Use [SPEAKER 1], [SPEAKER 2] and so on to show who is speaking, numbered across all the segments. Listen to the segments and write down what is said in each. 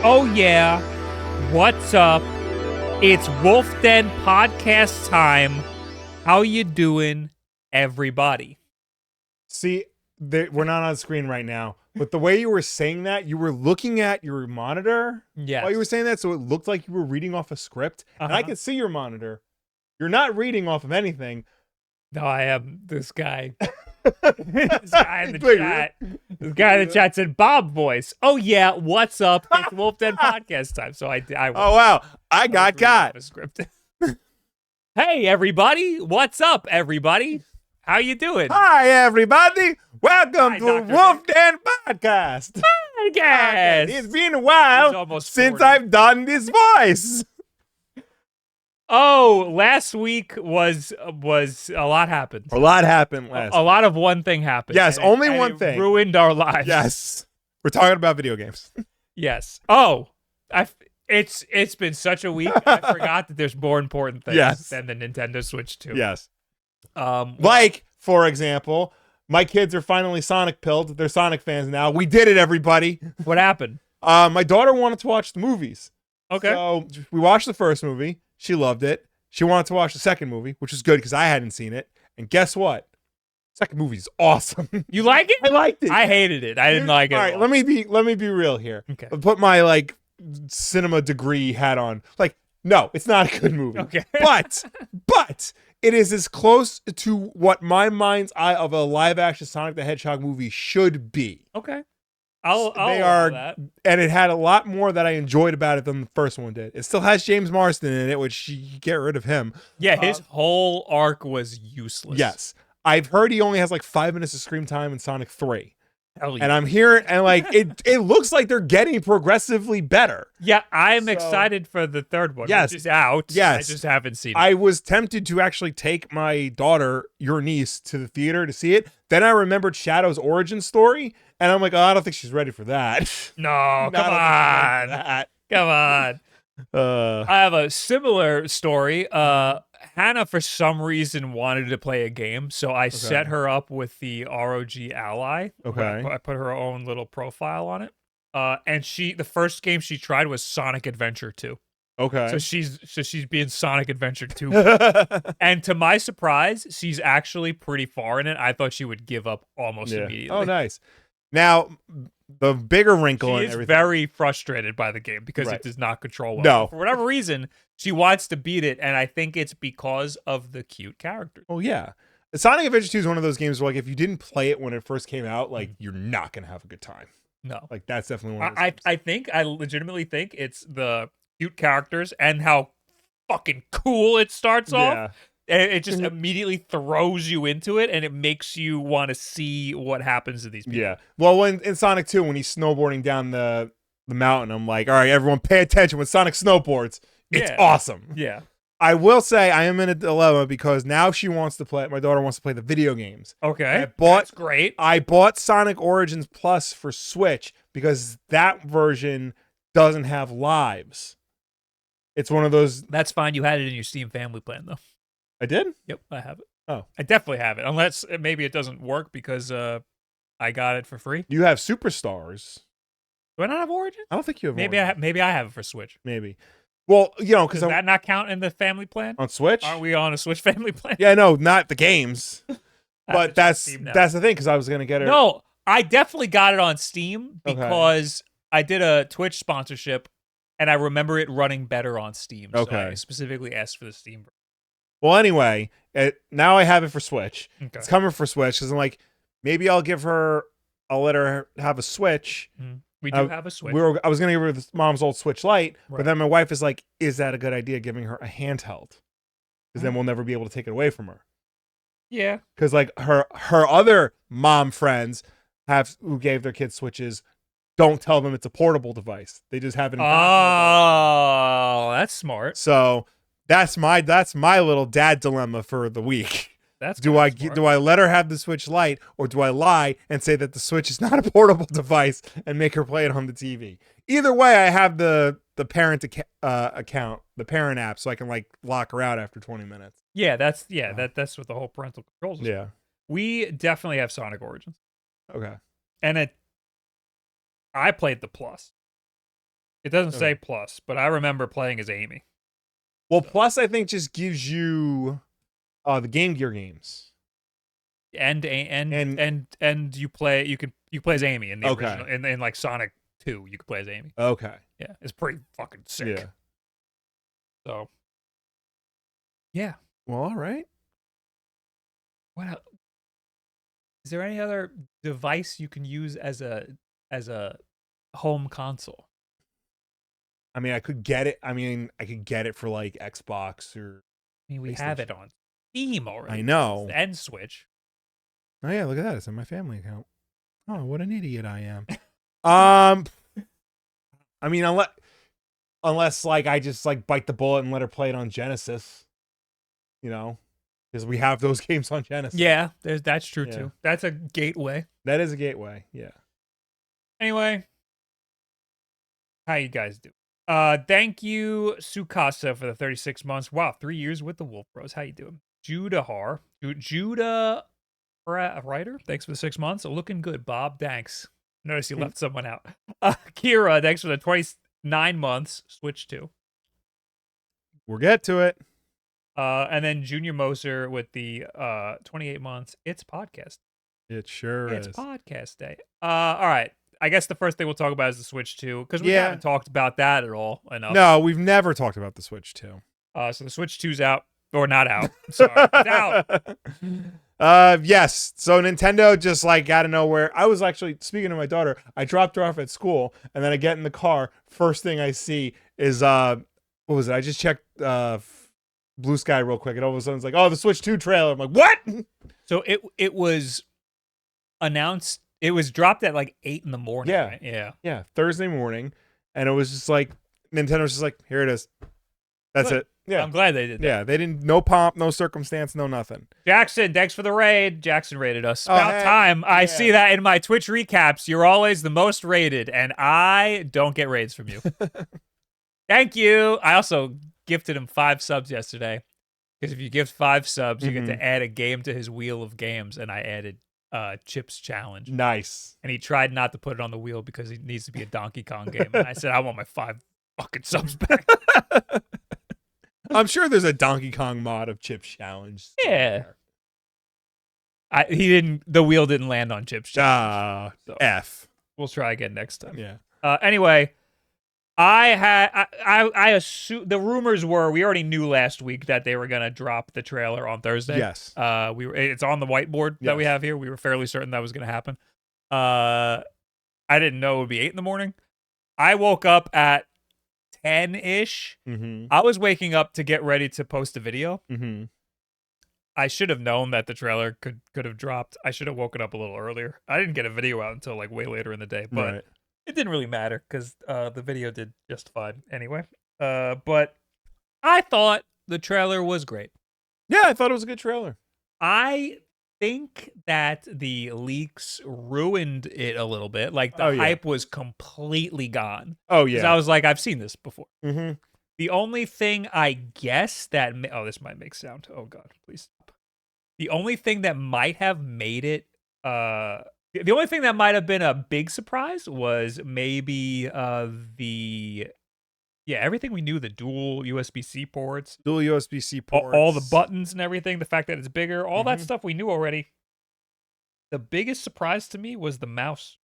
[SPEAKER 1] Oh yeah, what's up? It's WULFF DEN Podcast time. How you doing, everybody?
[SPEAKER 2] See, we're not on screen right now, but the way you were saying that, you were looking at your monitor while you were saying that, so it looked like you were reading off a script, and I can see your monitor. You're not reading off of anything.
[SPEAKER 1] No, I am this guy. This guy in the chat. This guy in the chat said, Bob voice. Oh yeah, what's up? It's WULFF DEN Podcast time. So I
[SPEAKER 2] oh wow, I got
[SPEAKER 1] a script. Hey everybody, what's up everybody? How you doing?
[SPEAKER 2] Hi everybody, welcome to WULFF DEN Podcast.
[SPEAKER 1] Yes.
[SPEAKER 2] It's been a while since I've done this voice.
[SPEAKER 1] Oh, last week was a lot happened.
[SPEAKER 2] A lot happened last week.
[SPEAKER 1] A lot of one thing happened.
[SPEAKER 2] Yes, only one thing.
[SPEAKER 1] Ruined our lives.
[SPEAKER 2] Yes. We're talking about video games.
[SPEAKER 1] Yes. Oh, it's been such a week. I forgot that there's more important things than the Nintendo Switch 2.
[SPEAKER 2] Yes. Like, for example, my kids are finally Sonic pilled. They're Sonic fans now. We did it, everybody.
[SPEAKER 1] What happened?
[SPEAKER 2] My daughter wanted to watch the movies.
[SPEAKER 1] Okay.
[SPEAKER 2] So we watched the first movie. She loved it. She wanted to watch the second movie, which is good because I hadn't seen it. And guess what? Second movie is awesome.
[SPEAKER 1] You like it?
[SPEAKER 2] I liked it.
[SPEAKER 1] I hated it. I didn't like it.
[SPEAKER 2] All right, let me be real here.
[SPEAKER 1] Okay.
[SPEAKER 2] I'll put my cinema degree hat on. No, it's not a good movie.
[SPEAKER 1] Okay.
[SPEAKER 2] But it is as close to what my mind's eye of a live action Sonic the Hedgehog movie should be.
[SPEAKER 1] Okay. I'll
[SPEAKER 2] they
[SPEAKER 1] allow
[SPEAKER 2] are
[SPEAKER 1] that.
[SPEAKER 2] And it had a lot more that I enjoyed about it than the first one did. It still has James Marsden in it, which you get rid of him.
[SPEAKER 1] Yeah, his whole arc was useless.
[SPEAKER 2] Yes. I've heard he only has 5 minutes of screen time in Sonic 3.
[SPEAKER 1] Hell yeah.
[SPEAKER 2] And I'm here and it looks like they're getting progressively better.
[SPEAKER 1] Yeah, I'm excited for the third one,
[SPEAKER 2] yes,
[SPEAKER 1] which is out.
[SPEAKER 2] Yes.
[SPEAKER 1] I just haven't seen it.
[SPEAKER 2] I was tempted to actually take my daughter, your niece, to the theater to see it. Then I remembered Shadow's origin story, and I'm like, oh, I don't think she's ready for that.
[SPEAKER 1] No, come on. Come on. I have a similar story. Hannah, for some reason, wanted to play a game, so I set her up with the ROG Ally.
[SPEAKER 2] Okay.
[SPEAKER 1] I put her own little profile on it. And the first game she tried was Sonic Adventure 2.
[SPEAKER 2] Okay.
[SPEAKER 1] So she's being Sonic Adventure 2. And to my surprise, she's actually pretty far in it. I thought she would give up almost immediately.
[SPEAKER 2] Oh, nice. Now, the bigger wrinkle
[SPEAKER 1] she is very frustrated by the game because it does not control well.
[SPEAKER 2] No.
[SPEAKER 1] For whatever reason, she wants to beat it, and I think it's because of the cute characters.
[SPEAKER 2] Oh, yeah. Sonic Adventure 2 is one of those games where, if you didn't play it when it first came out, you're not going to have a good time.
[SPEAKER 1] No.
[SPEAKER 2] That's definitely one of those games.
[SPEAKER 1] I legitimately think it's the cute characters and how fucking cool it starts off. It just immediately throws you into it, and it makes you want to see what happens to these people.
[SPEAKER 2] Yeah. Well, in Sonic 2, when he's snowboarding down the mountain, I'm like, all right, everyone pay attention. When Sonic snowboards, it's awesome.
[SPEAKER 1] Yeah.
[SPEAKER 2] I will say I am in a dilemma because now my daughter wants to play the video games.
[SPEAKER 1] Okay. That's great.
[SPEAKER 2] I bought Sonic Origins Plus for Switch because that version doesn't have lives. It's one of those.
[SPEAKER 1] That's fine. You had it in your Steam Family Plan, though.
[SPEAKER 2] I did?
[SPEAKER 1] Yep, I have it.
[SPEAKER 2] Oh.
[SPEAKER 1] I definitely have it. Unless maybe it doesn't work because I got it for free.
[SPEAKER 2] You have Superstars.
[SPEAKER 1] Do I not have Origin?
[SPEAKER 2] I don't think you have
[SPEAKER 1] Origin. Maybe I have it for Switch.
[SPEAKER 2] Maybe. Well, because
[SPEAKER 1] does that not count in the family plan?
[SPEAKER 2] On Switch?
[SPEAKER 1] Aren't we on a Switch family plan?
[SPEAKER 2] Yeah, no, not the games. But that's the thing, because I was going to get it.
[SPEAKER 1] No, I definitely got it on Steam because I did a Twitch sponsorship, and I remember it running better on Steam. So I specifically asked for the Steam version.
[SPEAKER 2] Well, anyway, now I have it for Switch.
[SPEAKER 1] Okay.
[SPEAKER 2] It's coming for Switch because I'm like, maybe I'll let her have a Switch.
[SPEAKER 1] We do have a Switch.
[SPEAKER 2] I was going to give her this mom's old Switch Lite, but then my wife is like, is that a good idea giving her a handheld? Because then we'll never be able to take it away from her.
[SPEAKER 1] Yeah.
[SPEAKER 2] Because her other mom friends who gave their kids Switches don't tell them it's a portable device. They just have it in
[SPEAKER 1] that's smart.
[SPEAKER 2] So that's my little dad dilemma for the week. Do I let her have the Switch Lite, or do I lie and say that the Switch is not a portable device and make her play it on the TV? Either way, I have the parent account, the parent app, so I can lock her out after 20 minutes.
[SPEAKER 1] Yeah, that's what the whole parental controls is.
[SPEAKER 2] Yeah.
[SPEAKER 1] We definitely have Sonic Origins.
[SPEAKER 2] Okay.
[SPEAKER 1] And I played the Plus. It doesn't say Plus, but I remember playing as Amy.
[SPEAKER 2] Well, Plus I think just gives you the Game Gear games.
[SPEAKER 1] And you play as Amy in the original in like Sonic 2, you could play as Amy.
[SPEAKER 2] Okay.
[SPEAKER 1] Yeah, it's pretty fucking sick.
[SPEAKER 2] Yeah.
[SPEAKER 1] So yeah.
[SPEAKER 2] Well, all right.
[SPEAKER 1] What else? Is there any other device you can use as a home console?
[SPEAKER 2] I mean, I could get it. I could get it for like Xbox or.
[SPEAKER 1] I mean, we have it on Steam already.
[SPEAKER 2] I know.
[SPEAKER 1] And Switch.
[SPEAKER 2] Oh yeah, look at that. It's in my family account. Oh, what an idiot I am. I mean, unless like I just like bite the bullet and let her play it on Genesis, because we have those games on Genesis.
[SPEAKER 1] Yeah, that's true too. That's a gateway.
[SPEAKER 2] That is a gateway. Yeah.
[SPEAKER 1] Anyway, how you guys do? Thank you, Sukasa, for the 36 months. Wow, 3 years with the Wolf Bros. How you doing? Judah Writer, thanks for the 6 months. Looking good, Bob. Thanks. Notice you left someone out. Kira, thanks for the 29 months. Switch 2.
[SPEAKER 2] We'll get to it.
[SPEAKER 1] And then Junior Moser with the 28 months. It's podcast.
[SPEAKER 2] It sure is.
[SPEAKER 1] It's podcast day. All right. I guess the first thing we'll talk about is the Switch 2, because we haven't talked about that at all enough.
[SPEAKER 2] No, we've never talked about the Switch 2.
[SPEAKER 1] So the Switch 2's out. Or not out. Sorry. It's out.
[SPEAKER 2] Yes. So Nintendo just like out of nowhere. I was actually speaking to my daughter. I dropped her off at school, and then I get in the car. First thing I see is what was it? I just checked Blue Sky real quick, and all of a sudden it's like, oh, the Switch 2 trailer. I'm like, what?
[SPEAKER 1] So it was announced. It was dropped at like 8 in the morning.
[SPEAKER 2] Yeah.
[SPEAKER 1] Right?
[SPEAKER 2] Yeah. Thursday morning, and it was just like Nintendo's just like, here it is. That's it. Yeah.
[SPEAKER 1] I'm glad they did that.
[SPEAKER 2] Yeah, they didn't. No pomp, no circumstance, no nothing.
[SPEAKER 1] Jackson, thanks for the raid. Jackson rated us. About time. I see that in my Twitch recaps. You're always the most rated, and I don't get raids from you. Thank you. I also gifted him 5 subs yesterday, because if you gift 5 subs, you get to add a game to his wheel of games, and I added Chips Challenge.
[SPEAKER 2] Nice.
[SPEAKER 1] And he tried not to put it on the wheel because it needs to be a Donkey Kong game. And I said, I want my 5 fucking subs back.
[SPEAKER 2] I'm sure there's a Donkey Kong mod of Chips Challenge.
[SPEAKER 1] Yeah. The wheel didn't land on Chips Challenge.
[SPEAKER 2] So F.
[SPEAKER 1] We'll try again next time.
[SPEAKER 2] Yeah.
[SPEAKER 1] Anyway, I assume the rumors were, we already knew last week that they were going to drop the trailer on Thursday.
[SPEAKER 2] Yes.
[SPEAKER 1] It's on the whiteboard that we have here. We were fairly certain that was going to happen. I didn't know it would be 8 in the morning. I woke up at 10-ish. I was waking up to get ready to post a video. I should have known that the trailer could have dropped. I should have woken up a little earlier. I didn't get a video out until like way later in the day, but it didn't really matter because the video did just fine anyway. But I thought the trailer was great.
[SPEAKER 2] Yeah, I thought it was a good trailer.
[SPEAKER 1] I think that the leaks ruined it a little bit. Like the hype was completely gone.
[SPEAKER 2] Oh yeah.
[SPEAKER 1] I was like, I've seen this before. The only thing I guess that this might make sound. Oh god, please stop. The only thing that might have made it the only thing that might have been a big surprise was maybe everything we knew, the dual USB-C ports.
[SPEAKER 2] Dual USB-C ports.
[SPEAKER 1] All the buttons and everything, the fact that it's bigger, all that stuff we knew already. The biggest surprise to me was the mouse.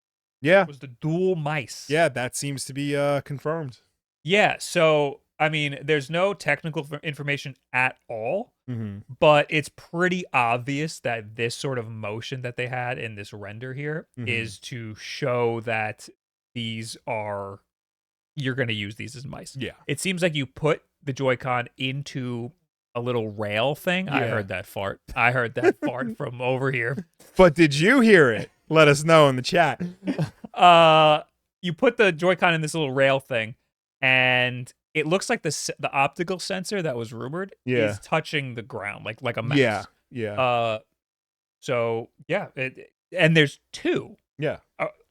[SPEAKER 2] Yeah.
[SPEAKER 1] Was the dual mice.
[SPEAKER 2] Yeah, that seems to be confirmed.
[SPEAKER 1] Yeah, so, I mean, there's no technical information at all, but it's pretty obvious that this sort of motion that they had in this render here is to show that you're going to use these as mice.
[SPEAKER 2] Yeah.
[SPEAKER 1] It seems like you put the Joy-Con into a little rail thing.
[SPEAKER 2] Yeah.
[SPEAKER 1] I heard that fart. I heard that fart from over here.
[SPEAKER 2] But did you hear it? Let us know in the chat.
[SPEAKER 1] You put the Joy-Con in this little rail thing, and it looks like the optical sensor that was rumored is touching the ground, like a mouse.
[SPEAKER 2] Yeah.
[SPEAKER 1] So, yeah. And there's 2.
[SPEAKER 2] Yeah.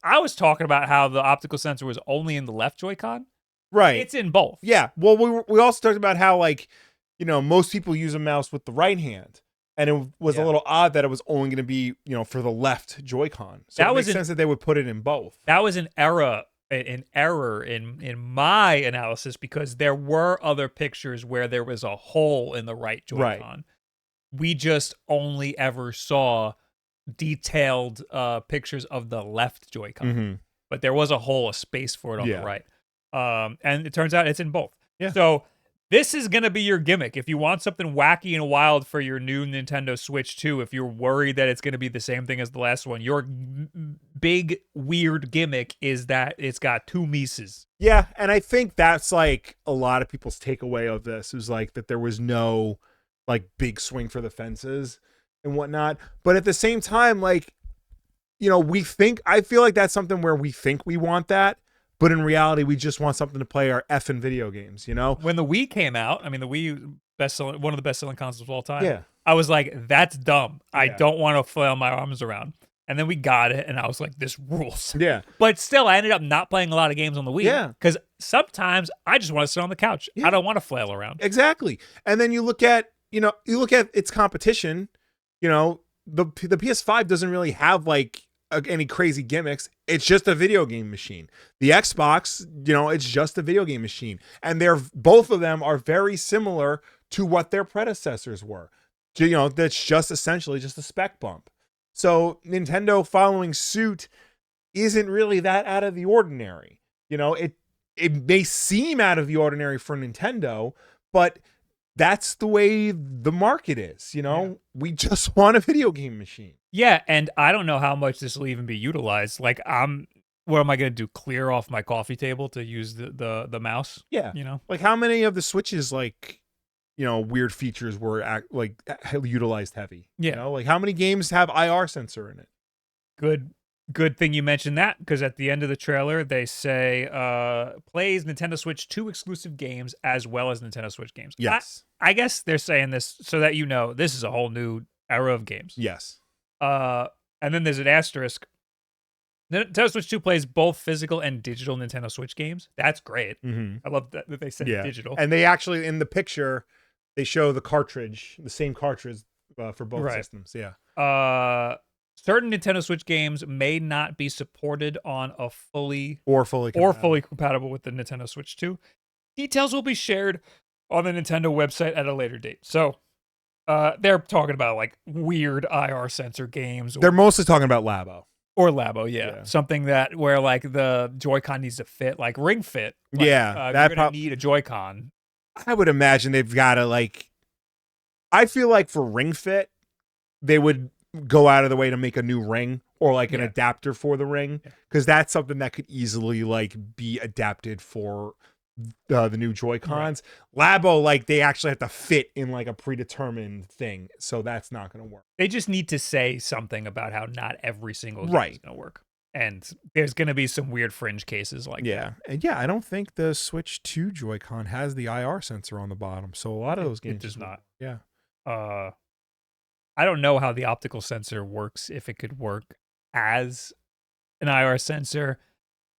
[SPEAKER 1] I was talking about how the optical sensor was only in the left Joy-Con.
[SPEAKER 2] Right.
[SPEAKER 1] It's in both.
[SPEAKER 2] Yeah. Well, we also talked about how, like, most people use a mouse with the right hand. And it was a little odd that it was only going to be, for the left Joy-Con. So it makes sense that they would put it in both.
[SPEAKER 1] That was an era an error in my analysis because there were other pictures where there was a hole in the right Joy-Con.
[SPEAKER 2] Right.
[SPEAKER 1] We just only ever saw detailed pictures of the left Joy-Con, but there was a space for it on the right. And it turns out it's in both.
[SPEAKER 2] Yeah.
[SPEAKER 1] So this is going to be your gimmick. If you want something wacky and wild for your new Nintendo Switch 2, if you're worried that it's going to be the same thing as the last one, your big, weird gimmick is that it's got two Mises.
[SPEAKER 2] Yeah, and I think that's like a lot of people's takeaway of this is like that there was no like big swing for the fences and whatnot. But at the same time, like, you know, I feel like that's something where we think we want that. But in reality, we just want something to play our effing video games, you know?
[SPEAKER 1] When the Wii came out, I mean, the Wii one of the best-selling consoles of all time.
[SPEAKER 2] Yeah.
[SPEAKER 1] I was like, that's dumb. I don't want to flail my arms around. And then we got it, and I was like, this rules.
[SPEAKER 2] Yeah.
[SPEAKER 1] But still, I ended up not playing a lot of games on the Wii.
[SPEAKER 2] Yeah.
[SPEAKER 1] Because sometimes I just want to sit on the couch. Yeah. I don't want to flail around.
[SPEAKER 2] Exactly. And then you look at its competition, you know, the PS5 doesn't really have like any crazy gimmicks. It's just a video game machine. The Xbox, you know, it's just a video game machine. And both of them are very similar to what their predecessors were. So, you know, that's just essentially just a spec bump. So Nintendo following suit isn't really that out of the ordinary. You know, it may seem out of the ordinary for Nintendo, but that's the way the market is, you know? Yeah. We just want a video game machine.
[SPEAKER 1] Yeah, and I don't know how much this will even be utilized. Like, what am I going to do? Clear off my coffee table to use the mouse?
[SPEAKER 2] Yeah.
[SPEAKER 1] You know?
[SPEAKER 2] Like, how many of the Switches, like, you know, weird features were, utilized heavy?
[SPEAKER 1] Yeah.
[SPEAKER 2] You know? Like, how many games have IR sensor in it?
[SPEAKER 1] Good thing you mentioned that, because at the end of the trailer, they say, plays Nintendo Switch 2 exclusive games as well as Nintendo Switch games.
[SPEAKER 2] Yes.
[SPEAKER 1] I guess they're saying this so that you know this is a whole new era of games.
[SPEAKER 2] Yes.
[SPEAKER 1] And then there's an asterisk. Nintendo Switch 2 plays both physical and digital Nintendo Switch games. That's great.
[SPEAKER 2] Mm-hmm.
[SPEAKER 1] I love that they said digital.
[SPEAKER 2] And they actually, in the picture, they show the same cartridge for both systems. Yeah.
[SPEAKER 1] Certain Nintendo Switch games may not be supported on a fully compatible with the Nintendo Switch 2. Details will be shared on the Nintendo website at a later date. So they're talking about like weird IR sensor games.
[SPEAKER 2] They're mostly talking about Labo.
[SPEAKER 1] Or Labo, yeah. Something that where like the Joy-Con needs to fit, like Ring Fit. Like,
[SPEAKER 2] yeah.
[SPEAKER 1] You're going to need a Joy-Con.
[SPEAKER 2] I would imagine they've got to like, I feel like for Ring Fit, they would go out of the way to make a new ring or like an adapter for the ring, because that's something that could easily like be adapted for the new Joy-Cons. Right. Labo, like they actually have to fit in like a predetermined thing, so that's not going to work.
[SPEAKER 1] They just need to say something about how not every single game is going to work, and there's going to be some weird fringe cases like that.
[SPEAKER 2] And I don't think the Switch 2 Joy-Con has the IR sensor on the bottom, so a lot of those games
[SPEAKER 1] it does not.
[SPEAKER 2] Yeah.
[SPEAKER 1] I don't know how the optical sensor works, if it could work as an IR sensor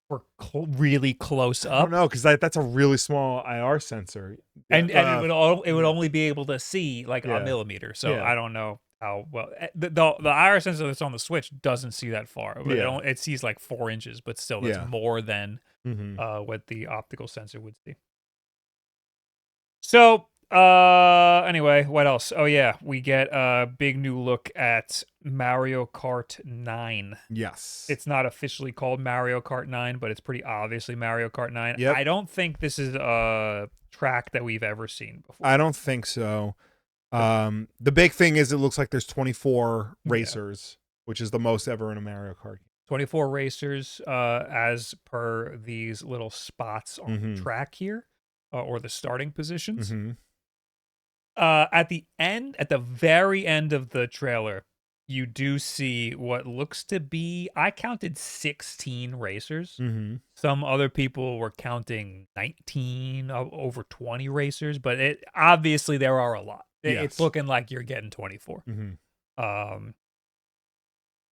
[SPEAKER 1] or really close up.
[SPEAKER 2] I don't know, because that's a really small IR sensor.
[SPEAKER 1] And it would only be able to see like a millimeter. So I don't know how well. The IR sensor that's on the Switch doesn't see that far. It sees like 4 inches, but still that's more than what the optical sensor would see. So anyway, what else? Oh yeah, we get a big new look at Mario Kart 9.
[SPEAKER 2] Yes.
[SPEAKER 1] It's not officially called Mario Kart 9, but it's pretty obviously Mario Kart 9.
[SPEAKER 2] Yep.
[SPEAKER 1] I don't think this is a track that we've ever seen before.
[SPEAKER 2] I don't think so. The big thing is it looks like there's 24 racers, which is the most ever in a Mario Kart.
[SPEAKER 1] 24 racers as per these little spots on the track here, or the starting positions. At the very end of the trailer, you do see what looks to be, I counted 16 racers. Some other people were counting 19, over 20 racers, but obviously there are a lot. It's looking like you're getting 24. And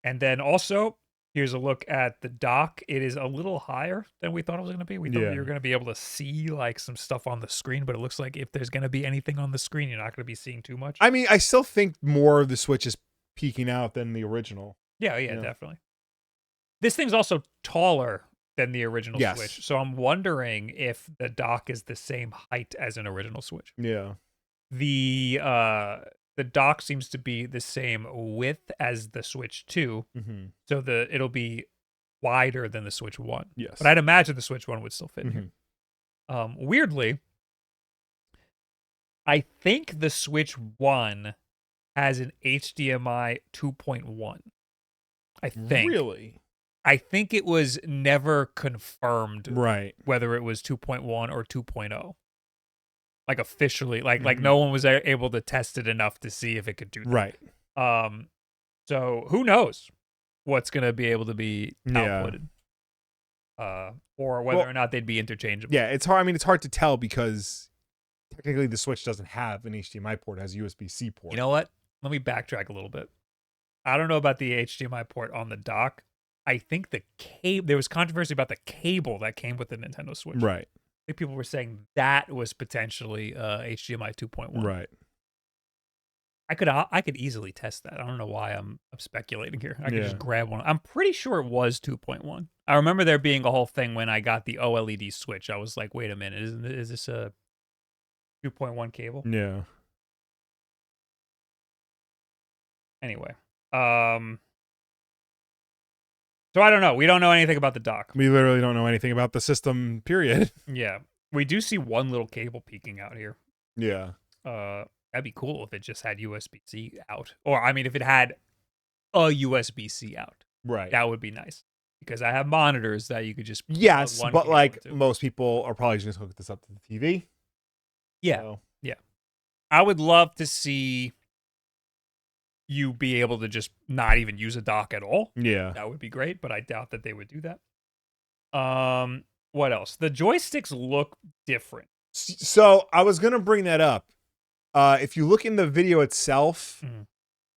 [SPEAKER 1] then also, here's a look at the dock. It is a little higher than we thought it was going to be. We thought you were going to be able to see like some stuff on the screen, but it looks like if there's going to be anything on the screen, you're not going to be seeing too much.
[SPEAKER 2] I mean, I still think more of the Switch is peeking out than the original.
[SPEAKER 1] Yeah, definitely. This thing's also taller than the original
[SPEAKER 2] Yes.
[SPEAKER 1] Switch. So I'm wondering if the dock is the same height as an original Switch.
[SPEAKER 2] Yeah.
[SPEAKER 1] The dock seems to be the same width as the Switch 2.
[SPEAKER 2] Mm-hmm.
[SPEAKER 1] So it'll be wider than the Switch 1.
[SPEAKER 2] Yes.
[SPEAKER 1] But I'd imagine the Switch 1 would still fit in
[SPEAKER 2] Mm-hmm.
[SPEAKER 1] here. Weirdly, I think the Switch 1 has an HDMI 2.1. I think.
[SPEAKER 2] Really?
[SPEAKER 1] I think it was never confirmed
[SPEAKER 2] Right.
[SPEAKER 1] whether it was 2.1 or 2.0. Like officially, like no one was able to test it enough to see if it could do that.
[SPEAKER 2] Right.
[SPEAKER 1] So who knows what's going to be able to be outputted. Or whether or not they'd be interchangeable.
[SPEAKER 2] Yeah, it's hard. I mean, it's hard to tell because technically the Switch doesn't have an HDMI port; it has a USB-C port.
[SPEAKER 1] You know what? Let me backtrack a little bit. I don't know about the HDMI port on the dock. I think there was controversy about the cable that came with the Nintendo Switch.
[SPEAKER 2] Right.
[SPEAKER 1] I think people were saying that was potentially HDMI 2.1.
[SPEAKER 2] Right.
[SPEAKER 1] I could easily test that. I don't know why I'm speculating here. I could just grab one. I'm pretty sure it was 2.1. I remember there being a whole thing when I got the OLED Switch. I was like, wait a minute, is this a 2.1 cable?
[SPEAKER 2] Yeah.
[SPEAKER 1] Anyway, so I don't know. We don't know anything about the dock.
[SPEAKER 2] We literally don't know anything about the system, period.
[SPEAKER 1] Yeah. We do see one little cable peeking out here.
[SPEAKER 2] Yeah.
[SPEAKER 1] That'd be cool if it just had USB-C out. Or, I mean, if it had a USB-C out.
[SPEAKER 2] Right.
[SPEAKER 1] That would be nice. Because I have monitors that you could just
[SPEAKER 2] Yes,
[SPEAKER 1] plug one
[SPEAKER 2] but
[SPEAKER 1] cable
[SPEAKER 2] like
[SPEAKER 1] into.
[SPEAKER 2] most people are probably just hook this up to the TV.
[SPEAKER 1] Yeah.
[SPEAKER 2] So.
[SPEAKER 1] Yeah. I would love to see you be able to just not even use a dock at all.
[SPEAKER 2] Yeah.
[SPEAKER 1] That would be great, but I doubt that they would do that. What else? The joysticks look different.
[SPEAKER 2] So I was gonna bring that up. If you look in the video itself,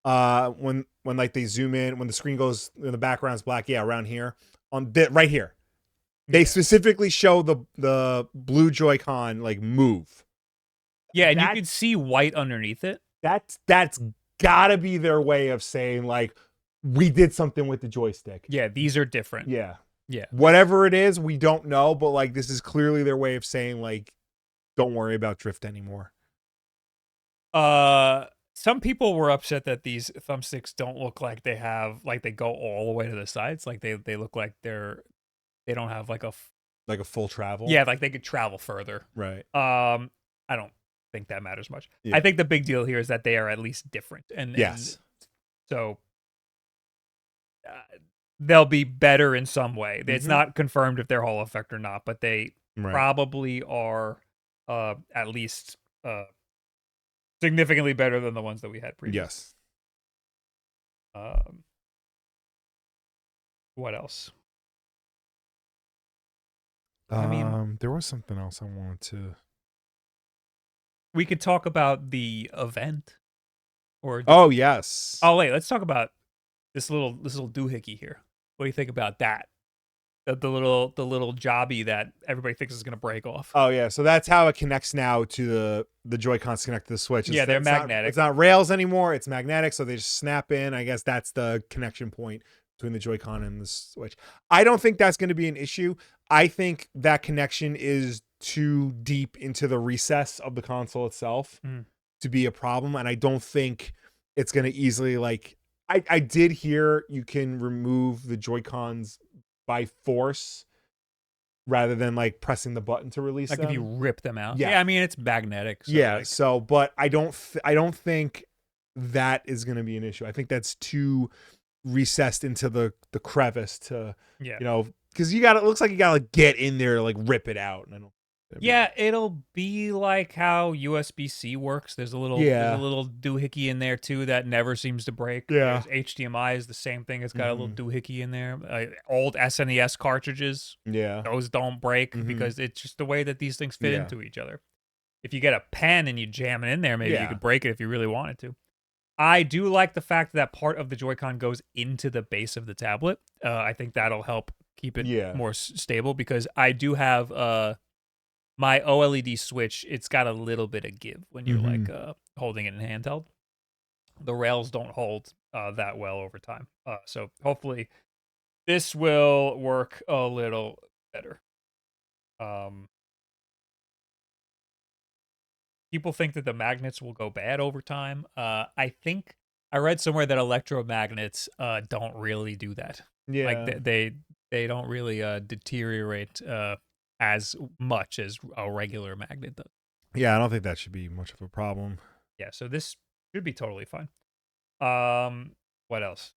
[SPEAKER 2] when like they zoom in, when the screen goes in the background's black, around here, right here, they specifically show the blue Joy-Con like move.
[SPEAKER 1] Yeah, and you can see white underneath it.
[SPEAKER 2] That's gotta be their way of saying like we did something with the joystick.
[SPEAKER 1] Yeah, these are different.
[SPEAKER 2] Yeah.
[SPEAKER 1] Yeah.
[SPEAKER 2] Whatever it is, we don't know, but like this is clearly their way of saying like don't worry about drift anymore.
[SPEAKER 1] Some people were upset that these thumbsticks don't look like they go all the way to the sides. Like they look like they don't have like a
[SPEAKER 2] full travel.
[SPEAKER 1] Yeah, like they could travel further.
[SPEAKER 2] Right.
[SPEAKER 1] I don't think that matters much.
[SPEAKER 2] Yeah.
[SPEAKER 1] I think the big deal here is that they are at least different. And so they'll be better in some way. It's not confirmed if they're Hall effect or not, but they probably are at least significantly better than the ones that we had previously.
[SPEAKER 2] Yes.
[SPEAKER 1] What else?
[SPEAKER 2] I mean, there was something else I wanted to.
[SPEAKER 1] We could talk about the event.
[SPEAKER 2] Yes.
[SPEAKER 1] Oh wait, let's talk about this little doohickey here. What do you think about that? The little jobby that everybody thinks is going to break off.
[SPEAKER 2] Oh yeah, so that's how it connects now to the Joy-Cons connect to the Switch.
[SPEAKER 1] They're magnetic.
[SPEAKER 2] It's not rails anymore. It's magnetic, so they just snap in. I guess that's the connection point between the Joy-Con and the Switch. I don't think that's going to be an issue. I think that connection is too deep into the recess of the console itself to be a problem, and I don't think it's going to easily like. I did hear you can remove the Joy-Cons by force rather than like pressing the button to release them.
[SPEAKER 1] Like if you rip them out.
[SPEAKER 2] Yeah,
[SPEAKER 1] I mean it's magnetic.
[SPEAKER 2] So but I don't think that is going to be an issue. I think that's too recessed into the crevice to because it looks like you gotta like get in there to like rip it out. And I don't.
[SPEAKER 1] It'll be like how USB-C works. There's a little doohickey in there too that never seems to break.
[SPEAKER 2] Yeah.
[SPEAKER 1] HDMI is the same thing. It's got a little doohickey in there. Old SNES cartridges.
[SPEAKER 2] Yeah.
[SPEAKER 1] Those don't break because it's just the way that these things fit into each other. If you get a pen and you jam it in there, maybe you could break it if you really wanted to. I do like the fact that part of the Joy-Con goes into the base of the tablet. I think that'll help keep it more stable because I do have my OLED Switch. It's got a little bit of give when you're like holding it in handheld. The rails don't hold that well over time. So hopefully this will work a little better. People think that the magnets will go bad over time. I think I read somewhere that electromagnets don't really do that.
[SPEAKER 2] Yeah.
[SPEAKER 1] Like they don't really deteriorate as much as a regular magnet does.
[SPEAKER 2] Yeah, I don't think that should be much of a problem.
[SPEAKER 1] Yeah, so this should be totally fine. What else?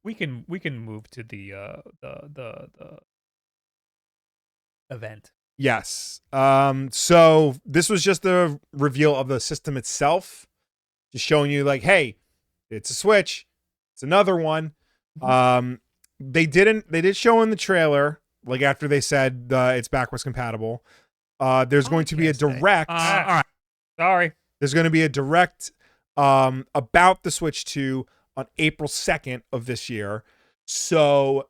[SPEAKER 1] We can move to the event.
[SPEAKER 2] Yes. So this was just the reveal of the system itself, just showing you like, hey, it's a Switch, it's another one. They did show in the trailer, like after they said it's backwards compatible. There's going to be a direct.
[SPEAKER 1] All right. Sorry.
[SPEAKER 2] There's going to be a direct about the Switch 2 on April 2nd of this year. So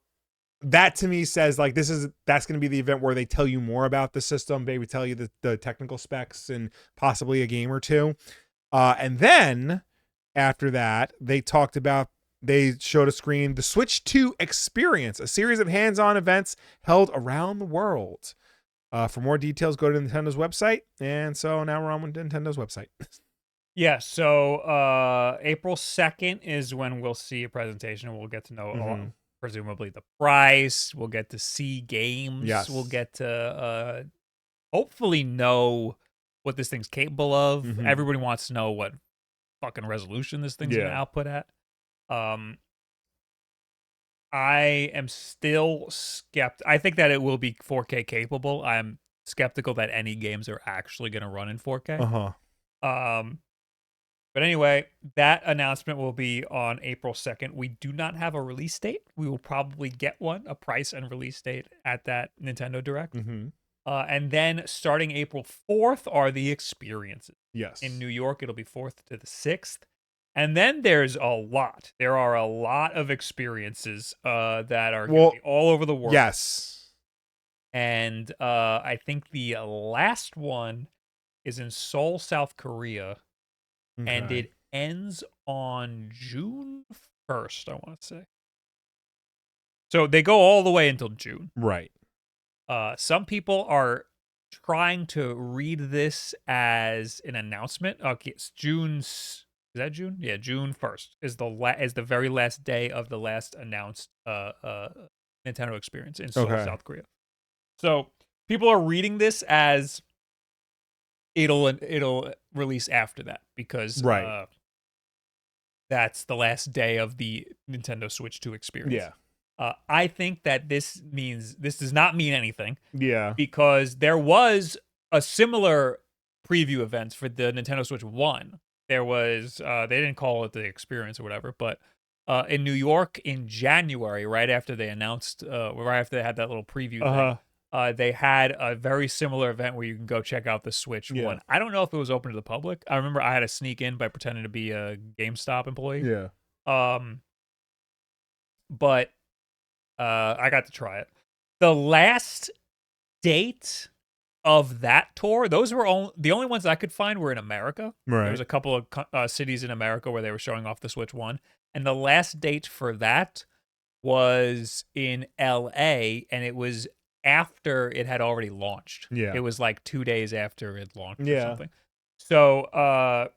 [SPEAKER 2] that to me says like that's going to be the event where they tell you more about the system, maybe tell you the technical specs and possibly a game or two. And then after that, they showed a screen, the Switch 2 Experience, a series of hands-on events held around the world. For more details, go to Nintendo's website. And so now we're on Nintendo's website.
[SPEAKER 1] Yeah, so April 2nd is when we'll see a presentation. We'll get to know presumably the price. We'll get to see games.
[SPEAKER 2] Yes.
[SPEAKER 1] We'll get to hopefully know what this thing's capable of. Everybody wants to know what fucking resolution this thing's going to output at. I am still skeptical. I think that it will be 4K capable. I'm skeptical that any games are actually going to run in 4K. But anyway, that announcement will be on April 2nd. We do not have a release date. We will probably get one, a price and release date at that Nintendo Direct. And then starting April 4th are the experiences.
[SPEAKER 2] Yes.
[SPEAKER 1] In New York, it'll be 4th to the 6th. And then there's a lot. There are a lot of experiences that are going to be all over the world.
[SPEAKER 2] Yes.
[SPEAKER 1] And I think the last one is in Seoul, South Korea. Okay. And it ends on June 1st, I want to say. So they go all the way until June.
[SPEAKER 2] Right.
[SPEAKER 1] Some people are trying to read this as an announcement. Okay, it's Is that June? Yeah, June 1st is the very last day of the last announced Nintendo experience in Seoul, South Korea. So people are reading this as it'll release after that because that's the last day of the Nintendo Switch 2 experience. Yeah. I think that this does not mean anything.
[SPEAKER 2] Yeah.
[SPEAKER 1] Because there was a similar preview event for the Nintendo Switch 1. There was they didn't call it the experience or whatever, but in New York in January, right after they announced right after they had that little preview thing. They had a very similar event where you can go check out the Switch 1. I don't know if it was open to the public. I remember I had to sneak in by pretending to be a GameStop employee.
[SPEAKER 2] Yeah.
[SPEAKER 1] But I got to try it. The last date of that tour, those were the only ones I could find were in America.
[SPEAKER 2] Right.
[SPEAKER 1] There was a couple of cities in America where they were showing off the Switch 1. And the last date for that was in LA, and it was after it had already launched.
[SPEAKER 2] Yeah.
[SPEAKER 1] It was like 2 days after it launched or something. So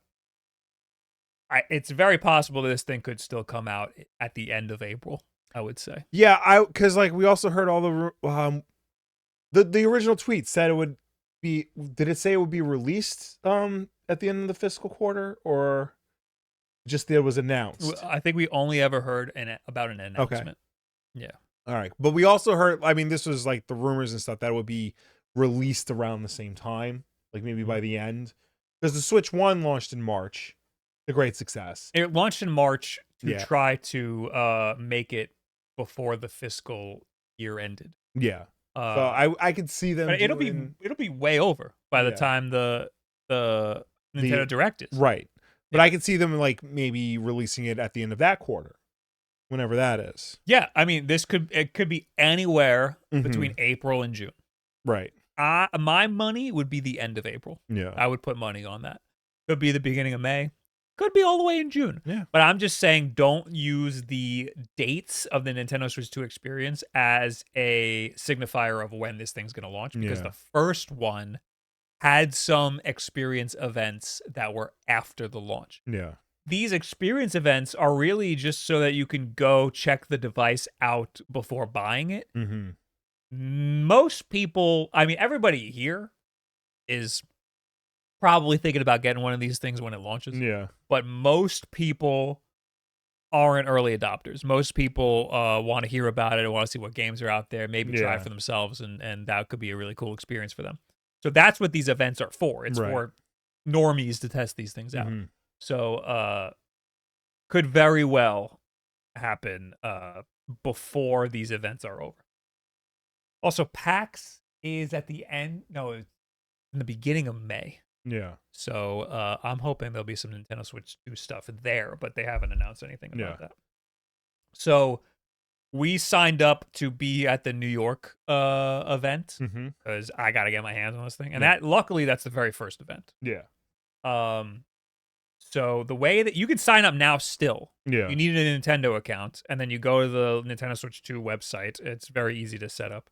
[SPEAKER 1] it's very possible that this thing could still come out at the end of April, I would say.
[SPEAKER 2] Yeah, because like we also heard all the original tweet said it would be. Did it say it would be released at the end of the fiscal quarter, or just it was announced?
[SPEAKER 1] I think we only ever heard about an announcement.
[SPEAKER 2] Okay.
[SPEAKER 1] Yeah.
[SPEAKER 2] All right, but we also heard. I mean, this was like the rumors and stuff that it would be released around the same time, like maybe by the end, because the Switch 1 launched in March, a great success.
[SPEAKER 1] It launched in March to try to make it before the fiscal year ended.
[SPEAKER 2] Yeah. So I could see them.
[SPEAKER 1] But it'll be way over by the time the Nintendo Direct is.
[SPEAKER 2] Right. But I could see them like maybe releasing it at the end of that quarter, whenever that is.
[SPEAKER 1] Yeah, I mean, it could be anywhere between April and June.
[SPEAKER 2] Right.
[SPEAKER 1] My money would be the end of April.
[SPEAKER 2] Yeah.
[SPEAKER 1] I would put money on that. Could be the beginning of May. Could be all the way in June.
[SPEAKER 2] Yeah.
[SPEAKER 1] But I'm just saying, don't use the dates of the Nintendo Switch 2 experience as a signifier of when this thing's going to launch, because the first one had some experience events that were after the launch.
[SPEAKER 2] Yeah.
[SPEAKER 1] These experience events are really just so that you can go check the device out before buying it.
[SPEAKER 2] Mm-hmm.
[SPEAKER 1] Most people, I mean, everybody here is probably thinking about getting one of these things when it launches.
[SPEAKER 2] Yeah.
[SPEAKER 1] But most people aren't early adopters. Most people want to hear about it and want to see what games are out there, maybe try for themselves, and that could be a really cool experience for them. So that's what these events are for. It's for normies to test these things out.
[SPEAKER 2] Mm-hmm.
[SPEAKER 1] So could very well happen before these events are over. Also, PAX is at the end. No, it's in the beginning of May.
[SPEAKER 2] Yeah.
[SPEAKER 1] So I'm hoping there'll be some Nintendo Switch 2 stuff there, but they haven't announced anything about that. So we signed up to be at the New York event because I got to get my hands on this thing. And that, luckily, that's the very first event.
[SPEAKER 2] Yeah.
[SPEAKER 1] So the way that you can sign up now still,
[SPEAKER 2] you
[SPEAKER 1] need a Nintendo account, and then you go to the Nintendo Switch 2 website. It's very easy to set up.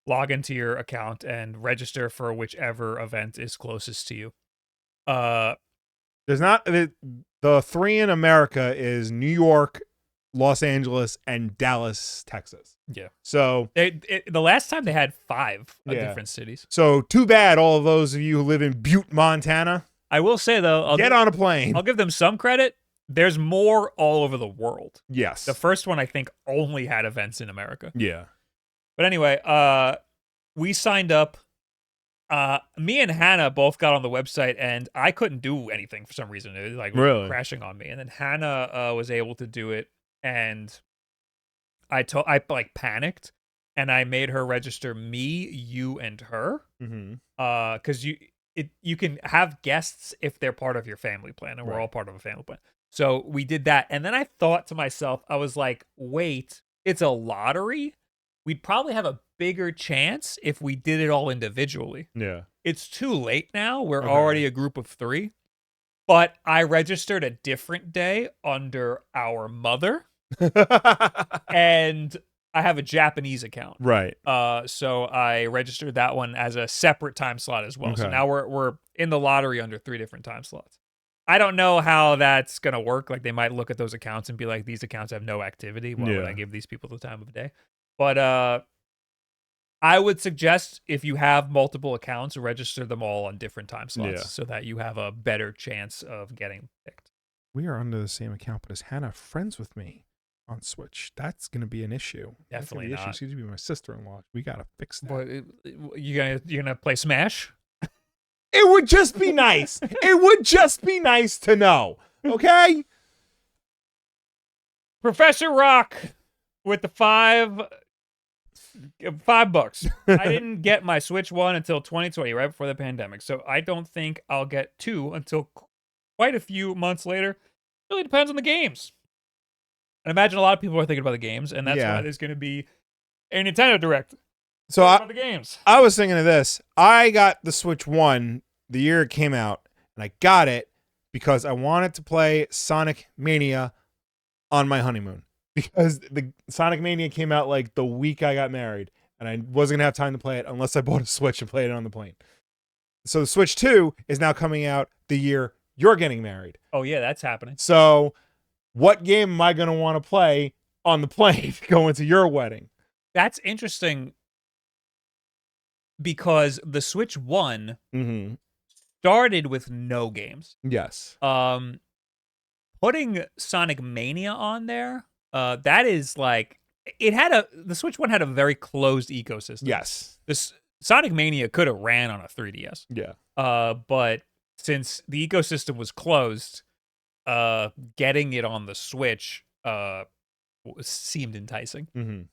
[SPEAKER 1] Log into your account and register for whichever event is closest to you.
[SPEAKER 2] There's not the three in America is New York, Los Angeles, and Dallas, Texas.
[SPEAKER 1] Yeah.
[SPEAKER 2] So
[SPEAKER 1] the last time they had 5 different cities.
[SPEAKER 2] So too bad, all of those of you who live in Butte, Montana.
[SPEAKER 1] I will say though,
[SPEAKER 2] get on a plane.
[SPEAKER 1] I'll give them some credit. There's more all over the world.
[SPEAKER 2] Yes.
[SPEAKER 1] The first one I think only had events in America.
[SPEAKER 2] Yeah.
[SPEAKER 1] But anyway, we signed up. Me and Hannah both got on the website, and I couldn't do anything for some reason. It was like
[SPEAKER 2] really
[SPEAKER 1] crashing on me. And then Hannah was able to do it, and I like panicked, and I made her register me, you, and her. Because you can have guests if they're part of your family plan, and we're all part of a family plan. So we did that, and then I thought to myself, I was like, wait, it's a lottery? We'd probably have a bigger chance if we did it all individually.
[SPEAKER 2] Yeah.
[SPEAKER 1] It's too late now. We're already a group of 3. But I registered a different day under our mother. And I have a Japanese account.
[SPEAKER 2] Right.
[SPEAKER 1] So I registered that one as a separate time slot as well.
[SPEAKER 2] Okay.
[SPEAKER 1] So now we're in the lottery under 3 different time slots. I don't know how that's going to work. Like, they might look at those accounts and be like, these accounts have no activity. Why would I give these people the time of day? But I would suggest, if you have multiple accounts, register them all on different time slots so that you have a better chance of getting picked.
[SPEAKER 2] We are under the same account, but is Hannah friends with me on Switch? That's going to be an issue.
[SPEAKER 1] Definitely not.
[SPEAKER 2] She's going to be my sister-in-law. We got to fix that.
[SPEAKER 1] But you're gonna play Smash?
[SPEAKER 2] It would just be nice. It would just be nice to know. Okay?
[SPEAKER 1] Professor Rock with the $5. I didn't get my Switch 1 until 2020, right before the pandemic. So I don't think I'll get 2 until quite a few months later. It really depends on the games. And imagine a lot of people are thinking about the games, and that's why there's going to be a Nintendo Direct.
[SPEAKER 2] So
[SPEAKER 1] about the games.
[SPEAKER 2] I was thinking of this. I got the Switch 1 the year it came out, and I got it because I wanted to play Sonic Mania on my honeymoon. Because the Sonic Mania came out like the week I got married, and I wasn't going to have time to play it unless I bought a Switch and played it on the plane. So the Switch 2 is now coming out the year you're getting married.
[SPEAKER 1] Oh, yeah, that's happening.
[SPEAKER 2] So what game am I going to want to play on the plane going to your wedding?
[SPEAKER 1] That's interesting because the Switch 1 started with no games.
[SPEAKER 2] Yes.
[SPEAKER 1] Putting Sonic Mania on there, that is like, the Switch 1 had a very closed ecosystem.
[SPEAKER 2] Yes.
[SPEAKER 1] This Sonic Mania could have ran on a 3DS.
[SPEAKER 2] Yeah.
[SPEAKER 1] But since the ecosystem was closed, getting it on the Switch seemed enticing.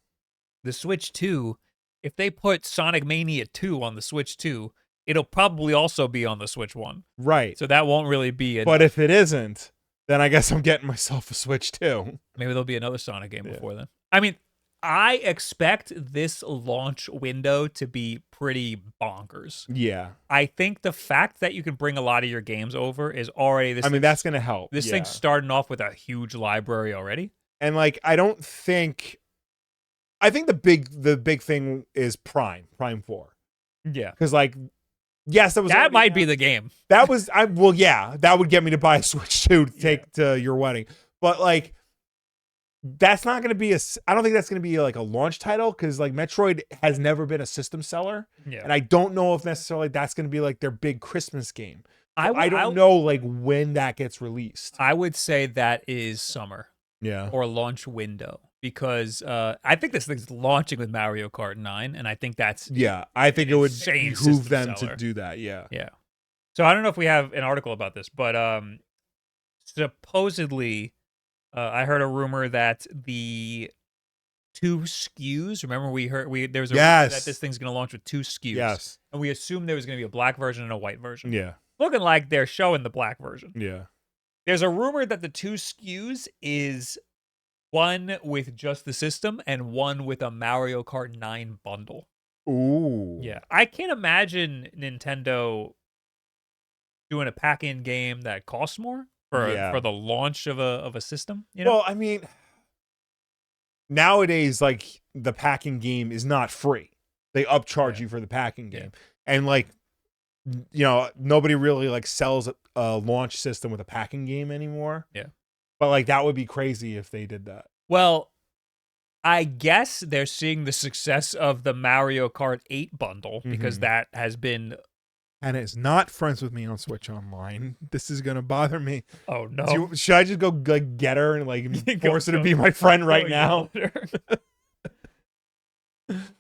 [SPEAKER 1] The Switch 2, if they put Sonic Mania 2 on the Switch 2, it'll probably also be on the Switch 1.
[SPEAKER 2] Right.
[SPEAKER 1] So that won't really be
[SPEAKER 2] But if it isn't, then I guess I'm getting myself a Switch 2.
[SPEAKER 1] Maybe there'll be another Sonic game before then. I mean, I expect this launch window to be pretty bonkers.
[SPEAKER 2] Yeah.
[SPEAKER 1] I think the fact that you can bring a lot of your games over is already this.
[SPEAKER 2] I mean, that's going to help.
[SPEAKER 1] This thing's starting off with a huge library already.
[SPEAKER 2] And like, I think the big thing is Prime 4.
[SPEAKER 1] Yeah.
[SPEAKER 2] Cuz like, yes,
[SPEAKER 1] that might be the game.
[SPEAKER 2] That would get me to buy a Switch too to take to your wedding. But like, that's not going to be I don't think that's going to be like a launch title, because like Metroid has never been a system seller.
[SPEAKER 1] Yeah.
[SPEAKER 2] And I don't know if necessarily that's going to be like their big Christmas game.
[SPEAKER 1] I
[SPEAKER 2] don't know like when that gets released.
[SPEAKER 1] I would say that is summer.
[SPEAKER 2] Yeah.
[SPEAKER 1] Or launch window, because I think this thing's launching with Mario Kart 9, and I think that's
[SPEAKER 2] I think it would behoove them
[SPEAKER 1] seller.
[SPEAKER 2] to do that. Yeah.
[SPEAKER 1] Yeah. So I don't know if we have an article about this, but supposedly I heard a rumor that the 2 SKUs. Remember, there was a rumor that this thing's going to launch with 2 SKUs.
[SPEAKER 2] Yes.
[SPEAKER 1] And we assumed there was going to be a black version and a white version.
[SPEAKER 2] Yeah.
[SPEAKER 1] Looking like they're showing the black version.
[SPEAKER 2] Yeah.
[SPEAKER 1] There's a rumor that the 2 SKUs is one with just the system and one with a Mario Kart 9 bundle.
[SPEAKER 2] Ooh.
[SPEAKER 1] Yeah. I can't imagine Nintendo doing a pack-in game that costs more for the launch of a system, you know?
[SPEAKER 2] Well, I mean, nowadays, like, the packing game is not free. They upcharge you for the packing game. And like, you know, nobody really like sells a launch system with a packing game anymore.
[SPEAKER 1] Yeah.
[SPEAKER 2] But like, that would be crazy if they did that.
[SPEAKER 1] Well, I guess they're seeing the success of the Mario Kart 8 bundle, because that has been...
[SPEAKER 2] And it's not friends with me on Switch Online. This is going to bother me.
[SPEAKER 1] Oh, no.
[SPEAKER 2] Should I just go like, get her and like force her to be my friend right now?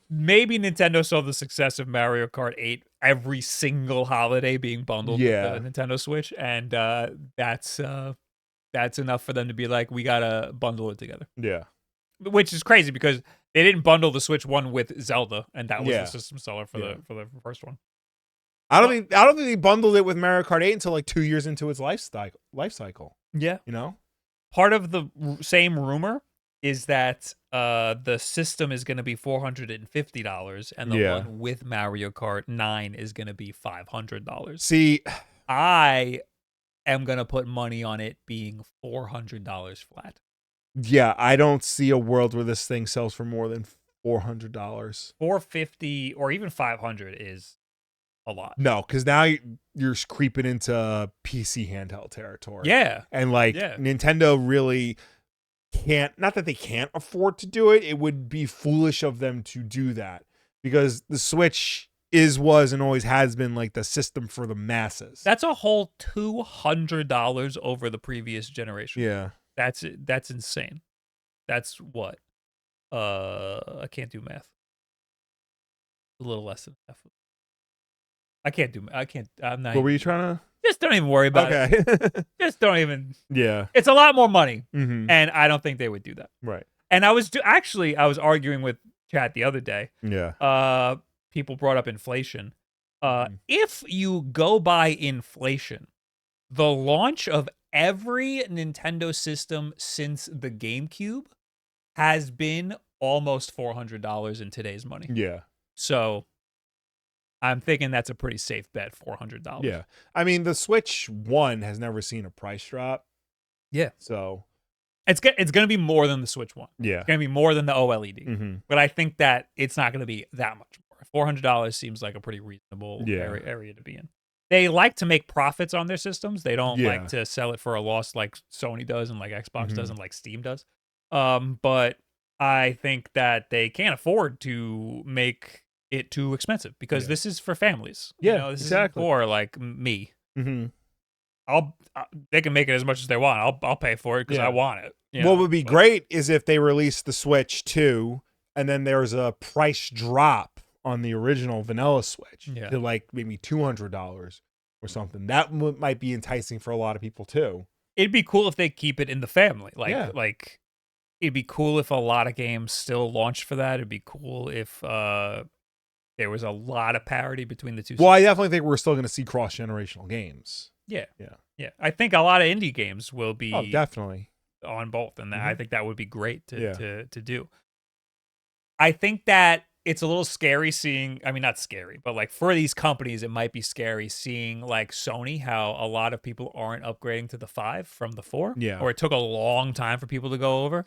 [SPEAKER 1] Maybe Nintendo saw the success of Mario Kart 8 every single holiday being bundled with the Nintendo Switch, and that's enough for them to be like, we gotta bundle it together.
[SPEAKER 2] Yeah.
[SPEAKER 1] Which is crazy, because they didn't bundle the Switch one with Zelda, and that was the system seller for the first one.
[SPEAKER 2] I don't think they bundled it with Mario Kart 8 until like 2 years into its life cycle.
[SPEAKER 1] Yeah.
[SPEAKER 2] You know?
[SPEAKER 1] Part of the same rumor is that the system is going to be $450, and the one with Mario Kart 9 is going to be $500.
[SPEAKER 2] See,
[SPEAKER 1] I am going to put money on it being $400 flat.
[SPEAKER 2] Yeah, I don't see a world where this thing sells for more than $400.
[SPEAKER 1] $450 or even $500 is a lot.
[SPEAKER 2] No, because now you're creeping into PC handheld territory.
[SPEAKER 1] Yeah.
[SPEAKER 2] And like Nintendo really can't, not that they can't afford to do it, it would be foolish of them to do that, because the Switch was and always has been like the system for the masses.
[SPEAKER 1] That's a whole $200 over the previous generation.
[SPEAKER 2] Yeah.
[SPEAKER 1] That's insane. That's what? I can't do math. A little less than half. I'm not.
[SPEAKER 2] What were you trying to?
[SPEAKER 1] Just don't even worry about it. Just don't even.
[SPEAKER 2] Yeah.
[SPEAKER 1] It's a lot more money.
[SPEAKER 2] Mm-hmm.
[SPEAKER 1] And I don't think they would do that.
[SPEAKER 2] Right.
[SPEAKER 1] And I was arguing with chat the other day.
[SPEAKER 2] Yeah.
[SPEAKER 1] People brought up inflation. If you go by inflation, the launch of every Nintendo system since the GameCube has been almost $400 in today's money.
[SPEAKER 2] Yeah.
[SPEAKER 1] So I'm thinking that's a pretty safe bet, $400.
[SPEAKER 2] Yeah. I mean, the Switch 1 has never seen a price drop.
[SPEAKER 1] Yeah.
[SPEAKER 2] So
[SPEAKER 1] it's going to be more than the Switch 1.
[SPEAKER 2] Yeah.
[SPEAKER 1] It's going to be more than the OLED.
[SPEAKER 2] Mm-hmm.
[SPEAKER 1] But I think that it's not going to be that much more. $400 seems like a pretty reasonable area to be in. They like to make profits on their systems. They don't like to sell it for a loss like Sony does and like Xbox does and like Steam does. But I think that they can't afford to make it too expensive, because this is for families.
[SPEAKER 2] Yeah,
[SPEAKER 1] you know, this isn't for like me.
[SPEAKER 2] Mm-hmm.
[SPEAKER 1] They can make it as much as they want. I'll pay for it because I want it.
[SPEAKER 2] What would be great is if they release the Switch 2 and then there's a price drop on the original vanilla Switch to like maybe $200 or something. That might be enticing for a lot of people too.
[SPEAKER 1] It'd be cool if they keep it in the family. Like it'd be cool if a lot of games still launched for that. It'd be cool if there was a lot of parity between the two.
[SPEAKER 2] Well, I definitely think we're still going to see cross-generational games.
[SPEAKER 1] Yeah. I think a lot of indie games will be
[SPEAKER 2] definitely
[SPEAKER 1] on both, and I think that would be great to do. I think that it's a little scary not scary, but like for these companies, it might be scary seeing like Sony, how a lot of people aren't upgrading to the 5 from the 4.
[SPEAKER 2] Yeah.
[SPEAKER 1] Or it took a long time for people to go over.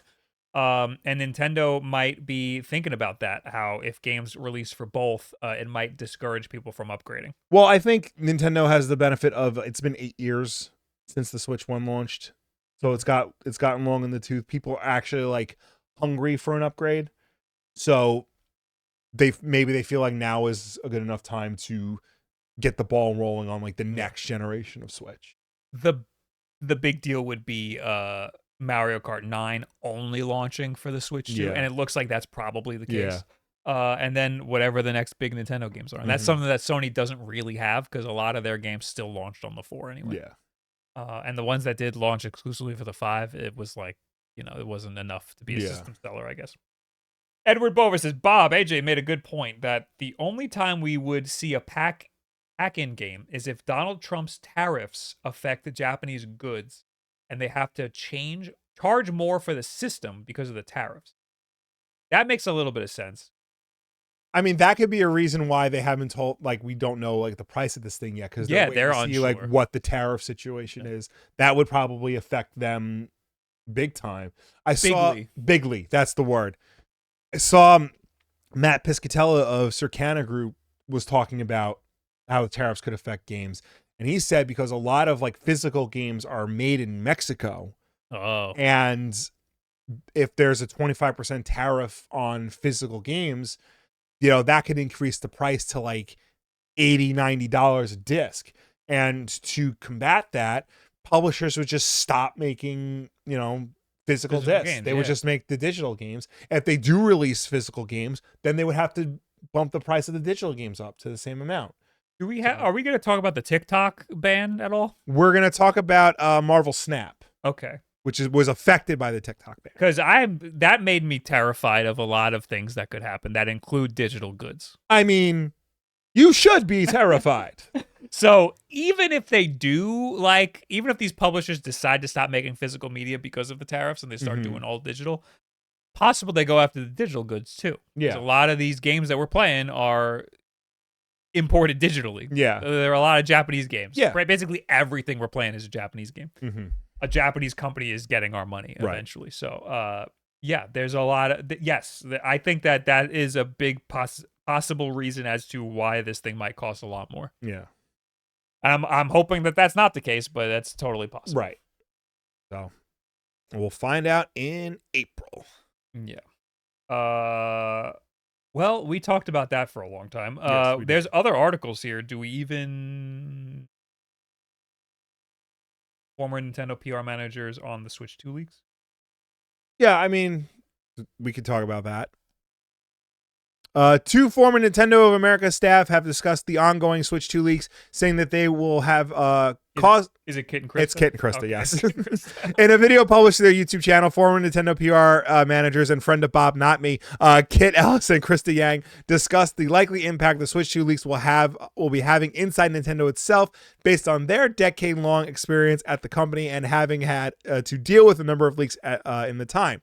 [SPEAKER 1] And Nintendo might be thinking about that, how if games release for both, it might discourage people from upgrading.
[SPEAKER 2] Well, I think Nintendo has the benefit of it's been 8 years since the Switch 1 launched. So it's gotten long in the tooth. People are actually like hungry for an upgrade. So they feel like now is a good enough time to get the ball rolling on like the next generation of Switch.
[SPEAKER 1] The big deal would be Mario Kart 9 only launching for the Switch 2, and it looks like that's probably the case. And then whatever the next big Nintendo games are. And that's something that Sony doesn't really have because a lot of their games still launched on the 4 anyway.
[SPEAKER 2] Yeah.
[SPEAKER 1] And the ones that did launch exclusively for the 5, it was like, it wasn't enough to be a system seller, I guess. Edward Bover says, Bob, AJ made a good point that the only time we would see a pack-in game is if Donald Trump's tariffs affect the Japanese goods and they have to charge more for the system because of the tariffs. That makes a little bit of sense.
[SPEAKER 2] I mean, that could be a reason why they haven't told, like, we don't know like the price of this thing yet because they're waiting to see like what the tariff situation is. That would probably affect them big time. Bigly, that's the word. I saw Matt Piscatella of Circana Group was talking about how the tariffs could affect games. And he said because a lot of like physical games are made in Mexico.
[SPEAKER 1] Oh.
[SPEAKER 2] And if there's a 25% tariff on physical games, that could increase the price to like $80, $90 a disc. And to combat that, publishers would just stop making, physical discs.
[SPEAKER 1] Games,
[SPEAKER 2] they would just make the digital games. If they do release physical games, then they would have to bump the price of the digital games up to the same amount.
[SPEAKER 1] Are we going to talk about the TikTok ban at all?
[SPEAKER 2] We're going to talk about Marvel Snap.
[SPEAKER 1] Okay.
[SPEAKER 2] Which was affected by the TikTok ban.
[SPEAKER 1] Because that made me terrified of a lot of things that could happen that include digital goods.
[SPEAKER 2] I mean, you should be terrified.
[SPEAKER 1] So even if they do, even if these publishers decide to stop making physical media because of the tariffs and they start doing all digital, possible they go after the digital goods too.
[SPEAKER 2] Yeah.
[SPEAKER 1] A lot of these games that we're playing are imported digitally.
[SPEAKER 2] Yeah.
[SPEAKER 1] There are a lot of Japanese games.
[SPEAKER 2] Yeah.
[SPEAKER 1] Right? Basically everything we're playing is a Japanese game.
[SPEAKER 2] Mm-hmm.
[SPEAKER 1] A Japanese company is getting our money eventually. Right. So, there's a lot of... Yes, I think that is a big possible reason as to why this thing might cost a lot more.
[SPEAKER 2] Yeah.
[SPEAKER 1] I'm hoping that that's not the case, but that's totally possible.
[SPEAKER 2] Right. So, we'll find out in April.
[SPEAKER 1] Yeah. Well, we talked about that for a long time.
[SPEAKER 2] Yes,
[SPEAKER 1] there's other articles here. Do we even... Former Nintendo PR managers on the Switch 2 leaks?
[SPEAKER 2] Yeah, I mean, we could talk about that. 2 former Nintendo of America staff have discussed the ongoing Switch 2 leaks, saying that they will have
[SPEAKER 1] Is it Kit and Krista?
[SPEAKER 2] It's Kit and Krista, okay. Yes.
[SPEAKER 1] Krista.
[SPEAKER 2] In a video published to their YouTube channel, former Nintendo PR managers and friend of Bob, not me, Kit Ellis and Krista Yang discussed the likely impact the Switch 2 leaks will be having inside Nintendo itself, based on their decade-long experience at the company and having had to deal with a number of leaks in the time.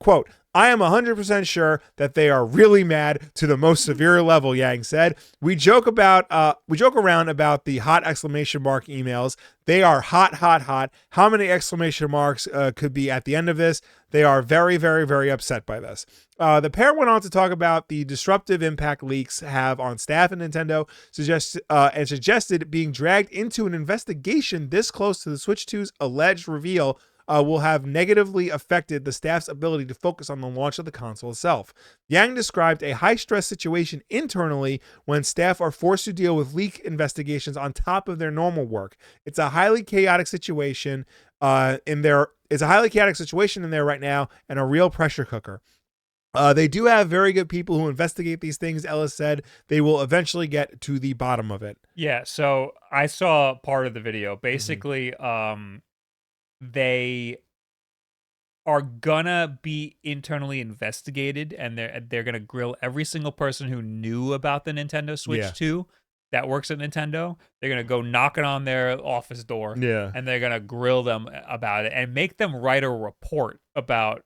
[SPEAKER 2] Quote, I am 100% sure that they are really mad to the most severe level, Yang said. We joke around about the hot exclamation mark emails. They are hot, hot, hot. How many exclamation marks could be at the end of this? They are very, very, very upset by this. The pair went on to talk about the disruptive impact leaks have on staff at Nintendo, and suggested being dragged into an investigation this close to the Switch 2's alleged reveal will have negatively affected the staff's ability to focus on the launch of the console itself. Yang described a high-stress situation internally when staff are forced to deal with leak investigations on top of their normal work. It's a highly chaotic situation in there right now, and a real pressure cooker. They do have very good people who investigate these things, Ellis said. They will eventually get to the bottom of it.
[SPEAKER 1] Yeah, so I saw part of the video. Basically, they are gonna be internally investigated, and they're gonna grill every single person who knew about the Nintendo Switch 2 that works at Nintendo. They're gonna go knocking on their office door, and they're gonna grill them about it and make them write a report about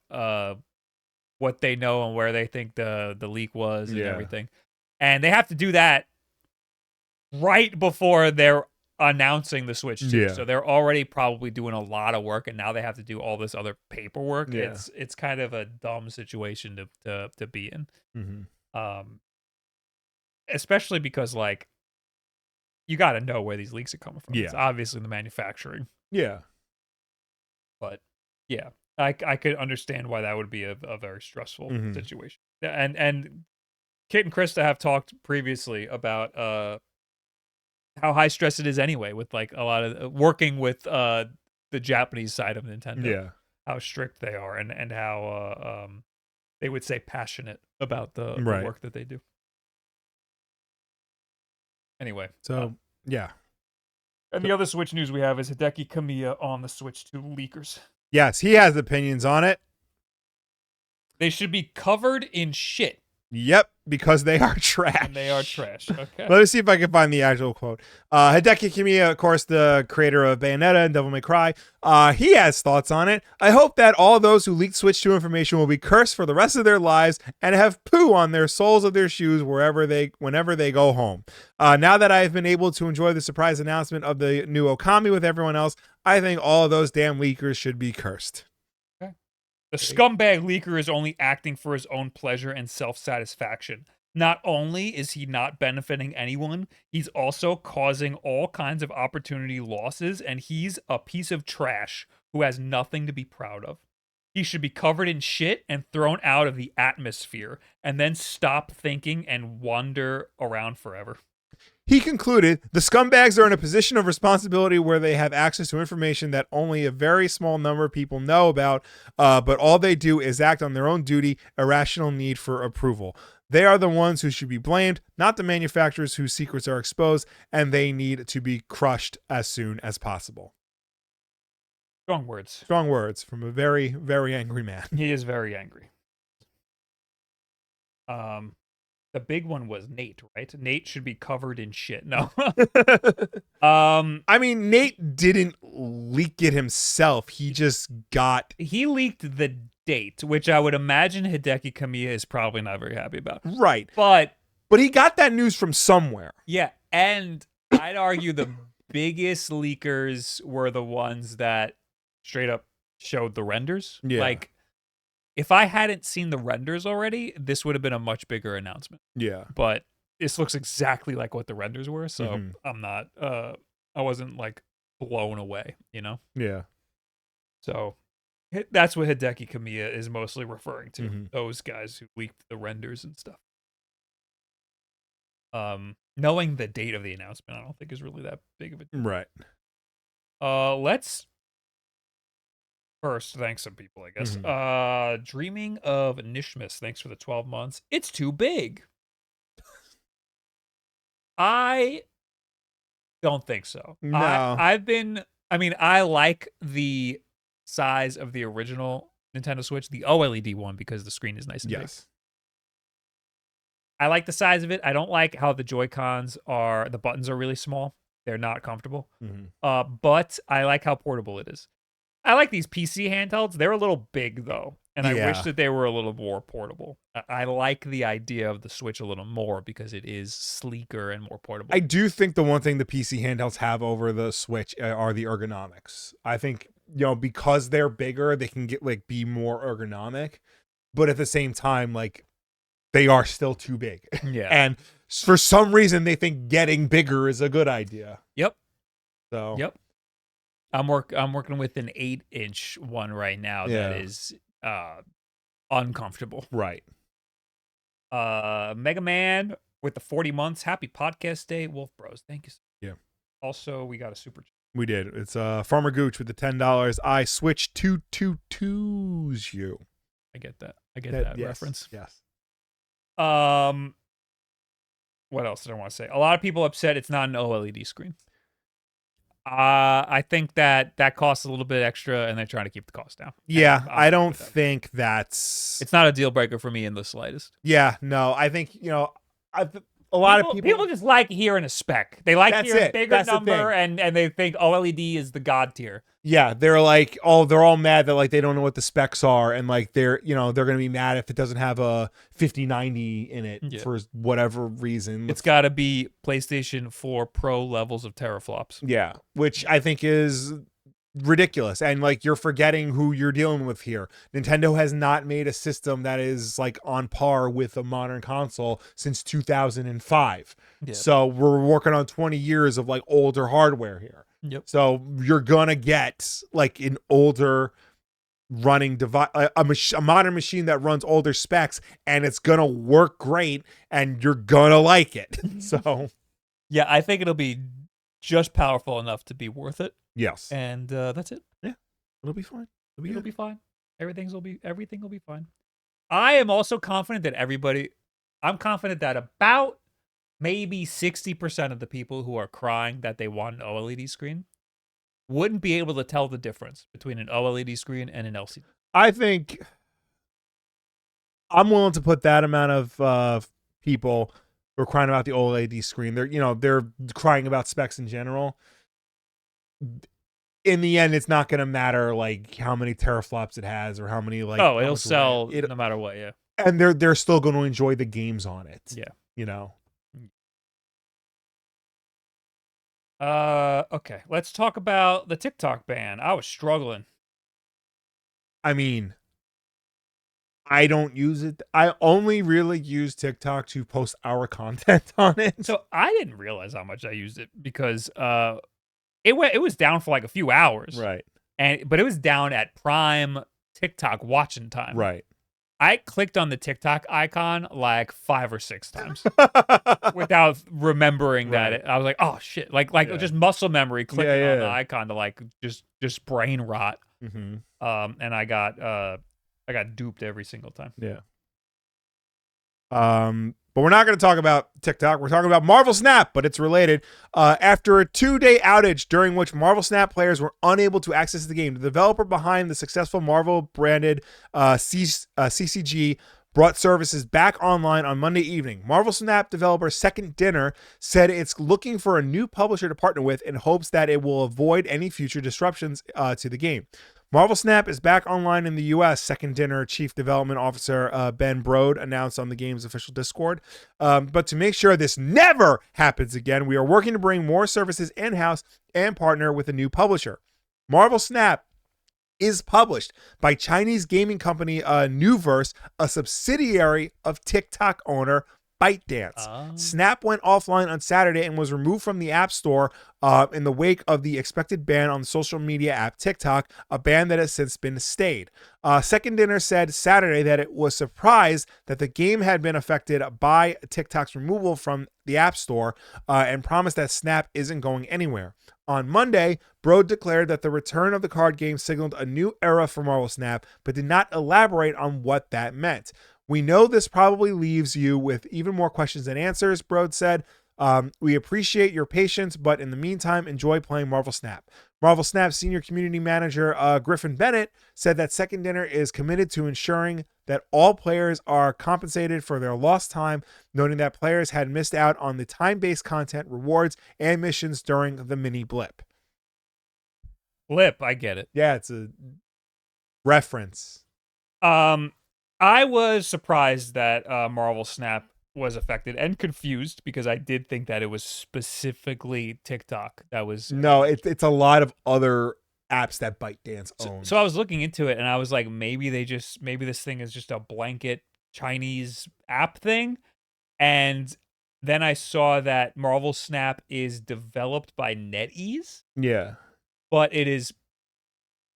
[SPEAKER 1] what they know and where they think the leak was and everything. And they have to do that right before they're announcing the Switch too. So they're already probably doing a lot of work, and now they have to do all this other paperwork. It's kind of a dumb situation to be in. Especially because like you got to know where these leaks are coming from. It's obviously the manufacturing. But yeah, I could understand why that would be a very stressful situation. And Kit and Krista have talked previously about how high stress it is anyway, with like a lot of working with the Japanese side of Nintendo. How strict they are, and how they would say passionate about the work that they do. Anyway,
[SPEAKER 2] so
[SPEAKER 1] and the other Switch news we have is Hideki Kamiya on the Switch 2 leakers.
[SPEAKER 2] Yes, he has opinions on it.
[SPEAKER 1] They should be covered in shit.
[SPEAKER 2] Yep, because they are trash.
[SPEAKER 1] And they are trash. Okay.
[SPEAKER 2] Let me see if I can find the actual quote. Hideki Kamiya, of course, the creator of Bayonetta and Devil May Cry, he has thoughts on it. I hope that all those who leaked Switch 2 information will be cursed for the rest of their lives and have poo on their soles of their shoes whenever they go home. Now that I've been able to enjoy the surprise announcement of the new Okami with everyone else, I think all of those damn leakers should be cursed.
[SPEAKER 1] The scumbag leaker is only acting for his own pleasure and self-satisfaction. Not only is he not benefiting anyone, he's also causing all kinds of opportunity losses, and he's a piece of trash who has nothing to be proud of. He should be covered in shit and thrown out of the atmosphere, and then stop thinking and wander around forever.
[SPEAKER 2] He concluded, the scumbags are in a position of responsibility where they have access to information that only a very small number of people know about, but all they do is act on their own duty, irrational need for approval. They are the ones who should be blamed, not the manufacturers whose secrets are exposed, and they need to be crushed as soon as possible.
[SPEAKER 1] Strong words.
[SPEAKER 2] Strong words from a very, very angry man.
[SPEAKER 1] He is very angry. The big one was Nate, right? Nate should be covered in shit. No.
[SPEAKER 2] I mean, Nate didn't leak it himself. He
[SPEAKER 1] leaked the date, which I would imagine Hideki Kamiya is probably not very happy about.
[SPEAKER 2] Right.
[SPEAKER 1] But
[SPEAKER 2] he got that news from somewhere.
[SPEAKER 1] Yeah, and I'd argue the biggest leakers were the ones that straight up showed the renders.
[SPEAKER 2] Yeah.
[SPEAKER 1] Like, if I hadn't seen the renders already, this would have been a much bigger announcement.
[SPEAKER 2] Yeah.
[SPEAKER 1] But this looks exactly like what the renders were, so I'm not I wasn't like blown away, you know?
[SPEAKER 2] Yeah.
[SPEAKER 1] So that's what Hideki Kamiya is mostly referring to. Those guys who leaked the renders and stuff. Knowing the date of the announcement, I don't think is really that big of a deal.
[SPEAKER 2] Right.
[SPEAKER 1] Let's first thank some people, I guess. Dreaming of Nishmas, thanks for the 12 months. It's too big. I don't think so.
[SPEAKER 2] No.
[SPEAKER 1] I like the size of the original Nintendo Switch, the OLED one, because the screen is nice and big. I like the size of it. I don't like how the Joy-Cons the buttons are really small. They're not comfortable. But I like how portable it is. I like these PC handhelds. They're a little big, though. And I wish that they were a little more portable. I like the idea of the Switch a little more because it is sleeker and more portable.
[SPEAKER 2] I do think the one thing the PC handhelds have over the Switch are the ergonomics. I think, because they're bigger, they can be more ergonomic. But at the same time, they are still too big.
[SPEAKER 1] Yeah.
[SPEAKER 2] And for some reason, they think getting bigger is a good idea.
[SPEAKER 1] Yep.
[SPEAKER 2] So.
[SPEAKER 1] Yep. I'm working with an 8-inch one right now that is uncomfortable.
[SPEAKER 2] Right.
[SPEAKER 1] Mega Man with the 40 months. Happy podcast day, Wolf Bros. Thank you.
[SPEAKER 2] Yeah.
[SPEAKER 1] Also, we got a super chat.
[SPEAKER 2] We did. It's Farmer Gooch with the $10. I switched to you.
[SPEAKER 1] I get that. Yes, reference.
[SPEAKER 2] Yes.
[SPEAKER 1] What else did I want to say? A lot of people upset it's not an OLED screen. I think that costs a little bit extra, and they're trying to keep the cost down.
[SPEAKER 2] Yeah, I don't think that's...
[SPEAKER 1] It's not a deal breaker for me in the slightest.
[SPEAKER 2] Yeah, no, I think, a lot of people
[SPEAKER 1] just like hearing a spec. They like hearing a bigger
[SPEAKER 2] That's
[SPEAKER 1] number, and they think OLED is the god tier.
[SPEAKER 2] Yeah, they're like, they're all mad that like they don't know what the specs are, and like they're gonna be mad if it doesn't have a 5090 in it for whatever reason.
[SPEAKER 1] It's got to be PlayStation 4 Pro levels of teraflops.
[SPEAKER 2] Yeah, which I think is ridiculous, and like you're forgetting who you're dealing with here. Nintendo has not made a system that is like on par with a modern console since 2005. So we're working on 20 years of like older hardware here. So you're gonna get like an older running device, a modern machine that runs older specs, and it's gonna work great, and you're gonna like it. So
[SPEAKER 1] yeah, I think it'll be just powerful enough to be worth it.
[SPEAKER 2] Yes,
[SPEAKER 1] and that's it.
[SPEAKER 2] Yeah, it'll be fine.
[SPEAKER 1] It'll be fine. Everything will be fine. I am also confident that I'm confident that about maybe 60% of the people who are crying that they want an OLED screen wouldn't be able to tell the difference between an OLED screen and an LCD.
[SPEAKER 2] I think I'm willing to put that amount of people who are crying about the OLED screen. They're crying about specs in general. In the end, it's not going to matter like how many teraflops it has or how many like.
[SPEAKER 1] Oh, it'll sell no matter what. Yeah,
[SPEAKER 2] and they're still going to enjoy the games on it.
[SPEAKER 1] Yeah, Okay, let's talk about the TikTok ban. I was struggling.
[SPEAKER 2] I mean, I don't use it. I only really use TikTok to post our content on it.
[SPEAKER 1] So I didn't realize how much I used it because it was down for like a few hours.
[SPEAKER 2] Right.
[SPEAKER 1] But it was down at prime TikTok watching time.
[SPEAKER 2] Right.
[SPEAKER 1] I clicked on the TikTok icon like 5 or 6 times without remembering that. I was like, oh shit. Like just muscle memory clicking on the icon to like just brain rot.
[SPEAKER 2] Mm-hmm.
[SPEAKER 1] And I got duped every single time.
[SPEAKER 2] Yeah. But we're not going to talk about TikTok. We're talking about Marvel Snap, but it's related. After a 2-day outage during which Marvel Snap players were unable to access the game, the developer behind the successful Marvel-branded CCG brought services back online on Monday evening. Marvel Snap developer Second Dinner said it's looking for a new publisher to partner with in hopes that it will avoid any future disruptions to the game. Marvel Snap is back online in the U.S., Second Dinner Chief Development Officer Ben Brode announced on the game's official Discord. But to make sure this never happens again, we are working to bring more services in-house and partner with a new publisher. Marvel Snap is published by Chinese gaming company Nuverse, a subsidiary of TikTok owner ByteDance. Snap went offline on Saturday and was removed from the App Store in the wake of the expected ban on the social media app TikTok, a ban that has since been stayed. Second Dinner said Saturday that it was surprised that the game had been affected by TikTok's removal from the App Store and promised that Snap isn't going anywhere. On Monday, Brode declared that the return of the card game signaled a new era for Marvel Snap, but did not elaborate on what that meant. We know this probably leaves you with even more questions than answers, Brode said. We appreciate your patience, but in the meantime, enjoy playing Marvel Snap. Marvel Snap senior community manager Griffin Bennett said that Second Dinner is committed to ensuring that all players are compensated for their lost time, noting that players had missed out on the time-based content, rewards, and missions during the mini blip.
[SPEAKER 1] Blip, I get it.
[SPEAKER 2] Yeah, it's a reference.
[SPEAKER 1] I was surprised that Marvel Snap was affected and confused because I did think that it was specifically TikTok that was.
[SPEAKER 2] No, it's a lot of other apps that ByteDance owns.
[SPEAKER 1] So I was looking into it and I was like, maybe this thing is just a blanket Chinese app thing. And then I saw that Marvel Snap is developed by NetEase.
[SPEAKER 2] Yeah.
[SPEAKER 1] But it is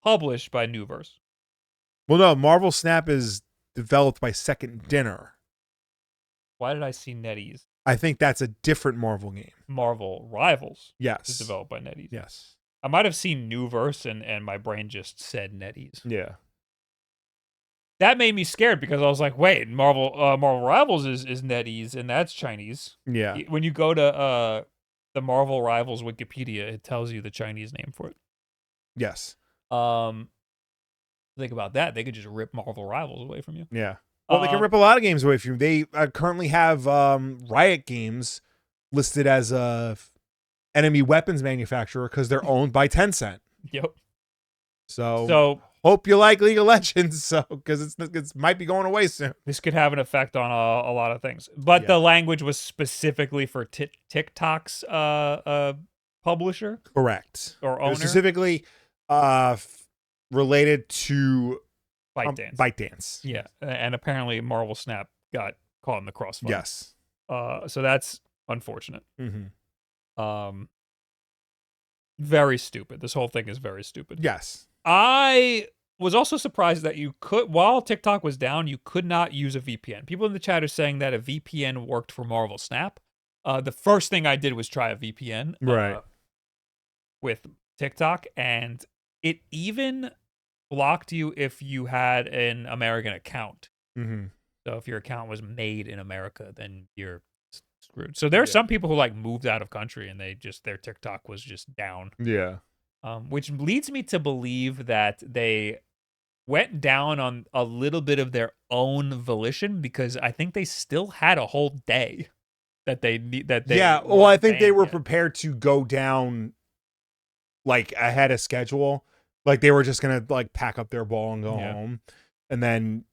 [SPEAKER 1] published by Nuverse.
[SPEAKER 2] Well, no, Marvel Snap is developed by Second Dinner.
[SPEAKER 1] Why did I see NetEase?
[SPEAKER 2] I think that's a different Marvel game.
[SPEAKER 1] Marvel Rivals.
[SPEAKER 2] Yes.
[SPEAKER 1] Is developed by NetEase.
[SPEAKER 2] Yes.
[SPEAKER 1] I might have seen Nuverse and my brain just said NetEase.
[SPEAKER 2] Yeah.
[SPEAKER 1] That made me scared because I was like, wait, Marvel Rivals is NetEase and that's Chinese.
[SPEAKER 2] Yeah.
[SPEAKER 1] When you go to the Marvel Rivals Wikipedia, it tells you the Chinese name for it.
[SPEAKER 2] Yes.
[SPEAKER 1] Think about that. They could just rip Marvel Rivals away from you.
[SPEAKER 2] Yeah. Well, they can rip a lot of games away from you. They currently have Riot Games listed as a enemy weapons manufacturer because they're owned by Tencent.
[SPEAKER 1] Yep.
[SPEAKER 2] So hope you like League of Legends, because it might be going away soon.
[SPEAKER 1] This could have an effect on a lot of things. But the language was specifically for TikTok's publisher?
[SPEAKER 2] Correct.
[SPEAKER 1] Or owner?
[SPEAKER 2] Specifically related to ByteDance.
[SPEAKER 1] Yeah, and apparently Marvel Snap got caught in the crossfire.
[SPEAKER 2] Yes.
[SPEAKER 1] So that's unfortunate.
[SPEAKER 2] Mm-hmm.
[SPEAKER 1] Very stupid. This whole thing is very stupid.
[SPEAKER 2] Yes.
[SPEAKER 1] I was also surprised that you could, while TikTok was down, you could not use a VPN. People in the chat are saying that a VPN worked for Marvel Snap. The first thing I did was try a VPN with TikTok, and it even blocked you if you had an American account.
[SPEAKER 2] Mm-hmm.
[SPEAKER 1] So if your account was made in America, then you're screwed. So there are some people who like moved out of country and their TikTok was just down.
[SPEAKER 2] Yeah.
[SPEAKER 1] Which leads me to believe that they went down on a little bit of their own volition, because I think they still had a whole day that they
[SPEAKER 2] well, I think they were prepared to go down like ahead of schedule. Like they were just gonna like pack up their ball and go home, and then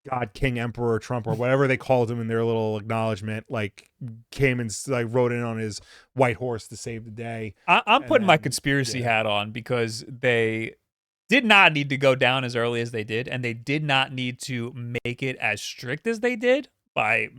[SPEAKER 2] God, King, Emperor Trump, or whatever they called him in their little acknowledgement, like came and like rode in on his white horse to save the day.
[SPEAKER 1] I'm putting my conspiracy hat on, because they did not need to go down as early as they did, and they did not need to make it as strict as they did by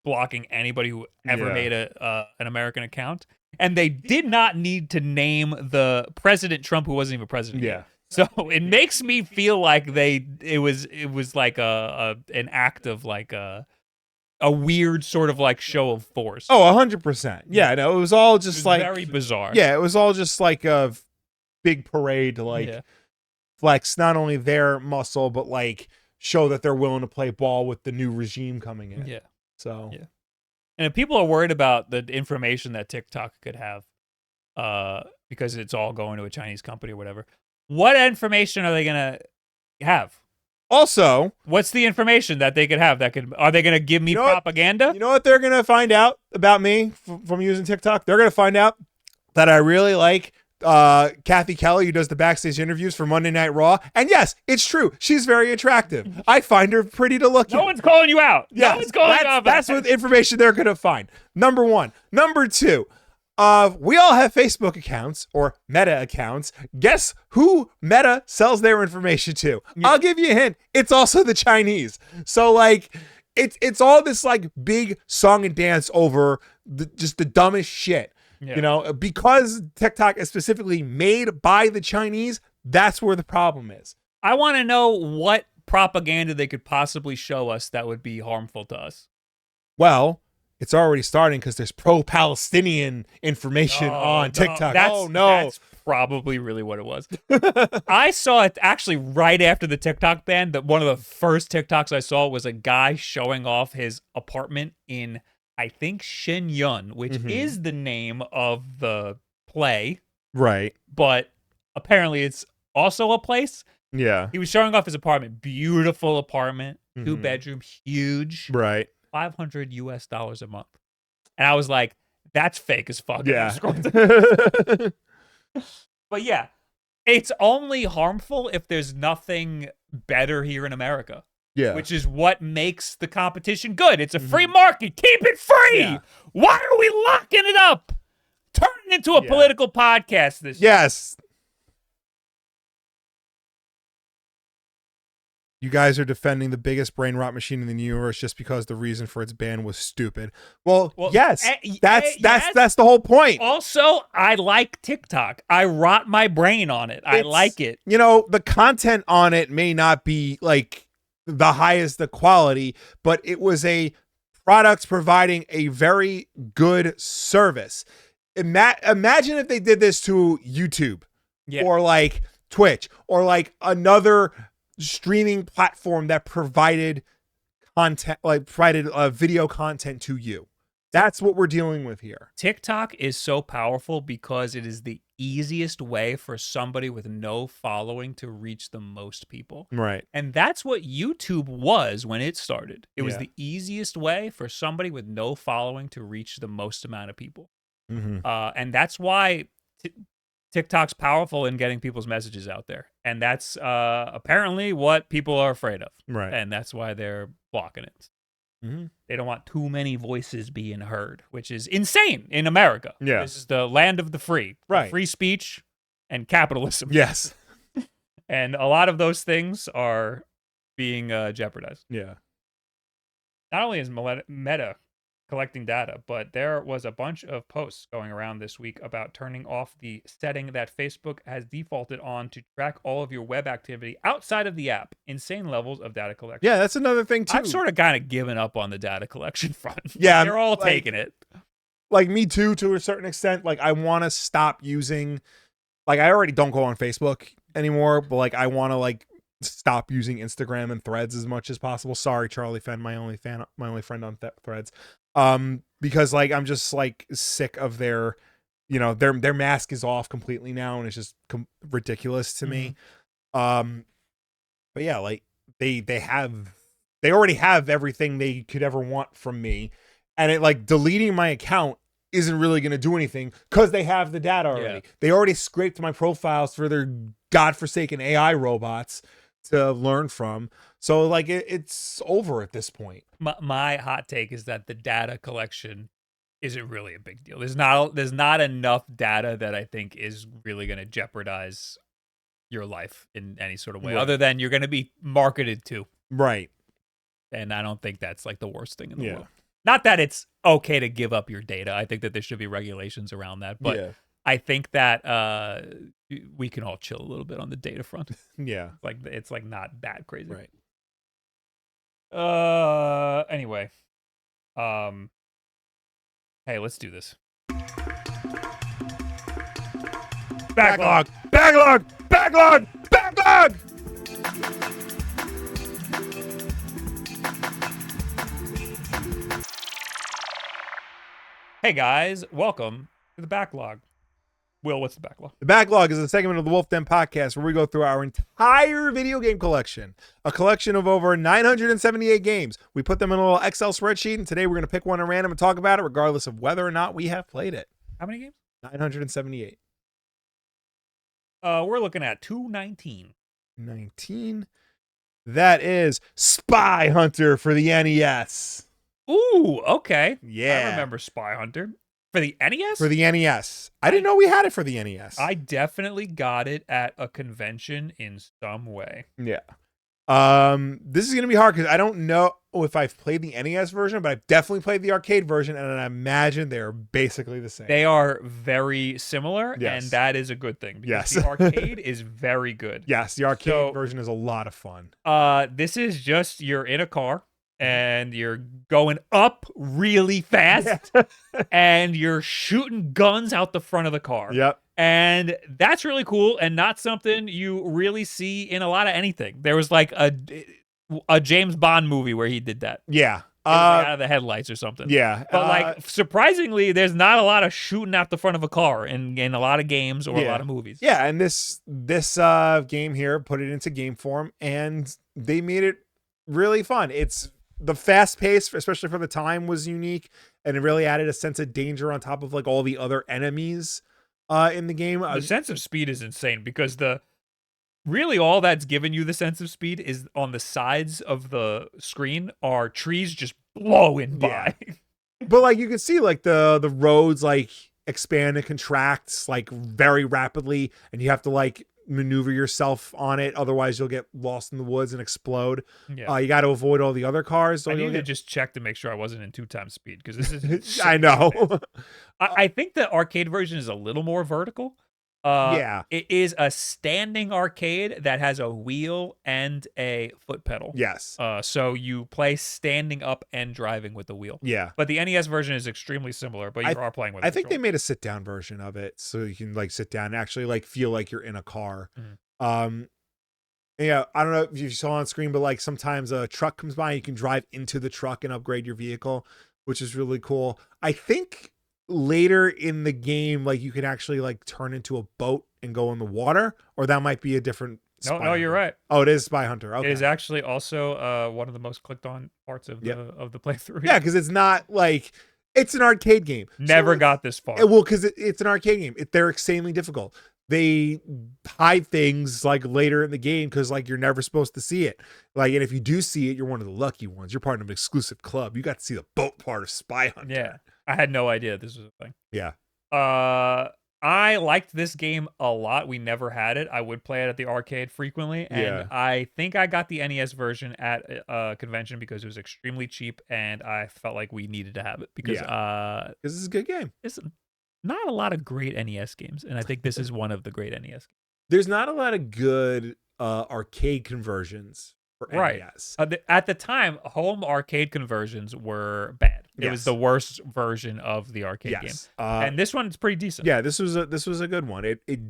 [SPEAKER 1] blocking anybody who ever made an American account. And they did not need to name the President Trump, who wasn't even president yet. So it makes me feel like it was like an act of like a weird sort of like show of force.
[SPEAKER 2] Oh, 100%. Yeah, no, it was all just like
[SPEAKER 1] very bizarre.
[SPEAKER 2] Yeah, it was all just like a big parade to like flex not only their muscle, but like show that they're willing to play ball with the new regime coming in.
[SPEAKER 1] Yeah.
[SPEAKER 2] So
[SPEAKER 1] and if people are worried about the information that TikTok could have, because it's all going to a Chinese company or whatever, what information are they gonna have?
[SPEAKER 2] Also,
[SPEAKER 1] what's the information that they could have? Are they gonna give me propaganda?
[SPEAKER 2] You know what they're gonna find out about me from using TikTok? They're gonna find out that I really like Kathy Kelly, who does the backstage interviews for Monday Night Raw. And yes, it's true. She's very attractive. I find her pretty to look at.
[SPEAKER 1] No one's calling you out.
[SPEAKER 2] Yes,
[SPEAKER 1] no one's calling you out.
[SPEAKER 2] That's what information they're going to find. Number one. Number two, we all have Facebook accounts or Meta accounts. Guess who Meta sells their information to? Yeah. I'll give you a hint. It's also the Chinese. So like, it's all this like big song and dance over just the dumbest shit. Yeah. Because TikTok is specifically made by the Chinese, that's where the problem is.
[SPEAKER 1] I want to know what propaganda they could possibly show us that would be harmful to us.
[SPEAKER 2] Well, it's already starting because there's pro-Palestinian information on TikTok.
[SPEAKER 1] That's probably really what it was. I saw it actually right after the TikTok ban. That one of the first TikToks I saw was a guy showing off his apartment in, I think, Shenyun, which is the name of the play.
[SPEAKER 2] Right.
[SPEAKER 1] But apparently it's also a place.
[SPEAKER 2] Yeah.
[SPEAKER 1] He was showing off his apartment. Beautiful apartment. 2-bedroom, huge.
[SPEAKER 2] Right.
[SPEAKER 1] $500 a month. And I was like, that's fake as fuck.
[SPEAKER 2] Yeah.
[SPEAKER 1] But yeah, it's only harmful if there's nothing better here in America.
[SPEAKER 2] Yeah.
[SPEAKER 1] Which is what makes the competition good. It's a free market. Keep it free. Yeah. Why are we locking it up? Turn it into a political podcast this year.
[SPEAKER 2] Yes. You guys are defending the biggest brain rot machine in the universe just because the reason for its ban was stupid. Well yes. That's the whole point.
[SPEAKER 1] Also, I like TikTok. I rot my brain on it. I like it.
[SPEAKER 2] The content on it may not be like the highest the quality, but it was a product providing a very good service. Imagine if they did this to YouTube or like Twitch or like another streaming platform that provided content, like provided video content to you. That's what we're dealing with here.
[SPEAKER 1] TikTok is so powerful because it is the easiest way for somebody with no following to reach the most people.
[SPEAKER 2] Right.
[SPEAKER 1] And that's what YouTube was when it started. It was the easiest way for somebody with no following to reach the most amount of people.
[SPEAKER 2] Mm-hmm.
[SPEAKER 1] And that's why TikTok's powerful in getting people's messages out there. And that's apparently what people are afraid of.
[SPEAKER 2] Right.
[SPEAKER 1] And that's why they're blocking it.
[SPEAKER 2] Mm-hmm.
[SPEAKER 1] They don't want too many voices being heard, which is insane in America.
[SPEAKER 2] Yeah.
[SPEAKER 1] This is the land of the free.
[SPEAKER 2] Right.
[SPEAKER 1] Free speech and capitalism.
[SPEAKER 2] Yes.
[SPEAKER 1] And a lot of those things are being jeopardized.
[SPEAKER 2] Yeah.
[SPEAKER 1] Not only is Meta collecting data, but there was a bunch of posts going around this week about turning off the setting that Facebook has defaulted on to track all of your web activity outside of the app. Insane levels of data collection.
[SPEAKER 2] Yeah, that's another thing too.
[SPEAKER 1] I've sort of kind of given up on the data collection front.
[SPEAKER 2] Yeah,
[SPEAKER 1] they're all taking it.
[SPEAKER 2] Like me too, to a certain extent. Like I want to stop using. Like I already don't go on Facebook anymore, but like I want to like stop using Instagram and Threads as much as possible. Sorry, Charlie Fenn, my only friend on Threads. Because like I'm just like sick of their mask is off completely now, and it's just ridiculous to me. But yeah, like they already have everything they could ever want from me, and it like deleting my account isn't really going to do anything because they have the data already.
[SPEAKER 1] Yeah.
[SPEAKER 2] They already scraped my profiles for their godforsaken AI robots to learn from. So like it's over at this point.
[SPEAKER 1] My hot take is that the data collection isn't really a big deal. There's not enough data that I think is really going to jeopardize your life in any sort of way, other than you're going to be marketed to.
[SPEAKER 2] Right.
[SPEAKER 1] And I don't think that's like the worst thing in the world.
[SPEAKER 2] Yeah.
[SPEAKER 1] Not that it's okay to give up your data. I think that there should be regulations around that. But I think that we can all chill a little bit on the data front.
[SPEAKER 2] Yeah.
[SPEAKER 1] It's like not that crazy.
[SPEAKER 2] Right.
[SPEAKER 1] Anyway. Hey, let's do this.
[SPEAKER 2] Backlog. Backlog. Backlog. Backlog.
[SPEAKER 1] Hey guys, welcome to the Backlog. Will, what's the Backlog?
[SPEAKER 2] The Backlog is a segment of the WULFF DEN Podcast where we go through our entire video game collection, a collection of over 978 games. We put them in a little Excel spreadsheet, and today we're going to pick one at random and talk about it, regardless of whether or not we have played it.
[SPEAKER 1] How many games?
[SPEAKER 2] 978.
[SPEAKER 1] We're looking at 219.
[SPEAKER 2] 19. That is Spy Hunter for the NES.
[SPEAKER 1] Ooh, okay.
[SPEAKER 2] Yeah.
[SPEAKER 1] I remember Spy Hunter. For the NES?
[SPEAKER 2] For the NES. I didn't know we had it for the NES.
[SPEAKER 1] I definitely got it at a convention in some way.
[SPEAKER 2] Yeah. This is going to be hard because I don't know if I've played the NES version, but I've definitely played the arcade version, and I imagine they're basically the same.
[SPEAKER 1] They are very similar,
[SPEAKER 2] yes.
[SPEAKER 1] And that is a good thing. Because
[SPEAKER 2] yes.
[SPEAKER 1] The arcade is very good.
[SPEAKER 2] Yes, the arcade version is a lot of fun.
[SPEAKER 1] This is just you're in a car, and you're going up really fast, and you're shooting guns out the front of the car.
[SPEAKER 2] Yep.
[SPEAKER 1] And that's really cool, and not something you really see in a lot of anything. There was like a James Bond movie where he did that.
[SPEAKER 2] Yeah.
[SPEAKER 1] It was like out of the headlights or something.
[SPEAKER 2] Yeah.
[SPEAKER 1] But like surprisingly, there's not a lot of shooting out the front of a car in a lot of games or a lot of movies.
[SPEAKER 2] Yeah, and this game here put it into game form, and they made it really fun. It's the fast pace, especially for the time, was unique, and it really added a sense of danger on top of like all the other enemies in the game.
[SPEAKER 1] The sense of speed is insane because really all that's given you the sense of speed is on the sides of the screen are trees just blowing by.
[SPEAKER 2] Yeah. But like you can see like the roads like expand and contract like very rapidly, and you have to like maneuver yourself on it, otherwise you'll get lost in the woods and explode. You got to avoid all the other cars. So
[SPEAKER 1] I need to just check to make sure I wasn't in 2x speed because this is
[SPEAKER 2] I know.
[SPEAKER 1] I think the arcade version is a little more vertical. It is a standing arcade that has a wheel and a foot pedal.
[SPEAKER 2] Yes.
[SPEAKER 1] So you play standing up and driving with the wheel.
[SPEAKER 2] Yeah.
[SPEAKER 1] But the NES version is extremely similar, but you are playing with
[SPEAKER 2] I think they made a sit down version of it so you can like sit down and actually like feel like you're in a car. Yeah, I don't know if you saw on screen, but like sometimes a truck comes by, you can drive into the truck and upgrade your vehicle. which is really cool. I think later in the game, like you can actually like turn into a boat and go in the water, or that might be a different.
[SPEAKER 1] No, you're right.
[SPEAKER 2] Oh, it is Spy Hunter. Okay.
[SPEAKER 1] It is actually also one of the most clicked on parts of the playthrough.
[SPEAKER 2] Yeah, because it's not like it's an arcade game.
[SPEAKER 1] Never got this far.
[SPEAKER 2] Well, because it's an arcade game. They're extremely difficult. They hide things like later in the game because like you're never supposed to see it. Like, and if you do see it, you're one of the lucky ones. You're part of an exclusive club. You got to see the boat part of Spy Hunter.
[SPEAKER 1] Yeah, I had no idea this was a thing.
[SPEAKER 2] Yeah.
[SPEAKER 1] I liked this game a lot. We never had it. I would play it at the arcade frequently, and I think I got the NES version at a convention because it was extremely cheap, and I felt like we needed to have it because
[SPEAKER 2] this is a good game.
[SPEAKER 1] It's not a lot of great NES games, and I think this is one of the great NES games.
[SPEAKER 2] There's not a lot of good arcade conversions for NES.
[SPEAKER 1] At the time, home arcade conversions were bad. It was the worst version of the arcade game. And this one's pretty decent.
[SPEAKER 2] Yeah, this was a good one. It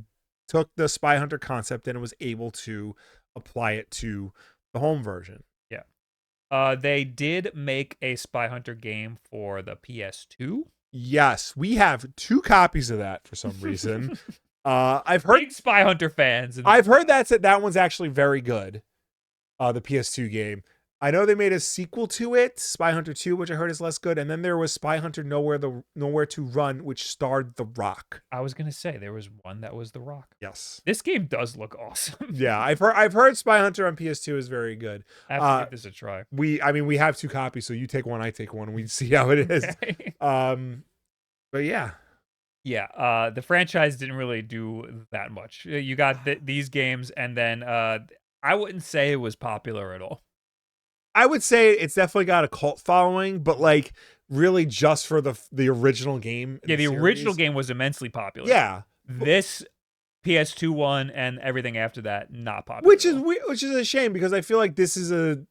[SPEAKER 2] took the Spy Hunter concept and it was able to apply it to the home version.
[SPEAKER 1] Yeah. They did make a Spy Hunter game for the PS2.
[SPEAKER 2] Yes, we have 2 copies of that for some reason. I've heard
[SPEAKER 1] big Spy Hunter fans.
[SPEAKER 2] I've heard that one's actually very good. The PS2 game. I know they made a sequel to it, Spy Hunter 2, which I heard is less good, and then there was Spy Hunter Nowhere to Run, which starred The Rock.
[SPEAKER 1] I was gonna say there was one that was The Rock.
[SPEAKER 2] Yes,
[SPEAKER 1] this game does look awesome.
[SPEAKER 2] Yeah, I've heard Spy Hunter on PS2 is very good.
[SPEAKER 1] I have to give this a try.
[SPEAKER 2] We have 2 copies, so you take one, I take one, and we see how it is. Okay. But yeah.
[SPEAKER 1] Yeah, the franchise didn't really do that much. You got these games, and then I wouldn't say it was popular at all.
[SPEAKER 2] I would say it's definitely got a cult following, but like really just for the original game.
[SPEAKER 1] Yeah, the original game was immensely popular.
[SPEAKER 2] Yeah.
[SPEAKER 1] This PS2 one and everything after that, not popular.
[SPEAKER 2] Which is a shame because I feel like this is a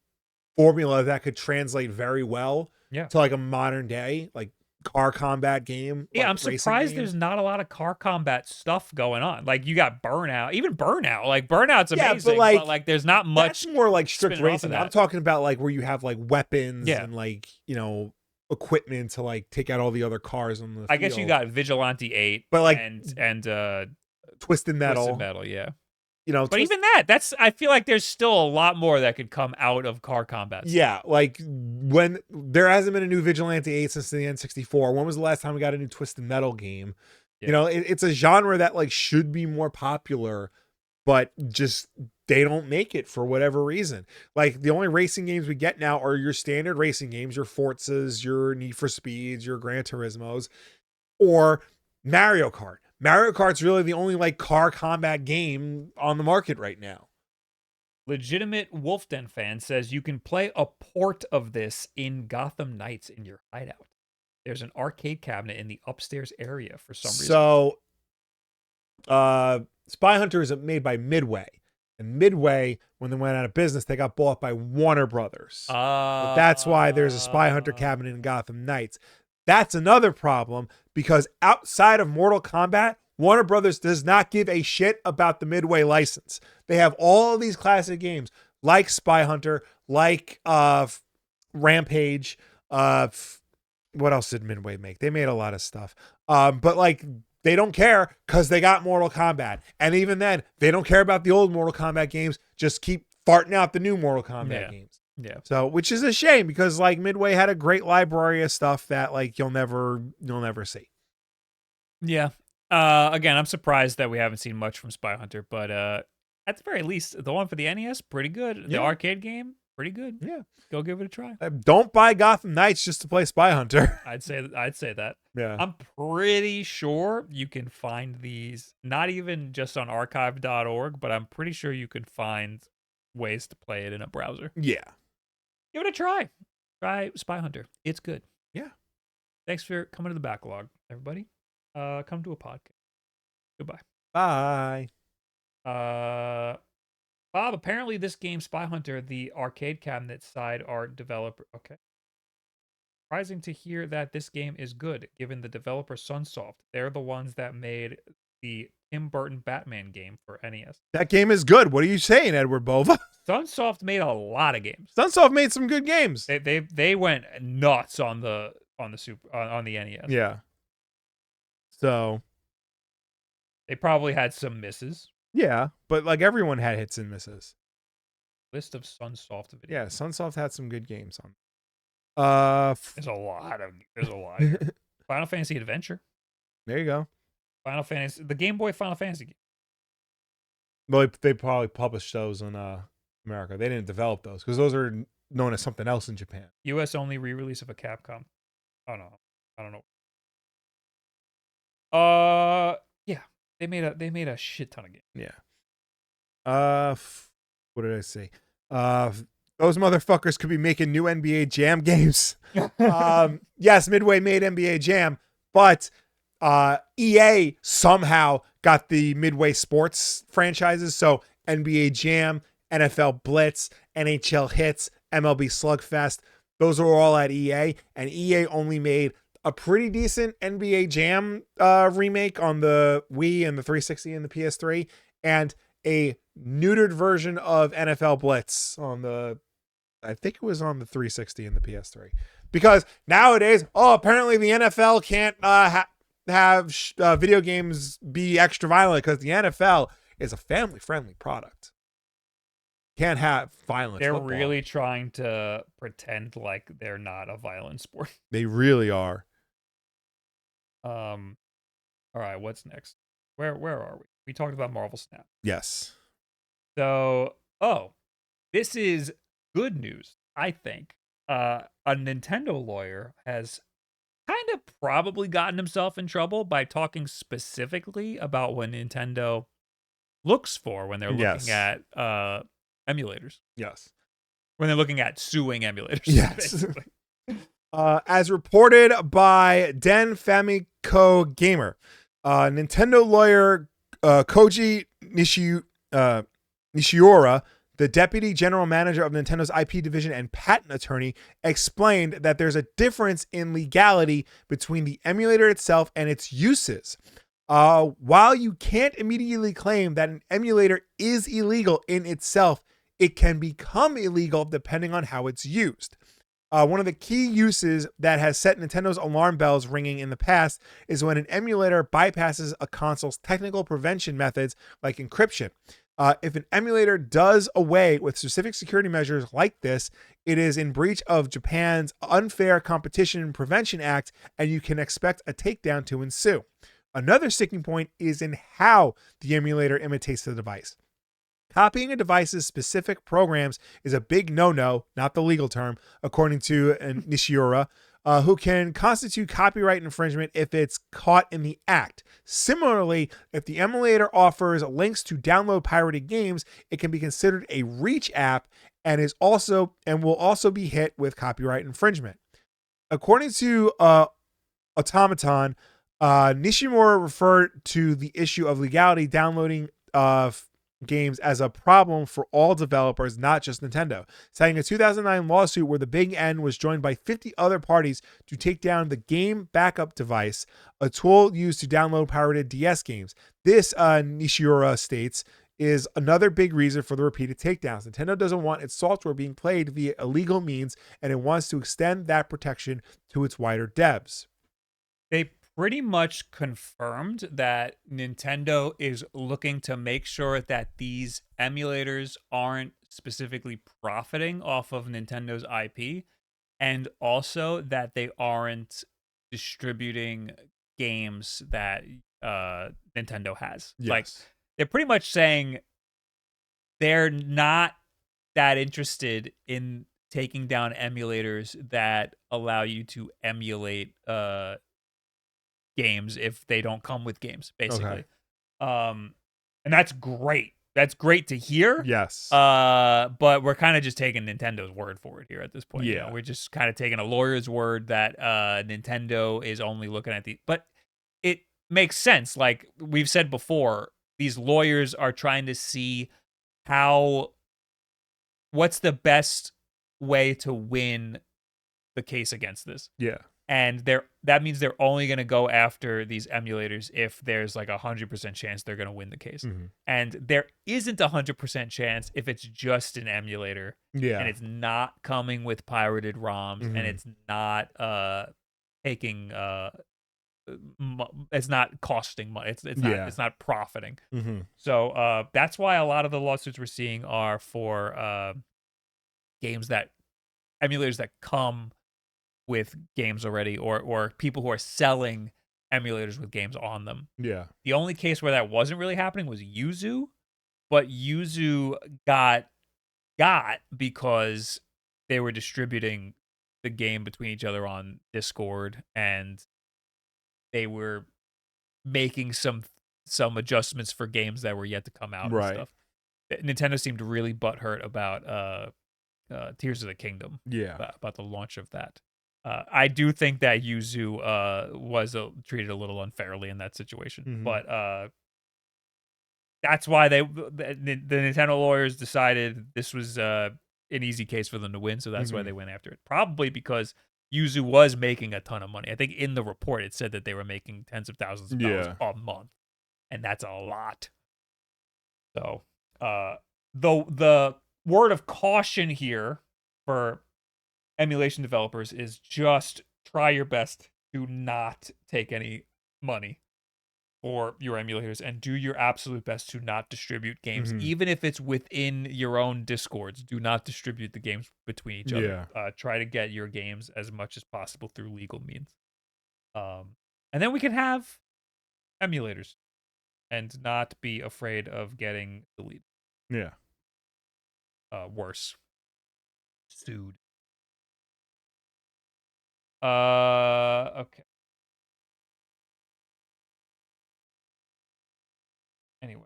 [SPEAKER 2] formula that could translate very well to like a modern day, like car combat game.
[SPEAKER 1] Yeah, I'm surprised there's not a lot of car combat stuff going on. Like you got Burnout, even Burnout. Like Burnout's amazing, but like there's not much.
[SPEAKER 2] That's more like strict racing. I'm talking about like where you have like weapons and like, you know, equipment to like take out all the other cars on the field.
[SPEAKER 1] I guess you got Vigilante 8,
[SPEAKER 2] but like
[SPEAKER 1] and
[SPEAKER 2] Twisted Metal.
[SPEAKER 1] Twisted Metal, yeah.
[SPEAKER 2] You know,
[SPEAKER 1] but even that's I feel like there's still a lot more that could come out of car combat.
[SPEAKER 2] Yeah, like when there hasn't been a new Vigilante 8 since the N64. When was the last time we got a new Twisted Metal game? Yeah. You know, it's a genre that like should be more popular, but just they don't make it for whatever reason. Like the only racing games we get now are your standard racing games, your Forzas, your Need for Speeds, your Gran Turismos, or Mario Kart. Mario Kart's really the only like car combat game on the market right now.
[SPEAKER 1] Legitimate WULFF Den fan says you can play a port of this in Gotham Knights in your hideout. There's an arcade cabinet in the upstairs area for some reason.
[SPEAKER 2] So, Spy Hunter is made by Midway. And Midway, when they went out of business, they got bought by Warner Brothers. But that's why there's a Spy Hunter cabinet in Gotham Knights. That's another problem because outside of Mortal Kombat, Warner Brothers does not give a shit about the Midway license. They have all of these classic games like Spy Hunter, like Rampage. What else did Midway make? They made a lot of stuff. But like they don't care because they got Mortal Kombat. And even then, they don't care about the old Mortal Kombat games. Just keep farting out the new Mortal Kombat games.
[SPEAKER 1] Yeah.
[SPEAKER 2] So, which is a shame because like Midway had a great library of stuff that like you'll never see.
[SPEAKER 1] Yeah. Again, I'm surprised that we haven't seen much from Spy Hunter, but at the very least, the one for the NES, pretty good. The arcade game, pretty good.
[SPEAKER 2] Yeah.
[SPEAKER 1] Go give it a try.
[SPEAKER 2] Don't buy Gotham Knights just to play Spy Hunter.
[SPEAKER 1] I'd say that.
[SPEAKER 2] Yeah.
[SPEAKER 1] I'm pretty sure you can find these not even just on archive.org, but I'm pretty sure you can find ways to play it in a browser.
[SPEAKER 2] Yeah.
[SPEAKER 1] Give it a try. Try Spy Hunter. It's good.
[SPEAKER 2] Yeah.
[SPEAKER 1] Thanks for coming to the backlog, everybody. Come to a podcast. Goodbye.
[SPEAKER 2] Bye.
[SPEAKER 1] Bob, apparently this game, Spy Hunter, the arcade cabinet side art developer. Okay. Surprising to hear that this game is good, given the developer Sunsoft. They're the ones that made the Tim Burton Batman game for NES.
[SPEAKER 2] That game is good. What are you saying, Edward Bova?
[SPEAKER 1] Sunsoft made a lot of games.
[SPEAKER 2] Sunsoft made some good games.
[SPEAKER 1] They went nuts on the on the on the NES.
[SPEAKER 2] Yeah. So
[SPEAKER 1] they probably had some misses.
[SPEAKER 2] Yeah, but like everyone had hits and misses.
[SPEAKER 1] List of Sunsoft videos.
[SPEAKER 2] Yeah, Sunsoft had some good games on.
[SPEAKER 1] There's a lot here. Final Fantasy Adventure.
[SPEAKER 2] There you go.
[SPEAKER 1] Final Fantasy, the Game Boy Final Fantasy game.
[SPEAKER 2] Well, they probably published those in America. They didn't develop those because those are known as something else in Japan.
[SPEAKER 1] US only re-release of a Capcom. Oh no, I don't know. Yeah, they made a shit ton of games.
[SPEAKER 2] Yeah. What did I say? Those motherfuckers could be making new NBA Jam games. Yes, Midway made NBA Jam, but EA somehow got the Midway Sports franchises. So NBA Jam, NFL Blitz, NHL Hits, MLB Slugfest. Those are all at EA, and EA only made a pretty decent NBA Jam remake on the Wii and the 360 and the PS3, and a neutered version of NFL Blitz on the, I think it was on the 360 and the PS3. Because nowadays, apparently the NFL can't have video games be extra violent because the NFL is a family-friendly product. Can't have violence.
[SPEAKER 1] They're
[SPEAKER 2] football.
[SPEAKER 1] really trying to pretend like they're not a violent sport.
[SPEAKER 2] They really are.
[SPEAKER 1] All right, what's next? Where are we? We talked about Marvel Snap.
[SPEAKER 2] Yes.
[SPEAKER 1] So, this is good news, I think. A Nintendo lawyer has kind of probably gotten himself in trouble by talking specifically about what Nintendo looks for when they're looking at emulators.
[SPEAKER 2] Yes.
[SPEAKER 1] When they're looking at suing emulators.
[SPEAKER 2] Yes.
[SPEAKER 1] Basically.
[SPEAKER 2] As reported by Den Famiko Gamer, Nintendo lawyer Koji Nishiura, the deputy general manager of Nintendo's IP division and patent attorney, explained that there's a difference in legality between the emulator itself and its uses. While you can't immediately claim that an emulator is illegal in itself, it can become illegal depending on how it's used. One of the key uses that has set Nintendo's alarm bells ringing in the past is when an emulator bypasses a console's technical prevention methods like encryption. If an emulator does away with specific security measures like this, it is in breach of Japan's Unfair Competition Prevention Act, and you can expect a takedown to ensue. Another sticking point is in how the emulator imitates the device. Copying a device's specific programs is a big no-no, not the legal term, according to Nishiura, who can constitute copyright infringement if it's caught in the act. Similarly, if the emulator offers links to download pirated games, it can be considered a reach app and will also be hit with copyright infringement. According to Automaton, Nishimura referred to the issue of legality downloading games as a problem for all developers, not just Nintendo, citing a 2009 lawsuit where the Big N was joined by 50 other parties to take down the Game Backup Device, a tool used to download pirated DS games. This, Nishiura states, is another big reason for the repeated takedowns. Nintendo doesn't want its software being played via illegal means, and it wants to extend that protection to its wider devs.
[SPEAKER 1] They pretty much confirmed that Nintendo is looking to make sure that these emulators aren't specifically profiting off of Nintendo's IP, and also that they aren't distributing games that Nintendo has.
[SPEAKER 2] Yes.
[SPEAKER 1] Like, they're pretty much saying they're not that interested in taking down emulators that allow you to emulate games if they don't come with games, basically. Okay. And that's great. That's great to hear.
[SPEAKER 2] Yes.
[SPEAKER 1] But we're kind of just taking Nintendo's word for it here at this point.
[SPEAKER 2] Yeah.
[SPEAKER 1] You know? We're just kind of taking a lawyer's word that Nintendo is only looking at but it makes sense. Like we've said before, these lawyers are trying to see what's the best way to win the case against this.
[SPEAKER 2] Yeah.
[SPEAKER 1] And that means they're only going to go after these emulators if there's like 100% chance they're going to win the case. Mm-hmm. And there isn't 100% chance if it's just an emulator.
[SPEAKER 2] Yeah.
[SPEAKER 1] And it's not coming with pirated ROMs, mm-hmm. and it's not taking it's not costing money. It's not profiting.
[SPEAKER 2] Mm-hmm.
[SPEAKER 1] So that's why a lot of the lawsuits we're seeing are for emulators that come with games already, or people who are selling emulators with games on them.
[SPEAKER 2] Yeah.
[SPEAKER 1] The only case where that wasn't really happening was Yuzu, but Yuzu got because they were distributing the game between each other on Discord, and they were making some adjustments for games that were yet to come out and stuff. Nintendo seemed really butthurt about Tears of the Kingdom.
[SPEAKER 2] Yeah.
[SPEAKER 1] About the launch of that. I do think that Yuzu was treated a little unfairly in that situation, but that's why the Nintendo lawyers decided this was an easy case for them to win, so that's why they went after it. Probably because Yuzu was making a ton of money. I think in the report it said that they were making tens of thousands of dollars a month, and that's a lot. So, the word of caution here for emulation developers is just try your best to not take any money for your emulators, and do your absolute best to not distribute games, even if it's within your own Discords. Do not distribute the games between each other. Try to get your games as much as possible through legal means. And then we can have emulators and not be afraid of getting deleted.
[SPEAKER 2] Yeah.
[SPEAKER 1] Worse. Sued. Okay. Anyway.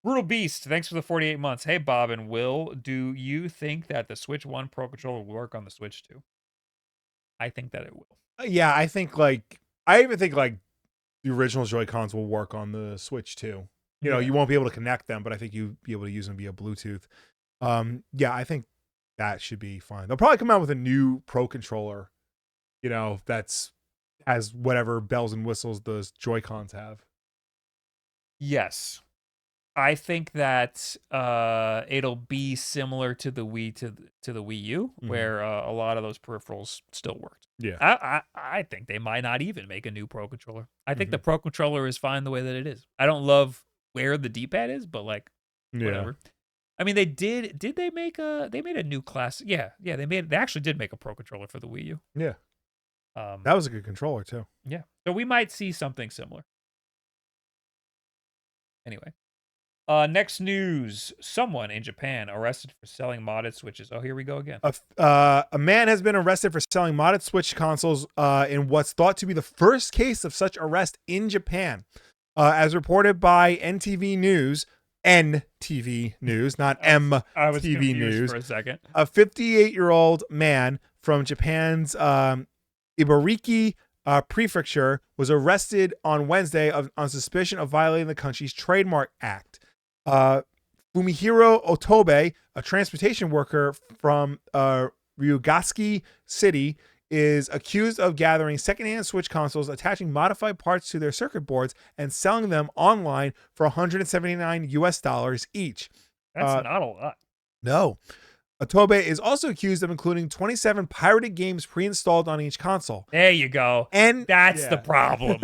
[SPEAKER 1] Brutal Beast, thanks for the 48 months. Hey, Bob and Will, do you think that the Switch 1 Pro Controller will work on the Switch 2? I think that it will.
[SPEAKER 2] Yeah, I even think the original Joy-Cons will work on the Switch too. You know, you won't be able to connect them, but I think you'll be able to use them via Bluetooth. Yeah, I think that should be fine. They'll probably come out with a new Pro Controller, has whatever bells and whistles those Joy-Cons have.
[SPEAKER 1] Yes. I think that it'll be similar to the Wii to the Wii U, where a lot of those peripherals still worked.
[SPEAKER 2] Yeah.
[SPEAKER 1] I think they might not even make a new Pro Controller. I think the Pro Controller is fine the way that it is. I don't love where the D-pad is, but whatever. I mean, they made a new class. Yeah, they actually did make a Pro Controller for the Wii U.
[SPEAKER 2] Yeah. That was a good controller too.
[SPEAKER 1] Yeah. So we might see something similar. Anyway. Next news. Someone in Japan arrested for selling modded Switches. Oh, here we go again.
[SPEAKER 2] A man has been arrested for selling modded Switch consoles in what's thought to be the first case of such arrest in Japan. As reported by NTV News, NTV News, not MTV
[SPEAKER 1] I was confused
[SPEAKER 2] News.
[SPEAKER 1] For a second.
[SPEAKER 2] A 58-year-old man from Japan's Ibaraki Prefecture was arrested on Wednesday on suspicion of violating the country's Trademark Act. Fumihiro Otobe, a transportation worker from Ryugasaki City, is accused of gathering secondhand Switch consoles, attaching modified parts to their circuit boards, and selling them online for $179 each.
[SPEAKER 1] That's not a lot.
[SPEAKER 2] No. Otobe is also accused of including 27 pirated games pre-installed on each console.
[SPEAKER 1] There you go.
[SPEAKER 2] And
[SPEAKER 1] that's the problem.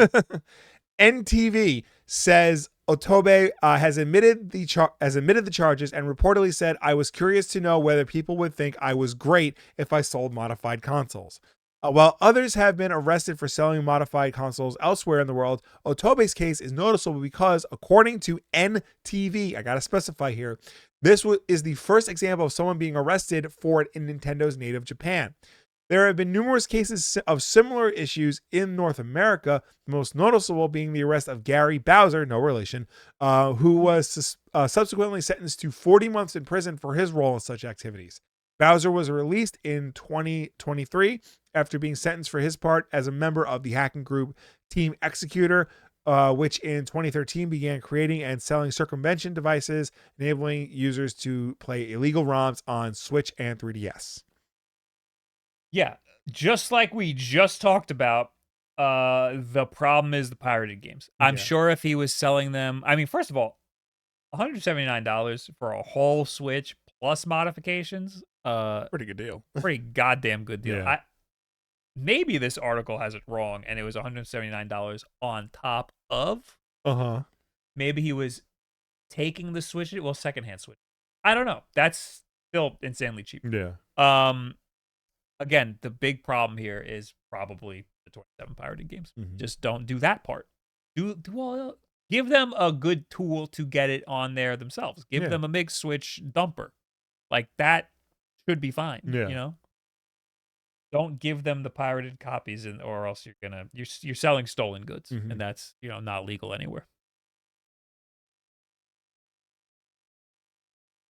[SPEAKER 2] NTV says Otobe has admitted the charges and reportedly said, "I was curious to know whether people would think I was great if I sold modified consoles." While others have been arrested for selling modified consoles elsewhere in the world, Otobe's case is noticeable because, according to NTV, I gotta specify here, this is the first example of someone being arrested for it in Nintendo's native Japan. There have been numerous cases of similar issues in North America, the most noticeable being the arrest of Gary Bowser, no relation, who was subsequently sentenced to 40 months in prison for his role in such activities. Bowser was released in 2023 after being sentenced for his part as a member of the hacking group Team Executor, which in 2013 began creating and selling circumvention devices, enabling users to play illegal ROMs on Switch and 3DS.
[SPEAKER 1] Yeah, just like we just talked about, the problem is the pirated games. I'm sure if he was selling them, I mean, first of all, $179 for a whole Switch plus modifications,
[SPEAKER 2] Pretty good deal.
[SPEAKER 1] Pretty goddamn good deal.
[SPEAKER 2] Yeah.
[SPEAKER 1] Maybe this article has it wrong, and it was $179 on top of. Maybe he was taking the Switch. Well, secondhand Switch. I don't know. That's still insanely cheap.
[SPEAKER 2] Yeah.
[SPEAKER 1] Again, the big problem here is probably the 27 pirated games. Just don't do that part. Give them a good tool to get it on there themselves. Give them a big Switch dumper. Like that should be fine.
[SPEAKER 2] Yeah.
[SPEAKER 1] You know? Don't give them the pirated copies, or else you're selling stolen goods, and that's not legal anywhere.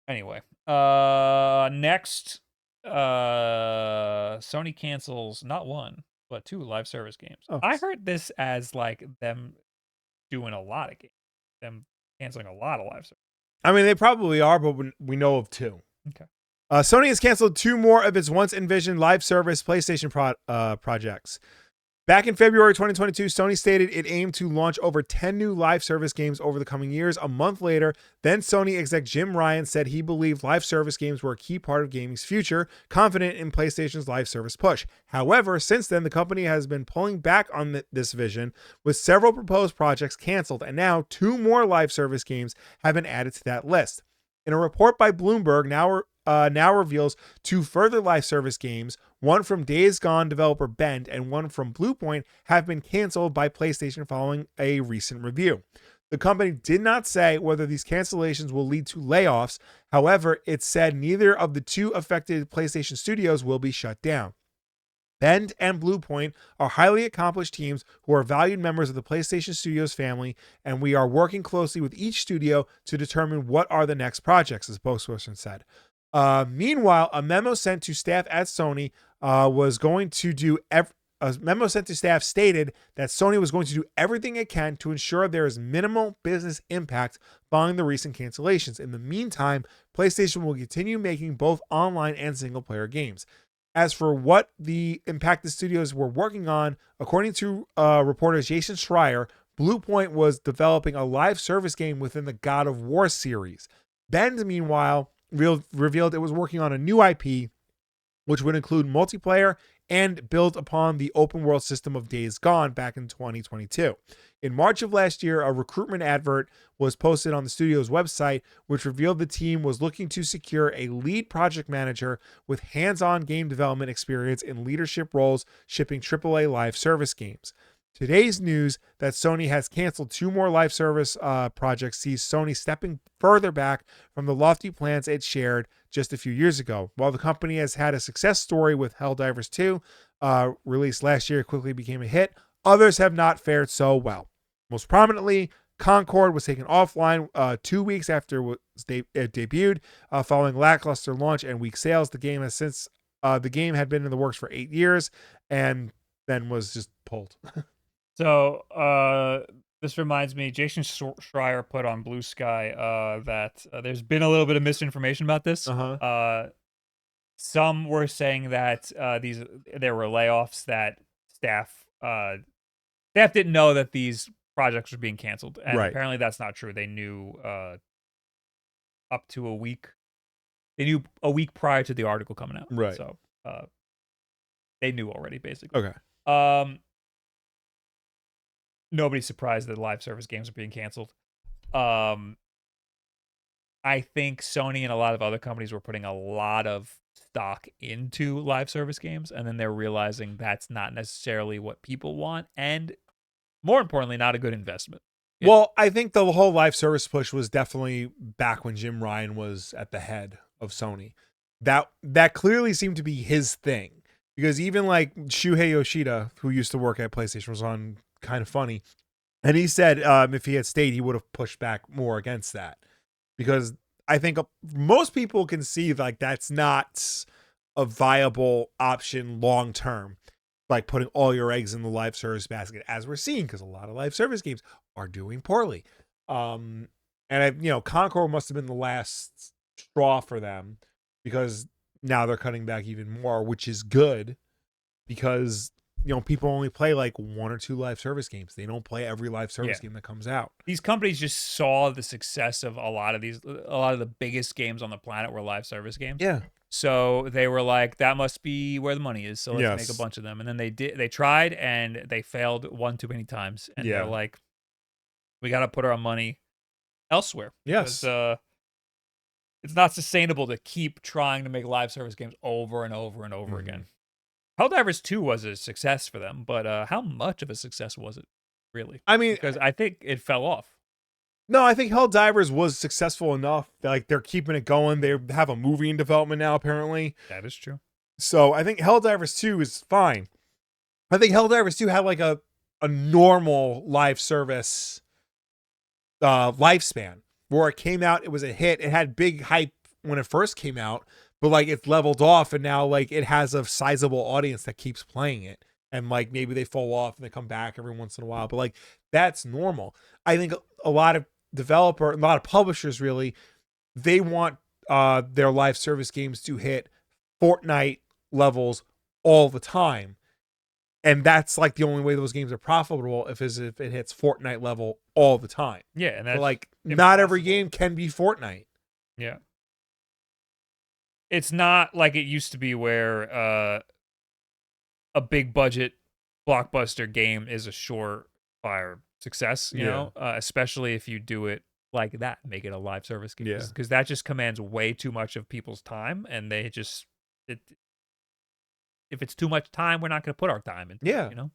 [SPEAKER 1] Anyway, next, Sony cancels not one but 2 live service games. I heard this as like them doing a lot of games, them canceling a lot of live service.
[SPEAKER 2] I mean, they probably are, but we know of 2.
[SPEAKER 1] Okay.
[SPEAKER 2] Sony has canceled 2 more of its once envisioned live service PlayStation projects. Back in February 2022, Sony stated it aimed to launch over 10 new live service games over the coming years. A month later, then Sony exec Jim Ryan said he believed live service games were a key part of gaming's future, confident in PlayStation's live service push. However, since then, the company has been pulling back on this vision, with several proposed projects canceled, and now 2 more live service games have been added to that list. In a report by Bloomberg, now reveals 2 further live service games, one from Days Gone developer Bend and one from Bluepoint, have been canceled by PlayStation following a recent review. The company did not say whether these cancellations will lead to layoffs. However, it said neither of the 2 affected PlayStation studios will be shut down. Bend and Bluepoint are highly accomplished teams who are valued members of the PlayStation Studios family, and we are working closely with each studio to determine what are the next projects, as spokesperson said. Meanwhile, a memo sent to staff at Sony stated that Sony was going to do everything it can to ensure there is minimal business impact following the recent cancellations. In the meantime, PlayStation will continue making both online and single-player games. As for what the impact the studios were working on, according to reporter Jason Schreier, Bluepoint was developing a live service game within the God of War series. Bend, meanwhile, revealed it was working on a new IP, which would include multiplayer and build upon the open world system of Days Gone back in 2022. In March of last year, a recruitment advert was posted on the studio's website, which revealed the team was looking to secure a lead project manager with hands-on game development experience in leadership roles shipping AAA live service games. Today's news that Sony has canceled 2 more live service projects sees Sony stepping further back from the lofty plans it shared just a few years ago. While the company has had a success story with Helldivers 2, released last year, quickly became a hit, others have not fared so well. Most prominently, Concord was taken offline 2 weeks after it debuted, following lackluster launch and weak sales. The game had been in the works for 8 years and then was just pulled.
[SPEAKER 1] So this reminds me, Jason Schreier put on Blue Sky that there's been a little bit of misinformation about this. Some were saying that there were layoffs, that staff didn't know that these projects were being canceled, and apparently that's not true. They knew up to a week. They knew a week prior to the article coming out.
[SPEAKER 2] Right.
[SPEAKER 1] So they knew already, basically.
[SPEAKER 2] Okay.
[SPEAKER 1] Nobody's surprised that live service games are being canceled. I think Sony and a lot of other companies were putting a lot of stock into live service games, and then they're realizing that's not necessarily what people want, and more importantly, not a good investment.
[SPEAKER 2] Well, I think the whole live service push was definitely back when Jim Ryan was at the head of Sony. That clearly seemed to be his thing, because even like Shuhei Yoshida, who used to work at PlayStation, was on Kind of Funny, and he said if he had stayed, he would have pushed back more against that, because I think most people can see like that's not a viable option long term, like putting all your eggs in the live service basket, as we're seeing, because a lot of live service games are doing poorly. And Concord must have been the last straw for them, because now they're cutting back even more, which is good, because people only play like 1 or 2 live service games. They don't play every live service game that comes out.
[SPEAKER 1] These companies just saw the success of a lot of the biggest games on the planet were live service games.
[SPEAKER 2] Yeah.
[SPEAKER 1] So they were like, that must be where the money is. So let's make a bunch of them. And then they tried and they failed one too many times. And they're like, we got to put our money elsewhere.
[SPEAKER 2] Yes.
[SPEAKER 1] Because, it's not sustainable to keep trying to make live service games over and over and over again. Helldivers 2 was a success for them, but how much of a success was it, really?
[SPEAKER 2] I mean,
[SPEAKER 1] because I think it fell off.
[SPEAKER 2] No, I think Helldivers was successful enough. Like, they're keeping it going. They have a movie in development now, apparently.
[SPEAKER 1] That is true.
[SPEAKER 2] So I think Helldivers 2 is fine. I think Helldivers 2 had like a normal live service lifespan, where it came out, it was a hit. It had big hype when it first came out, but like it's leveled off, and now like it has a sizable audience that keeps playing it. And like maybe they fall off and they come back every once in a while, but like that's normal. I think a lot of publishers really, they want their live service games to hit Fortnite levels all the time. And that's like the only way those games are profitable if it hits Fortnite level all the time.
[SPEAKER 1] Yeah, and that's
[SPEAKER 2] like not every game can be Fortnite.
[SPEAKER 1] Yeah. It's not like it used to be where a big budget blockbuster game is a surefire success, you know, especially if you do it like that, make it a live service game. Because that just commands way too much of people's time, and they just if it's too much time, we're not going to put our time into it, you know?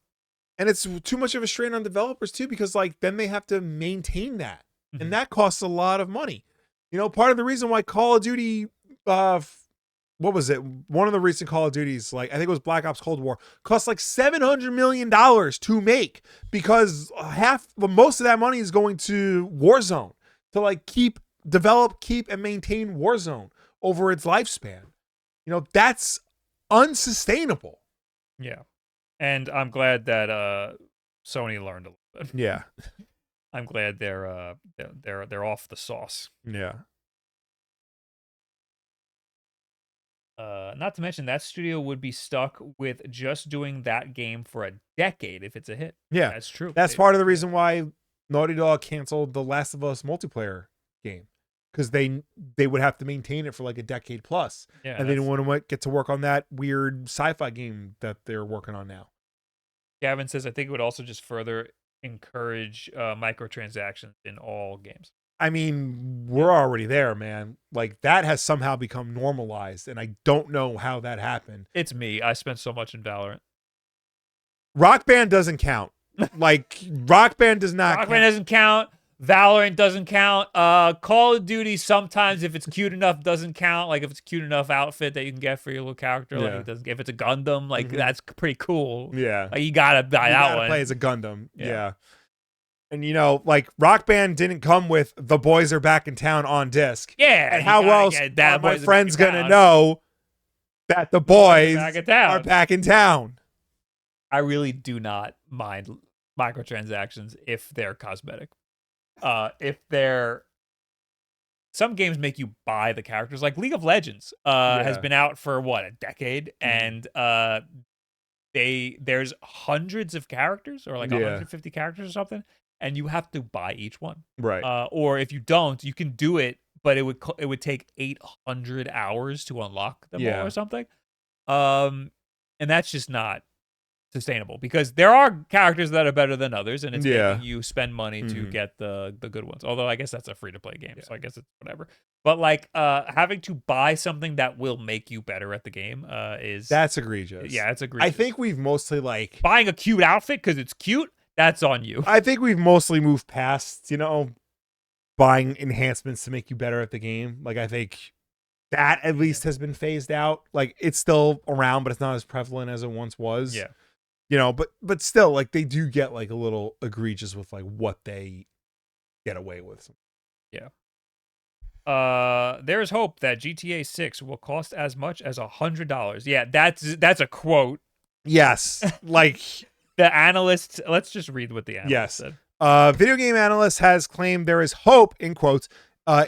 [SPEAKER 2] And it's too much of a strain on developers too, because like then they have to maintain that. And that costs a lot of money. You know, part of the reason why Call of Duty, what was it? One of the recent Call of Duties, like I think it was Black Ops Cold War, cost like $700 million to make, because most of that money is going to Warzone to like keep and maintain Warzone over its lifespan. You know, that's unsustainable.
[SPEAKER 1] Yeah. And I'm glad that Sony learned a little bit.
[SPEAKER 2] Yeah.
[SPEAKER 1] I'm glad they're off the sauce.
[SPEAKER 2] Yeah.
[SPEAKER 1] Not to mention that studio would be stuck with just doing that game for a decade if it's a hit.
[SPEAKER 2] Yeah.
[SPEAKER 1] That's true.
[SPEAKER 2] That's part of the reason why Naughty Dog canceled the Last of Us multiplayer game, because they would have to maintain it for like a decade plus.
[SPEAKER 1] Yeah,
[SPEAKER 2] and they didn't want to get to work on that weird sci-fi game that they're working on now.
[SPEAKER 1] Gavin says, I think it would also just further encourage microtransactions in all games.
[SPEAKER 2] I mean, we're already there, man. Like, that has somehow become normalized, and I don't know how that happened.
[SPEAKER 1] It's me. I spent so much in Valorant.
[SPEAKER 2] Rock Band doesn't count. Like, Rock Band does not count.
[SPEAKER 1] Rock Band doesn't count. Valorant doesn't count. Call of Duty sometimes, if it's cute enough, doesn't count. Like if it's a cute enough outfit that you can get for your little character, like it doesn't. If it's a Gundam, like that's pretty cool.
[SPEAKER 2] Yeah,
[SPEAKER 1] like, you gotta buy that one.
[SPEAKER 2] Play as a Gundam. Yeah. And you know, like Rock Band didn't come with "The Boys Are Back in Town" on disc.
[SPEAKER 1] Yeah,
[SPEAKER 2] and how else are my friends gonna know that the boys are back in town?
[SPEAKER 1] I really do not mind microtransactions if they're cosmetic. If they're some games make you buy the characters, like League of Legends has been out for a decade, and there's hundreds of characters, or like 150 characters or something, and you have to buy each one,
[SPEAKER 2] right?
[SPEAKER 1] Or if you don't, you can do it, but it would take 800 hours to unlock them all or something, and that's just not sustainable, because there are characters that are better than others, and it's making you spend money to get the good ones. Although I guess that's a free-to-play game, so I guess it's whatever. But like having to buy something that will make you better at the game
[SPEAKER 2] that's egregious.
[SPEAKER 1] Yeah, it's egregious.
[SPEAKER 2] I think we've mostly like
[SPEAKER 1] buying a cute outfit because it's cute. That's on you.
[SPEAKER 2] I think we've mostly moved past, you know, buying enhancements to make you better at the game. Like I think that at least has been phased out. Like it's still around, but it's not as prevalent as it once was.
[SPEAKER 1] Yeah.
[SPEAKER 2] You know, but still, like they do get like a little egregious with like what they get away with.
[SPEAKER 1] Yeah. There is hope that GTA 6 will cost as much as $100. Yeah, that's a quote.
[SPEAKER 2] Yes, like
[SPEAKER 1] the analyst. Let's just read what the analyst said.
[SPEAKER 2] Video game analyst has claimed there is hope, in quotes,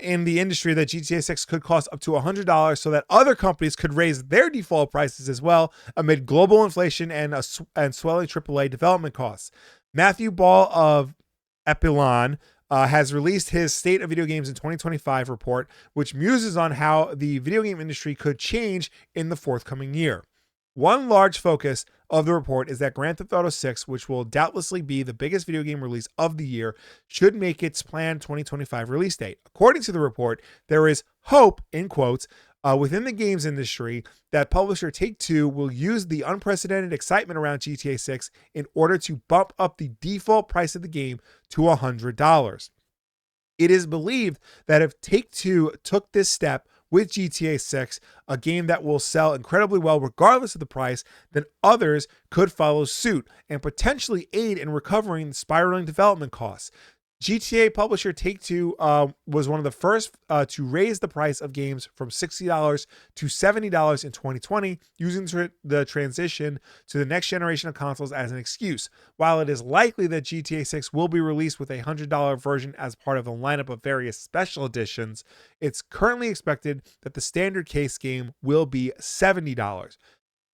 [SPEAKER 2] in the industry that GTA 6 could cost up to $100 so that other companies could raise their default prices as well amid global inflation and swelling AAA development costs. Matthew Ball of Epilon has released his State of Video Games in 2025 report, which muses on how the video game industry could change in the forthcoming year. One large focus of the report is that Grand Theft Auto 6, which will doubtlessly be the biggest video game release of the year, should make its planned 2025 release date. According to the report, there is hope, in quotes, within the games industry that publisher Take-Two will use the unprecedented excitement around GTA 6 in order to bump up the default price of the game to $100. It is believed that if Take-Two took this step with GTA 6, a game that will sell incredibly well regardless of the price, then others could follow suit and potentially aid in recovering the spiraling development costs. GTA publisher Take-Two was one of the first to raise the price of games from $60 to $70 in 2020, using the transition to the next generation of consoles as an excuse. While it is likely that GTA 6 will be released with a $100 version as part of a lineup of various special editions, it's currently expected that the standard case game will be $70.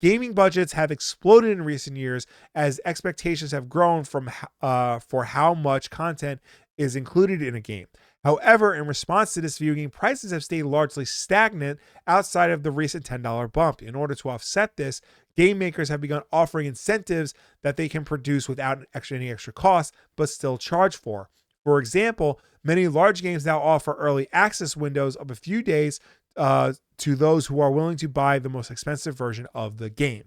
[SPEAKER 2] Gaming budgets have exploded in recent years as expectations have grown for how much content is included in a game. However, in response to this, video game prices have stayed largely stagnant outside of the recent $10 bump. In order to offset this, game makers have begun offering incentives that they can produce without any extra cost, but still charge for. For example, many large games now offer early access windows of a few days to those who are willing to buy the most expensive version of the game.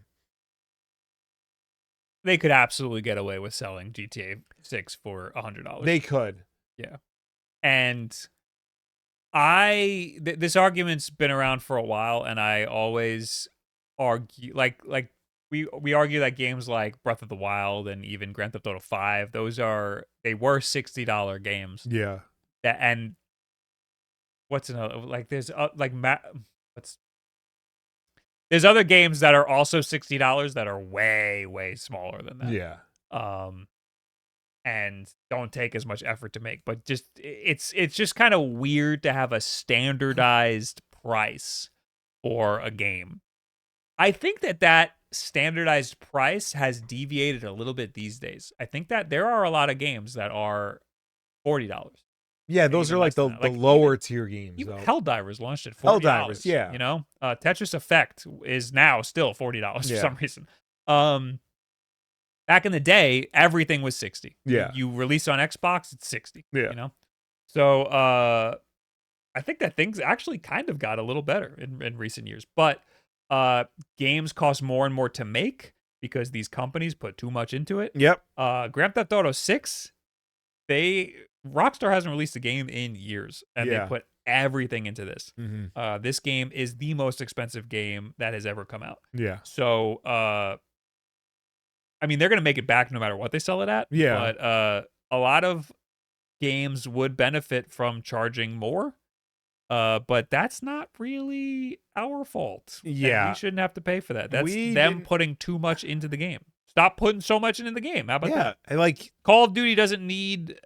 [SPEAKER 1] They could absolutely get away with selling GTA 6 for $100.
[SPEAKER 2] They could.
[SPEAKER 1] Yeah. And this argument's been around for a while, and I always argue, like we argue that games like Breath of the Wild and even Grand Theft Auto 5, they were $60 games.
[SPEAKER 2] Yeah.
[SPEAKER 1] And what's another, like there's there's other games that are also $60 that are way, way smaller than that.
[SPEAKER 2] Yeah.
[SPEAKER 1] And don't take as much effort to make, but just it's just kind of weird to have a standardized price for a game. I think that standardized price has deviated a little bit these days. I think that there are a lot of games that are $40.
[SPEAKER 2] Yeah, those are like the lower tier games.
[SPEAKER 1] Even Helldivers launched at $40.
[SPEAKER 2] Helldivers, yeah.
[SPEAKER 1] You know, Tetris Effect is now still $40 for some reason. Back in the day, everything was $60.
[SPEAKER 2] Yeah.
[SPEAKER 1] You release on Xbox, it's $60.
[SPEAKER 2] Yeah.
[SPEAKER 1] You know? So I think that things actually kind of got a little better in recent years. But games cost more and more to make because these companies put too much into it.
[SPEAKER 2] Yep.
[SPEAKER 1] Grand Theft Auto 6, Rockstar hasn't released a game in years, and they put everything into this.
[SPEAKER 2] Mm-hmm.
[SPEAKER 1] This game is the most expensive game that has ever come out.
[SPEAKER 2] Yeah.
[SPEAKER 1] So, I mean, they're going to make it back no matter what they sell it at.
[SPEAKER 2] Yeah.
[SPEAKER 1] But a lot of games would benefit from charging more. But that's not really our fault.
[SPEAKER 2] Yeah.
[SPEAKER 1] And we shouldn't have to pay for that. That's them putting too much into the game. Stop putting so much into the game. How about that?
[SPEAKER 2] Like
[SPEAKER 1] Call of Duty doesn't need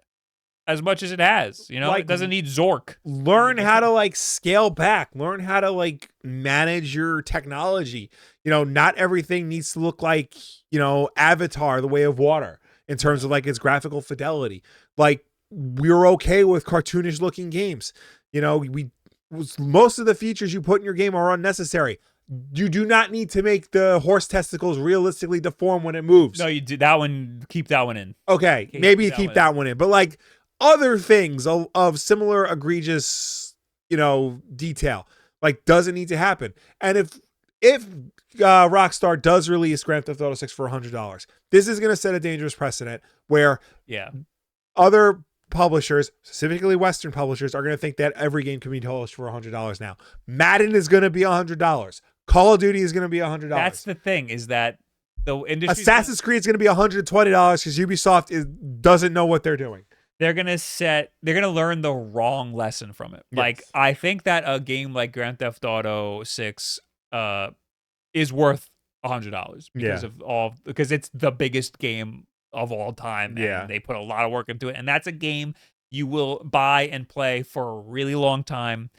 [SPEAKER 1] as much as it has, you know, like, it doesn't need Zork.
[SPEAKER 2] Learn how to like scale back, learn how to like manage your technology. You know, not everything needs to look like, you know, Avatar, The Way of Water in terms of like its graphical fidelity. Like we're okay with cartoonish looking games. You know, most of the features you put in your game are unnecessary. You do not need to make the horse testicles realistically deform when it moves.
[SPEAKER 1] No, you do that one. Keep that one in.
[SPEAKER 2] Okay, maybe keep that one in. But like other things of similar egregious, you know, detail, like doesn't need to happen. And if Rockstar does release Grand Theft Auto 6 for $100, this is going to set a dangerous precedent where other publishers, specifically Western publishers, are going to think that every game can be published for $100 now. Madden is going to be $100. Call of Duty is going to be $100.
[SPEAKER 1] That's the thing, is that the industry.
[SPEAKER 2] Assassin's Creed is going to be $120 because Ubisoft doesn't know what they're doing.
[SPEAKER 1] They're going to learn the wrong lesson from it. Yes. Like, I think that a game like Grand Theft Auto 6 is worth $100 because it's the biggest game of all time. And they put a lot of work into it. And that's a game you will buy and play for a really long time,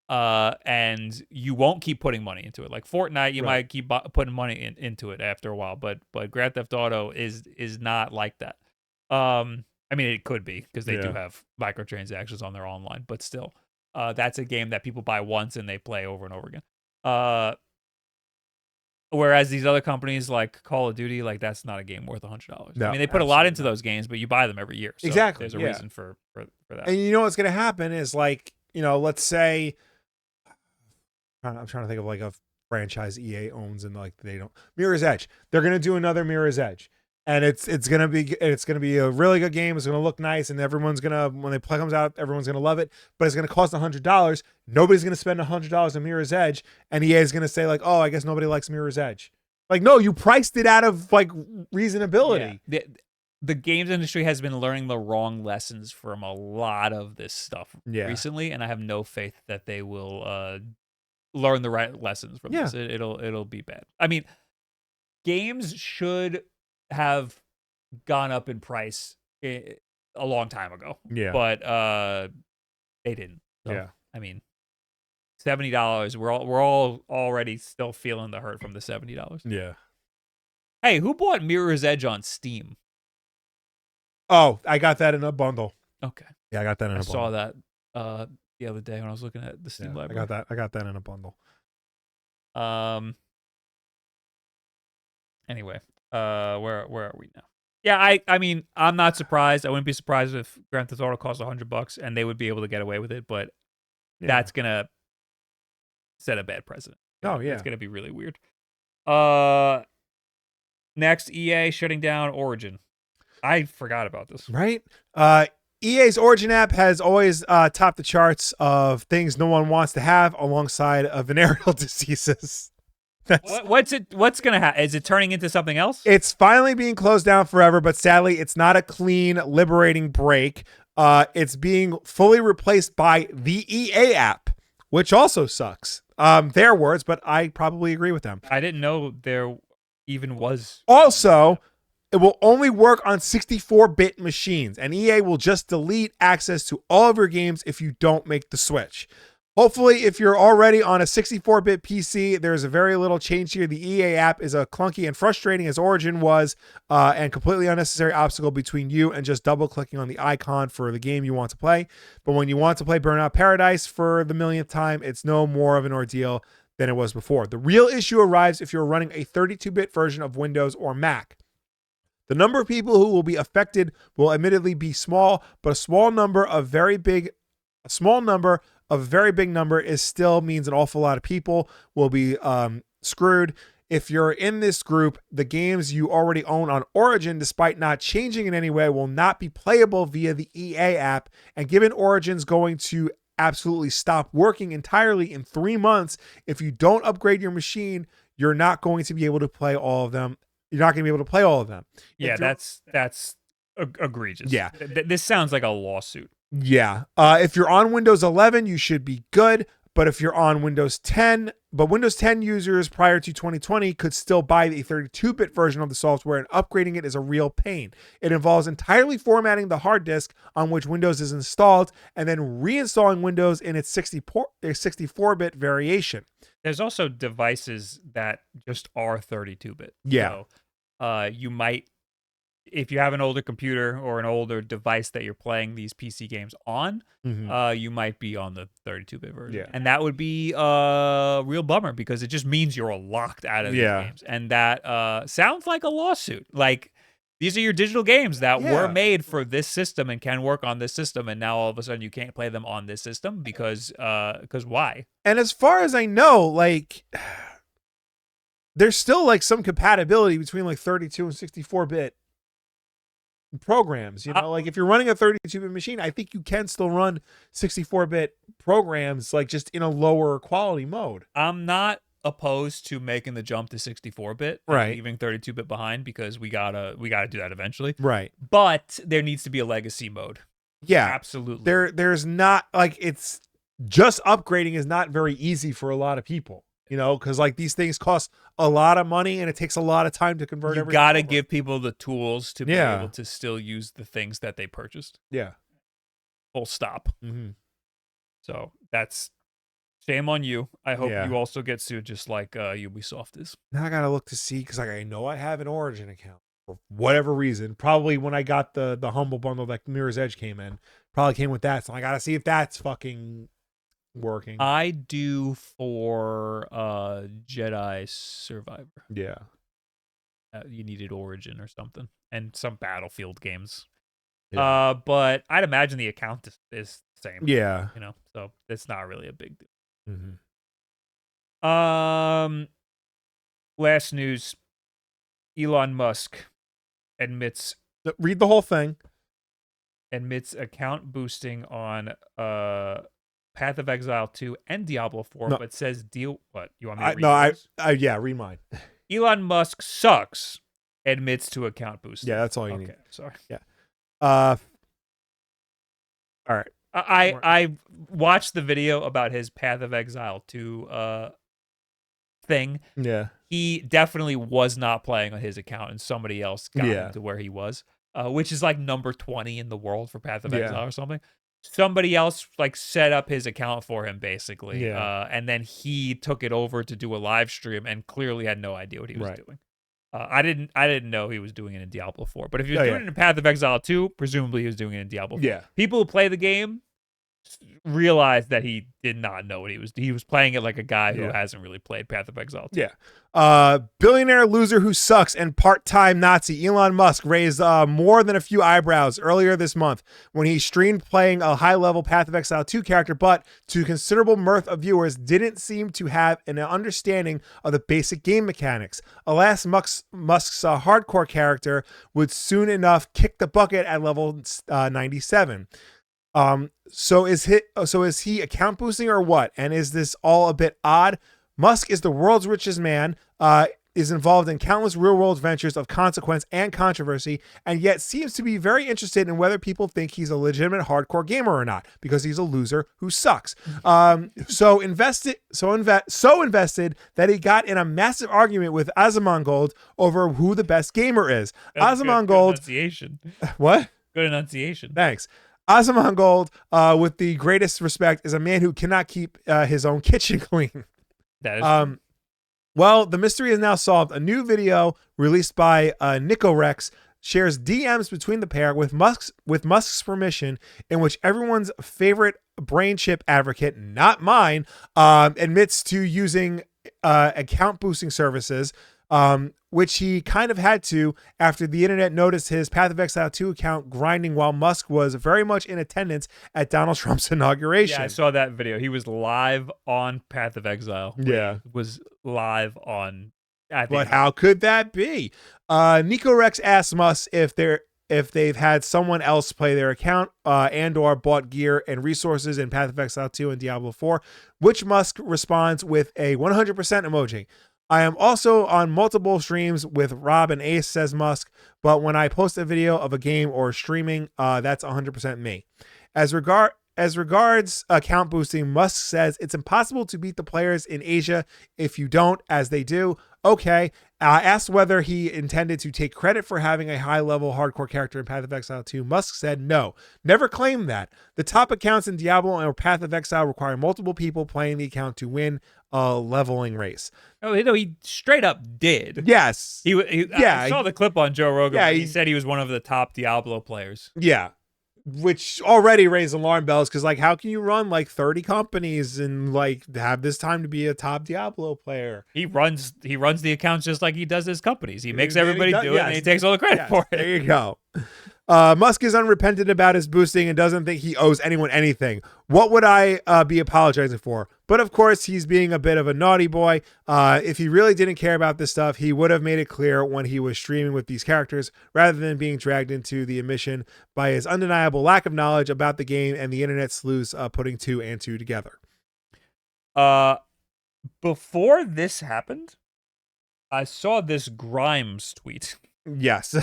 [SPEAKER 1] and you won't keep putting money into it. Like Fortnite, you might keep putting money into it after a while, but Grand Theft Auto is not like that. I mean, it could be because they do have microtransactions on their online, but still, that's a game that people buy once and they play over and over again. Whereas these other companies like Call of Duty, like that's not a game worth $100.
[SPEAKER 2] No,
[SPEAKER 1] I mean, they put a lot into those games, but you buy them every year. So
[SPEAKER 2] exactly.
[SPEAKER 1] There's a reason for that.
[SPEAKER 2] And you know what's going to happen is like, let's say, I'm trying to think of like a franchise EA owns and like they don't. Mirror's Edge. They're going to do another Mirror's Edge. And it's gonna be a really good game. It's gonna look nice, and everyone's gonna, when the play comes out, everyone's gonna love it. But it's gonna cost $100. Nobody's gonna spend $100 on Mirror's Edge, and EA is gonna say like, "Oh, I guess nobody likes Mirror's Edge." Like, no, you priced it out of like reasonability.
[SPEAKER 1] Yeah. The games industry has been learning the wrong lessons from a lot of this stuff recently, and I have no faith that they will learn the right lessons from this. It'll be bad. I mean, games should have gone up in price a long time ago.
[SPEAKER 2] Yeah.
[SPEAKER 1] But they didn't. So, I mean, $70. We're all already still feeling the hurt from the $70.
[SPEAKER 2] Yeah.
[SPEAKER 1] Hey, who bought Mirror's Edge on Steam?
[SPEAKER 2] Oh, I got that in a bundle.
[SPEAKER 1] Okay.
[SPEAKER 2] Yeah, I got that in a bundle.
[SPEAKER 1] I saw that the other day when I was looking at the Steam library.
[SPEAKER 2] I got that in a bundle.
[SPEAKER 1] Anyway, where are we now? Yeah, I mean, I'm not surprised. I wouldn't be surprised if Grand Theft Auto cost $100 and they would be able to get away with it, but that's gonna set a bad precedent.
[SPEAKER 2] Oh yeah,
[SPEAKER 1] it's gonna be really weird. Next, EA shutting down Origin. I forgot about this.
[SPEAKER 2] Right. EA's Origin app has always topped the charts of things no one wants to have, alongside venereal diseases.
[SPEAKER 1] What's gonna happen? Is it turning into something else?
[SPEAKER 2] It's finally being closed down forever, but sadly, it's not a clean, liberating break. It's being fully replaced by the EA app, which also sucks. Their words, but I probably agree with them.
[SPEAKER 1] I didn't know there even was.
[SPEAKER 2] Also, it will only work on 64-bit machines, and EA will just delete access to all of your games if you don't make the switch. Hopefully, if you're already on a 64-bit PC, there's a very little change here. The EA app is as clunky and frustrating as Origin was, and completely unnecessary obstacle between you and just double-clicking on the icon for the game you want to play. But when you want to play Burnout Paradise for the millionth time, it's no more of an ordeal than it was before. The real issue arrives if you're running a 32-bit version of Windows or Mac. The number of people who will be affected will admittedly be small, but a small number of a very big number is still means an awful lot of people will be screwed. If you're in this group, the games you already own on Origin, despite not changing in any way, will not be playable via the EA app. And given Origin's going to absolutely stop working entirely in 3 months, if you don't upgrade your machine, you're not going to be able to play all of them. You're not going to be able to play all of them.
[SPEAKER 1] Yeah, that's egregious.
[SPEAKER 2] Yeah.
[SPEAKER 1] This sounds like a lawsuit.
[SPEAKER 2] Yeah. If you're on Windows 11, you should be good. But if you're on Windows 10, Windows 10 users prior to 2020 could still buy the 32-bit version of the software, and upgrading it is a real pain. It involves entirely formatting the hard disk on which Windows is installed and then reinstalling Windows in its 64-bit variation.
[SPEAKER 1] There's also devices that just are 32-bit.
[SPEAKER 2] Yeah.
[SPEAKER 1] So, you might, if you have an older computer or an older device that you're playing these PC games on, you might be on the 32-bit version.
[SPEAKER 2] Yeah.
[SPEAKER 1] And that would be a real bummer because it just means you're locked out of these games. And that sounds like a lawsuit. Like, these are your digital games that were made for this system and can work on this system, and now all of a sudden you can't play them on this system because why?
[SPEAKER 2] And as far as I know, like, there's still like some compatibility between like 32 and 64-bit programs. Like if you're running a 32-bit machine, I think you can still run 64-bit programs, like just in a lower quality mode.
[SPEAKER 1] I'm not opposed to making the jump to 64-bit,
[SPEAKER 2] right,
[SPEAKER 1] leaving 32-bit behind, because we gotta do that eventually,
[SPEAKER 2] right?
[SPEAKER 1] But there needs to be a legacy mode.
[SPEAKER 2] Yeah,
[SPEAKER 1] absolutely.
[SPEAKER 2] There's not, like, it's just upgrading is not very easy for a lot of people, because like these things cost a lot of money and it takes a lot of time to convert. You
[SPEAKER 1] gotta give people the tools to be able to still use the things that they purchased.
[SPEAKER 2] Yeah.
[SPEAKER 1] full stop.
[SPEAKER 2] Mm-hmm.
[SPEAKER 1] So that's shame on you. I hope
[SPEAKER 2] Yeah.
[SPEAKER 1] you also get sued just like Ubisoft is.
[SPEAKER 2] Now I gotta look to see because I know I have an Origin account for whatever reason. Probably when I got the Humble bundle that Mirror's Edge came in, probably came with that. So I gotta see if that's fucking working.
[SPEAKER 1] I do for Jedi Survivor.
[SPEAKER 2] Yeah.
[SPEAKER 1] You needed Origin or something, and some Battlefield games.
[SPEAKER 2] Yeah.
[SPEAKER 1] But I'd imagine the account is the same.
[SPEAKER 2] Yeah.
[SPEAKER 1] You know, so it's not really a big deal.
[SPEAKER 2] Mm-hmm.
[SPEAKER 1] Last news: Elon Musk admits
[SPEAKER 2] Read the whole thing.
[SPEAKER 1] Account boosting on Path of Exile 2 and Diablo 4,
[SPEAKER 2] No.
[SPEAKER 1] but says deal. What you want me to read?
[SPEAKER 2] Yeah, read mine.
[SPEAKER 1] Elon Musk sucks. Admits to account boosting.
[SPEAKER 2] Yeah, that's all you need.
[SPEAKER 1] Okay, sorry.
[SPEAKER 2] Yeah. All right.
[SPEAKER 1] I watched the video about his Path of Exile 2 thing.
[SPEAKER 2] Yeah.
[SPEAKER 1] He definitely was not playing on his account, and somebody else got him to where he was, which is like number 20 in the world for Path of Exile or something. Somebody else like set up his account for him basically, and then he took it over to do a live stream and clearly had no idea what he was doing. I didn't know he was doing it in Diablo 4, but if he was doing it in Path of Exile 2, presumably he was doing it in Diablo 4.
[SPEAKER 2] Yeah.
[SPEAKER 1] People who play the game realized that he did not know what he was playing it like a guy who hasn't really played Path of Exile 2.
[SPEAKER 2] Yeah. Billionaire loser who sucks and part-time Nazi Elon Musk raised more than a few eyebrows earlier this month when he streamed playing a high-level Path of Exile 2 character, but to considerable mirth of viewers didn't seem to have an understanding of the basic game mechanics. Alas, Musk's hardcore character would soon enough kick the bucket at level 97. So is he account boosting or what? And is this all a bit odd? Musk is the world's richest man, is involved in countless real-world ventures of consequence and controversy, and yet seems to be very interested in whether people think he's a legitimate hardcore gamer or not, because he's a loser who sucks. So invested that he got in a massive argument with Azamongold over who the best gamer is. Azamongold.
[SPEAKER 1] Enunciation.
[SPEAKER 2] What?
[SPEAKER 1] Good enunciation.
[SPEAKER 2] Thanks. Azamongold, with the greatest respect, is a man who cannot keep his own kitchen clean.
[SPEAKER 1] That is
[SPEAKER 2] well, the mystery is now solved. A new video released by Nicorex shares DMs between the pair with Musk's permission, in which everyone's favorite brain chip advocate, not mine, admits to using account boosting services, which he kind of had to after the internet noticed his Path of Exile 2 account grinding while Musk was very much in attendance at Donald Trump's inauguration.
[SPEAKER 1] Yeah, I saw that video. He was live on Path of Exile.
[SPEAKER 2] Yeah.
[SPEAKER 1] He was live on...
[SPEAKER 2] But how could that be? Nicorex asked Musk if they've had someone else play their account and or bought gear and resources in Path of Exile 2 and Diablo 4, which Musk responds with a 100% emoji. I am also on multiple streams with Rob and Ace, says Musk, but when I post a video of a game or streaming, that's 100% me. As regards account boosting, Musk says it's impossible to beat the players in Asia if you don't, as they do. Okay. Asked whether he intended to take credit for having a high-level hardcore character in Path of Exile 2, Musk said no. Never claimed that. The top accounts in Diablo or Path of Exile require multiple people playing the account to win a leveling race.
[SPEAKER 1] Oh, no, he straight up did.
[SPEAKER 2] Yes.
[SPEAKER 1] I saw the clip on Joe Rogan.
[SPEAKER 2] Yeah,
[SPEAKER 1] he said he was one of the top Diablo players.
[SPEAKER 2] Yeah. Which already raised alarm bells because, like, how can you run like 30 companies and like have this time to be a top Diablo player?
[SPEAKER 1] He runs the accounts just like he does his companies. He makes everybody do it, and he takes all the credit for it.
[SPEAKER 2] There you go. Musk is unrepentant about his boosting and doesn't think he owes anyone anything. What would I be apologizing for? But of course, he's being a bit of a naughty boy. If he really didn't care about this stuff, he would have made it clear when he was streaming with these characters, rather than being dragged into the admission by his undeniable lack of knowledge about the game and the internet sleuths putting two and two together.
[SPEAKER 1] Before this happened, I saw this Grimes tweet.
[SPEAKER 2] Yes.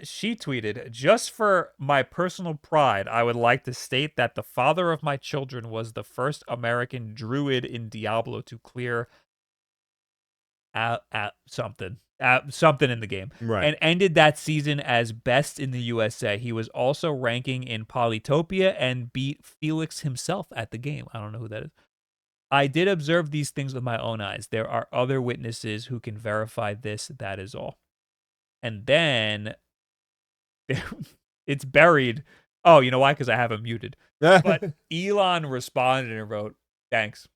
[SPEAKER 1] She tweeted, "Just for my personal pride, I would like to state that the father of my children was the first American druid in Diablo to clear something in the game,
[SPEAKER 2] Right.
[SPEAKER 1] and ended that season as best in the USA. He was also ranking in Polytopia and beat Felix himself at the game. I don't know who that is. I did observe these things with my own eyes. There are other witnesses who can verify this. That is all. And then it's buried. Oh, you know why? Because I have him muted. But Elon responded and wrote, "Thanks."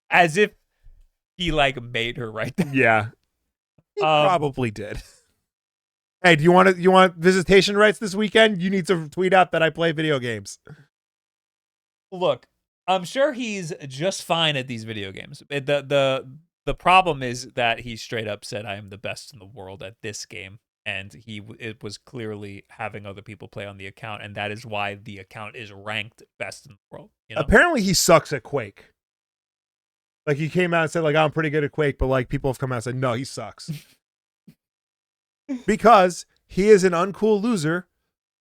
[SPEAKER 1] As if he made her write that.
[SPEAKER 2] Yeah. He probably did. Hey, do you want visitation rights this weekend? You need to tweet out that I play video games.
[SPEAKER 1] Look, I'm sure he's just fine at these video games. The problem is that he straight up said, "I am the best in the world at this game," and it was clearly having other people play on the account, and that is why the account is ranked best in the world. You know?
[SPEAKER 2] Apparently, he sucks at Quake. He came out and said, I'm pretty good at Quake, but people have come out and said, no, he sucks. Because he is an uncool loser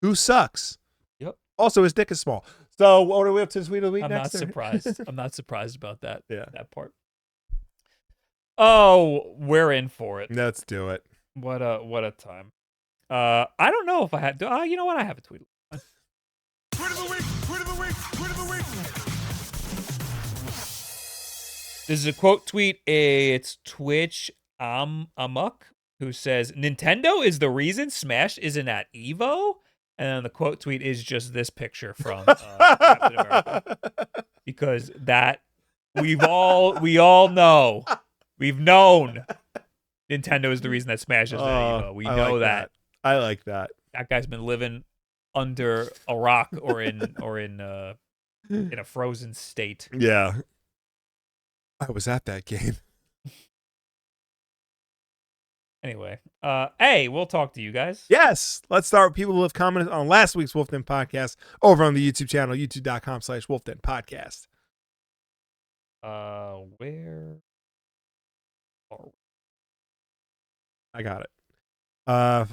[SPEAKER 2] who sucks.
[SPEAKER 1] Yep.
[SPEAKER 2] Also, his dick is small. So, what are we up to this week of the week next?
[SPEAKER 1] I'm not surprised. I'm not surprised about that.
[SPEAKER 2] Yeah.
[SPEAKER 1] That part. Oh, we're in for it.
[SPEAKER 2] Let's do it.
[SPEAKER 1] What a time. I don't know if I had. You know what? I have a tweet.
[SPEAKER 3] Tweet of the week. Tweet of the week. Tweet of the week.
[SPEAKER 1] This is a quote tweet. It's Twitch Amok, who says, "Nintendo is the reason Smash isn't at Evo." And then the quote tweet is just this picture from Captain America. Because that we all know. We've known Nintendo is the reason that Smash isn't at Evo. We know that.
[SPEAKER 2] I like that.
[SPEAKER 1] That guy's been living under a rock or in a frozen state.
[SPEAKER 2] Yeah. I was at that game.
[SPEAKER 1] Anyway, hey, we'll talk to you guys.
[SPEAKER 2] Yes. Let's start with people who have commented on last week's Wolf Den podcast over on the YouTube channel, youtube.com/Wolf Den Podcast.
[SPEAKER 1] Where?
[SPEAKER 2] I got it.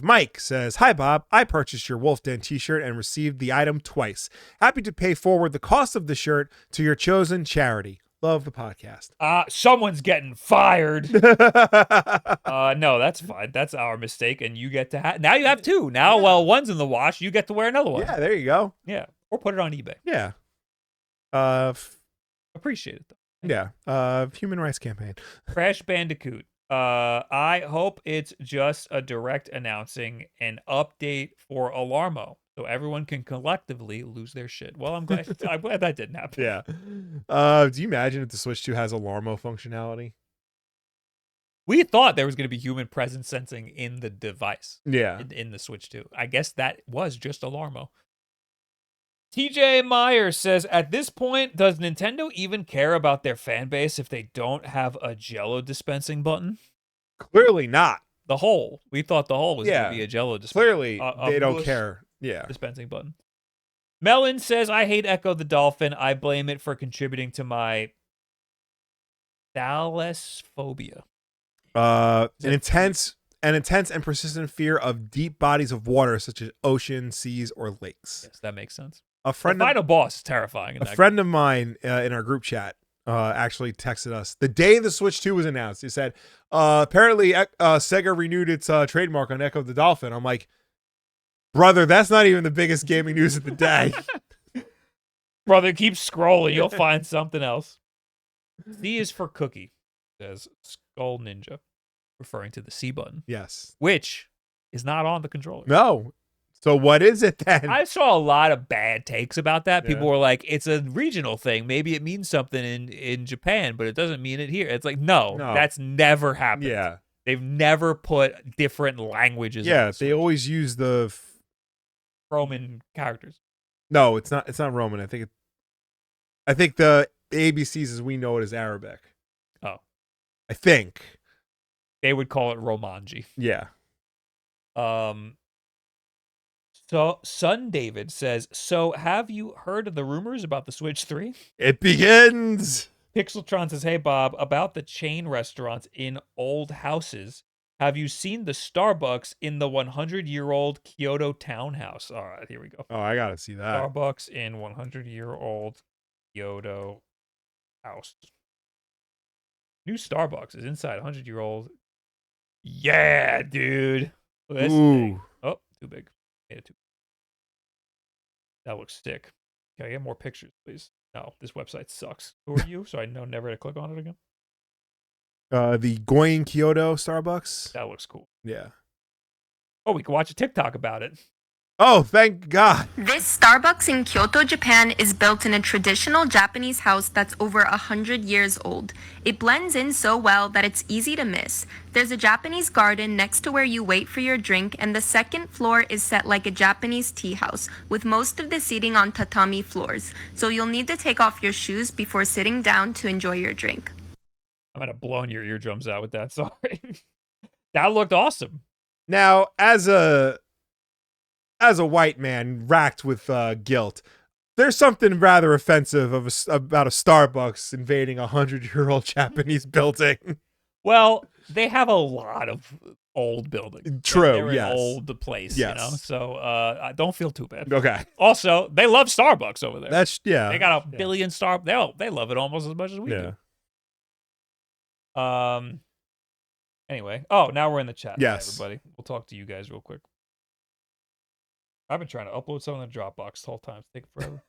[SPEAKER 2] Mike says, "Hi, Bob. I purchased your Wolf Den t-shirt and received the item twice. Happy to pay forward the cost of the shirt to your chosen charity. Love the podcast."
[SPEAKER 1] Someone's getting fired. No, that's fine. That's our mistake, and you get to have. Now you have two. Now, while one's in the wash, you get to wear another one.
[SPEAKER 2] Yeah, there you go.
[SPEAKER 1] Yeah, or put it on eBay.
[SPEAKER 2] Yeah.
[SPEAKER 1] Appreciate it though.
[SPEAKER 2] Yeah. Human Rights Campaign.
[SPEAKER 1] Crash Bandicoot. I hope it's just a direct announcing an update for Alarmo, so everyone can collectively lose their shit. Well, I'm glad that didn't happen.
[SPEAKER 2] Yeah. Do you imagine if the Switch 2 has Alarmo functionality?
[SPEAKER 1] We thought there was going to be human presence sensing in the device.
[SPEAKER 2] Yeah.
[SPEAKER 1] In the Switch 2. I guess that was just Alarmo. TJ Meyer says, "At this point, does Nintendo even care about their fan base if they don't have a Jello dispensing button?"
[SPEAKER 2] Clearly not.
[SPEAKER 1] The hole. We thought the hole was going to be a Jello dispensing.
[SPEAKER 2] Clearly, they don't care. Yeah.
[SPEAKER 1] Dispensing button. Melon says, "I hate Echo the Dolphin. I blame it for contributing to my thalassophobia."
[SPEAKER 2] An intense and persistent fear of deep bodies of water, such as ocean, seas, or lakes.
[SPEAKER 1] Yes, that makes sense.
[SPEAKER 2] The final
[SPEAKER 1] boss is terrifying.
[SPEAKER 2] A friend of mine in our group chat actually texted us the day the Switch 2 was announced. He said, apparently Sega renewed its trademark on Echo the Dolphin. I'm like, brother, that's not even the biggest gaming news of the day.
[SPEAKER 1] Brother, keep scrolling. You'll find something else. C is for cookie, says Skull Ninja, referring to the C button.
[SPEAKER 2] Yes.
[SPEAKER 1] Which is not on the controller.
[SPEAKER 2] No. So what is it then?
[SPEAKER 1] I saw a lot of bad takes about that. People were like, it's a regional thing. Maybe it means something in Japan, but it doesn't mean it here. It's like, no. That's never happened.
[SPEAKER 2] Yeah.
[SPEAKER 1] They've never put different languages.
[SPEAKER 2] Yeah, they always use the
[SPEAKER 1] Roman characters.
[SPEAKER 2] No, it's not Roman. I think the ABCs as we know it is Arabic.
[SPEAKER 1] Oh.
[SPEAKER 2] I think.
[SPEAKER 1] They would call it Romanji.
[SPEAKER 2] Yeah.
[SPEAKER 1] So Son David says, "So have you heard of the rumors about the Switch 3?
[SPEAKER 2] It begins.
[SPEAKER 1] Pixeltron says, "Hey Bob, about the chain restaurants in old houses. Have you seen the Starbucks in the 100-year-old Kyoto townhouse?" All right, here we go.
[SPEAKER 2] Oh, I gotta see that.
[SPEAKER 1] Starbucks in 100-year-old Kyoto house. New Starbucks is inside 100-year-old. Yeah, dude. Look at this
[SPEAKER 2] Ooh.
[SPEAKER 1] thing. Oh, too big. Made it too. That looks sick. Can I get more pictures, please? No, this website sucks. Who are you? So I know never to click on it again.
[SPEAKER 2] The Goin Kyoto Starbucks.
[SPEAKER 1] That looks cool.
[SPEAKER 2] Yeah.
[SPEAKER 1] Oh, we can watch a TikTok about it.
[SPEAKER 2] Oh, thank God.
[SPEAKER 4] This Starbucks in Kyoto, Japan is built in a traditional Japanese house that's over 100 years old. It blends in so well that it's easy to miss. There's a Japanese garden next to where you wait for your drink, and the second floor is set like a Japanese tea house, with most of the seating on tatami floors. So you'll need to take off your shoes before sitting down to enjoy your drink.
[SPEAKER 1] I'm gonna blow your eardrums out with that. Sorry. That looked awesome.
[SPEAKER 2] Now, as a white man racked with guilt, there's something rather offensive about a Starbucks invading a 100-year-old Japanese building.
[SPEAKER 1] Well, they have a lot of old buildings.
[SPEAKER 2] True,
[SPEAKER 1] They're an
[SPEAKER 2] yes.
[SPEAKER 1] old place,
[SPEAKER 2] Yes.
[SPEAKER 1] you know? So I don't feel too bad.
[SPEAKER 2] Okay.
[SPEAKER 1] Also, they love Starbucks over there.
[SPEAKER 2] Yeah.
[SPEAKER 1] They got a billion They love it almost as much as we do. Anyway. Oh, now we're in the chat.
[SPEAKER 2] Yes.
[SPEAKER 1] Hi, everybody. We'll talk to you guys real quick. I've been trying to upload something to Dropbox the whole time. It's taking forever.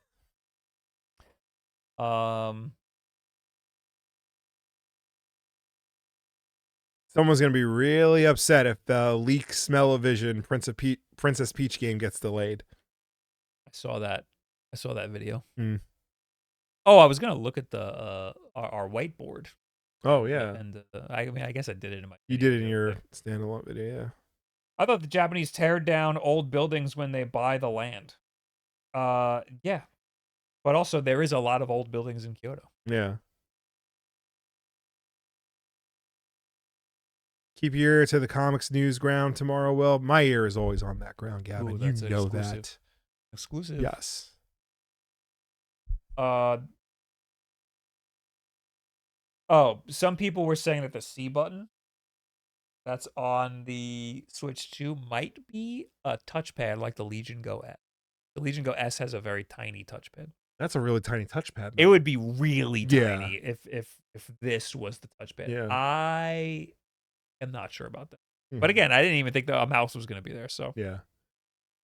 [SPEAKER 2] Someone's gonna be really upset if the leak Smell-O-Vision Princess Peach game gets delayed.
[SPEAKER 1] I saw that video.
[SPEAKER 2] Hmm.
[SPEAKER 1] Oh, I was gonna look at the our whiteboard.
[SPEAKER 2] Oh yeah.
[SPEAKER 1] And I mean, I guess I did it in my.
[SPEAKER 2] You did it in your standalone video, yeah.
[SPEAKER 1] I thought the Japanese tear down old buildings when they buy the land. Yeah, but also there is a lot of old buildings in Kyoto.
[SPEAKER 2] Yeah. Keep your ear to the comics news ground tomorrow, Will. My ear is always on that ground, Gavin.
[SPEAKER 1] Ooh,
[SPEAKER 2] You
[SPEAKER 1] that's
[SPEAKER 2] know
[SPEAKER 1] exclusive.
[SPEAKER 2] that.
[SPEAKER 1] Exclusive.
[SPEAKER 2] Yes.
[SPEAKER 1] Oh, some people were saying that the C button that's on the Switch 2 might be a touchpad like the Legion Go S. The Legion Go S has a very tiny touchpad.
[SPEAKER 2] That's a really tiny touchpad.
[SPEAKER 1] It would be really
[SPEAKER 2] Yeah.
[SPEAKER 1] tiny if this was the touchpad.
[SPEAKER 2] Yeah.
[SPEAKER 1] I am not sure about that.
[SPEAKER 2] Mhm.
[SPEAKER 1] But again, I didn't even think a mouse was going to be there, so
[SPEAKER 2] Yeah.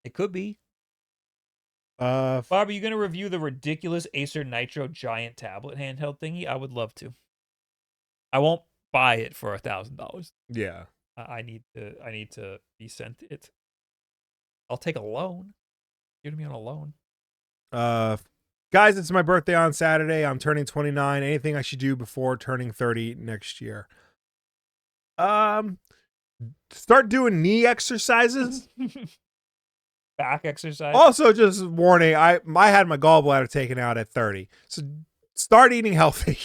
[SPEAKER 1] it could be.
[SPEAKER 2] Bob,
[SPEAKER 1] Bob, are you going to review the ridiculous Acer Nitro giant tablet handheld thingy? I would love to. I won't buy it for $1,000.
[SPEAKER 2] yeah.
[SPEAKER 1] I need to be sent it. I'll take a loan. Give me on a loan.
[SPEAKER 2] Guys, it's my birthday on Saturday. I'm turning 29. Anything I should do before turning 30 next year? Start doing knee exercises.
[SPEAKER 1] Back exercise.
[SPEAKER 2] Also, just warning, I had my gallbladder taken out at 30. So start eating healthy.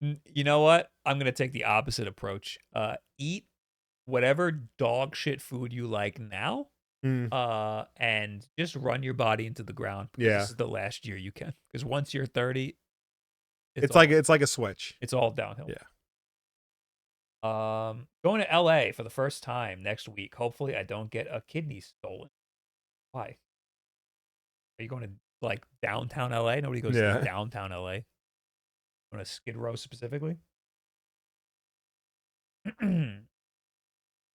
[SPEAKER 1] You know what? I'm going to take the opposite approach. Eat whatever dog shit food you like now. And just run your body into the ground.
[SPEAKER 2] Yeah.
[SPEAKER 1] This is the last year you can. Because once you're 30,
[SPEAKER 2] It's like a switch.
[SPEAKER 1] it's all downhill.
[SPEAKER 2] Yeah.
[SPEAKER 1] Going to LA for the first time next week. Hopefully I don't get a kidney stolen. Why? Are you going to like downtown LA? Nobody goes
[SPEAKER 2] Yeah.
[SPEAKER 1] to downtown LA. Going to Skid Row specifically?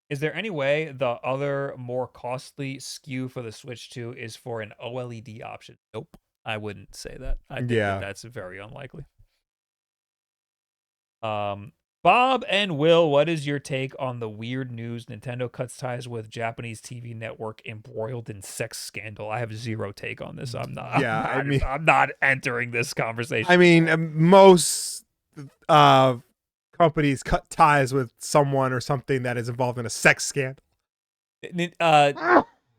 [SPEAKER 1] Is there any way the other more costly SKU for the Switch 2 is for an OLED option? Nope. I wouldn't say that. I think that that's very unlikely. Bob and Will, what is your take on the weird news Nintendo cuts ties with Japanese TV network embroiled in sex scandal? I have zero take on this. I'm not.
[SPEAKER 2] Yeah,
[SPEAKER 1] I'm not entering this conversation.
[SPEAKER 2] I mean, most companies cut ties with someone or something that is involved in a sex scandal.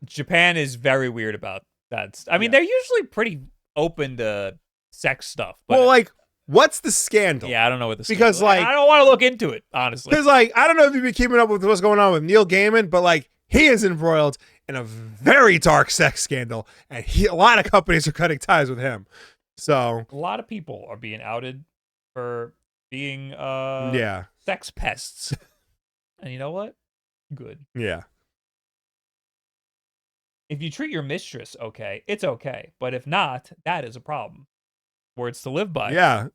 [SPEAKER 1] Japan is very weird about that. I mean, they're usually pretty open to sex stuff. But
[SPEAKER 2] Well, like, what's the scandal?
[SPEAKER 1] yeah, I don't know what the
[SPEAKER 2] Because,
[SPEAKER 1] scandal is.
[SPEAKER 2] like-
[SPEAKER 1] I don't want to look into it, honestly.
[SPEAKER 2] Because, like, I don't know if you've been keeping up with what's going on with Neil Gaiman, but, like, he is embroiled in a very dark sex scandal, and a lot of companies are cutting ties with him. So,
[SPEAKER 1] A lot of people are being outed for being
[SPEAKER 2] yeah.
[SPEAKER 1] sex pests. And you know what? Good.
[SPEAKER 2] Yeah.
[SPEAKER 1] If you treat your mistress okay, it's okay. But if not, that is a problem. Words to live by.
[SPEAKER 2] Yeah.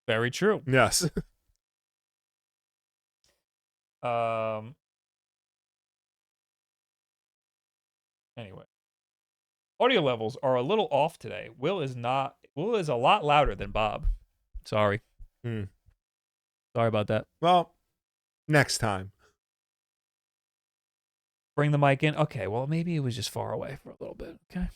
[SPEAKER 1] Very true.
[SPEAKER 2] Yes.
[SPEAKER 1] Anyway, audio levels are a little off today. Will is a lot louder than Bob. Sorry.
[SPEAKER 2] Hmm.
[SPEAKER 1] Sorry about that.
[SPEAKER 2] Well, next time.
[SPEAKER 1] Bring the mic in. Okay, well, maybe it was just far away for a little bit. Okay.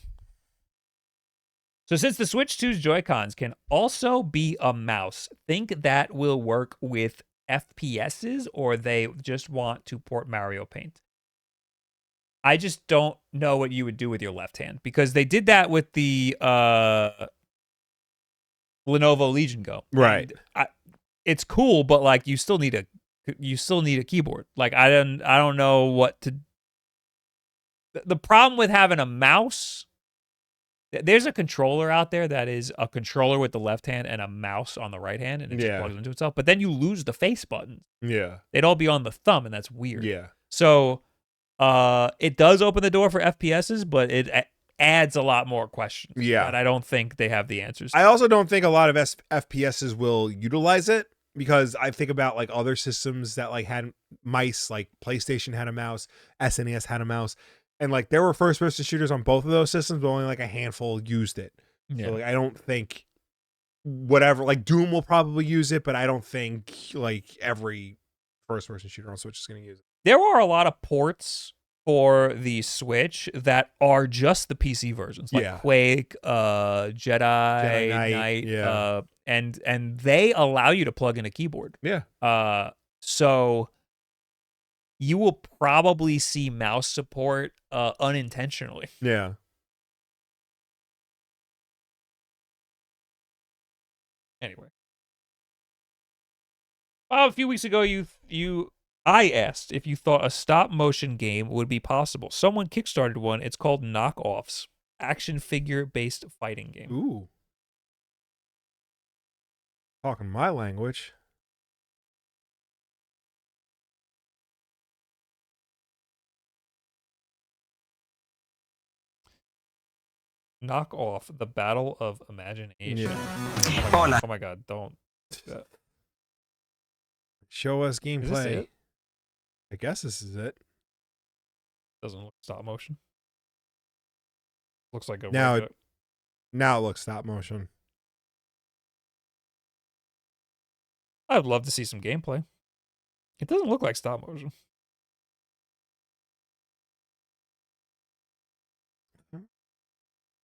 [SPEAKER 1] So since the Switch 2's Joy-Cons can also be a mouse, think that will work with FPSs, or they just want to port Mario Paint? I just don't know what you would do with your left hand, because they did that with the Lenovo Legion Go.
[SPEAKER 2] Right.
[SPEAKER 1] It's cool, but like you still need a keyboard. Like I don't know what to. The problem with having a mouse, there's a controller out there that is a controller with the left hand and a mouse on the right hand, and it just plugs into itself. But then you lose the face buttons.
[SPEAKER 2] Yeah.
[SPEAKER 1] They'd all be on the thumb, and that's weird.
[SPEAKER 2] Yeah.
[SPEAKER 1] So it does open the door for FPSs, but it adds a lot more questions.
[SPEAKER 2] Yeah.
[SPEAKER 1] But I don't think they have the answers.
[SPEAKER 2] I also don't think a lot of FPSs will utilize it, because I think about like other systems that like had mice, like PlayStation had a mouse, SNES had a mouse. And like there were first-person shooters on both of those systems, but only like a handful used it.
[SPEAKER 1] Yeah.
[SPEAKER 2] So like I don't think whatever, like Doom will probably use it, but I don't think like every first-person shooter on Switch is going to use it.
[SPEAKER 1] There are a lot of ports for the Switch that are just the PC versions, like Quake, Jedi Knight, and they allow you to plug in a keyboard.
[SPEAKER 2] Yeah.
[SPEAKER 1] So you will probably see mouse support unintentionally.
[SPEAKER 2] Yeah.
[SPEAKER 1] Anyway, a few weeks ago, I asked if you thought a stop motion game would be possible. Someone kickstarted one. It's called Knockoffs, action figure based fighting game.
[SPEAKER 2] Ooh. Talking my language.
[SPEAKER 1] Knock off the battle of imagination.
[SPEAKER 2] Yeah.
[SPEAKER 1] Oh my god, don't.
[SPEAKER 2] Show us
[SPEAKER 1] Is this
[SPEAKER 2] gameplay.
[SPEAKER 1] it?
[SPEAKER 2] I guess this is it.
[SPEAKER 1] Doesn't look stop motion. Looks like a
[SPEAKER 2] Now
[SPEAKER 1] robot.
[SPEAKER 2] Now it looks stop motion.
[SPEAKER 1] I'd love to see some gameplay. It doesn't look like stop motion.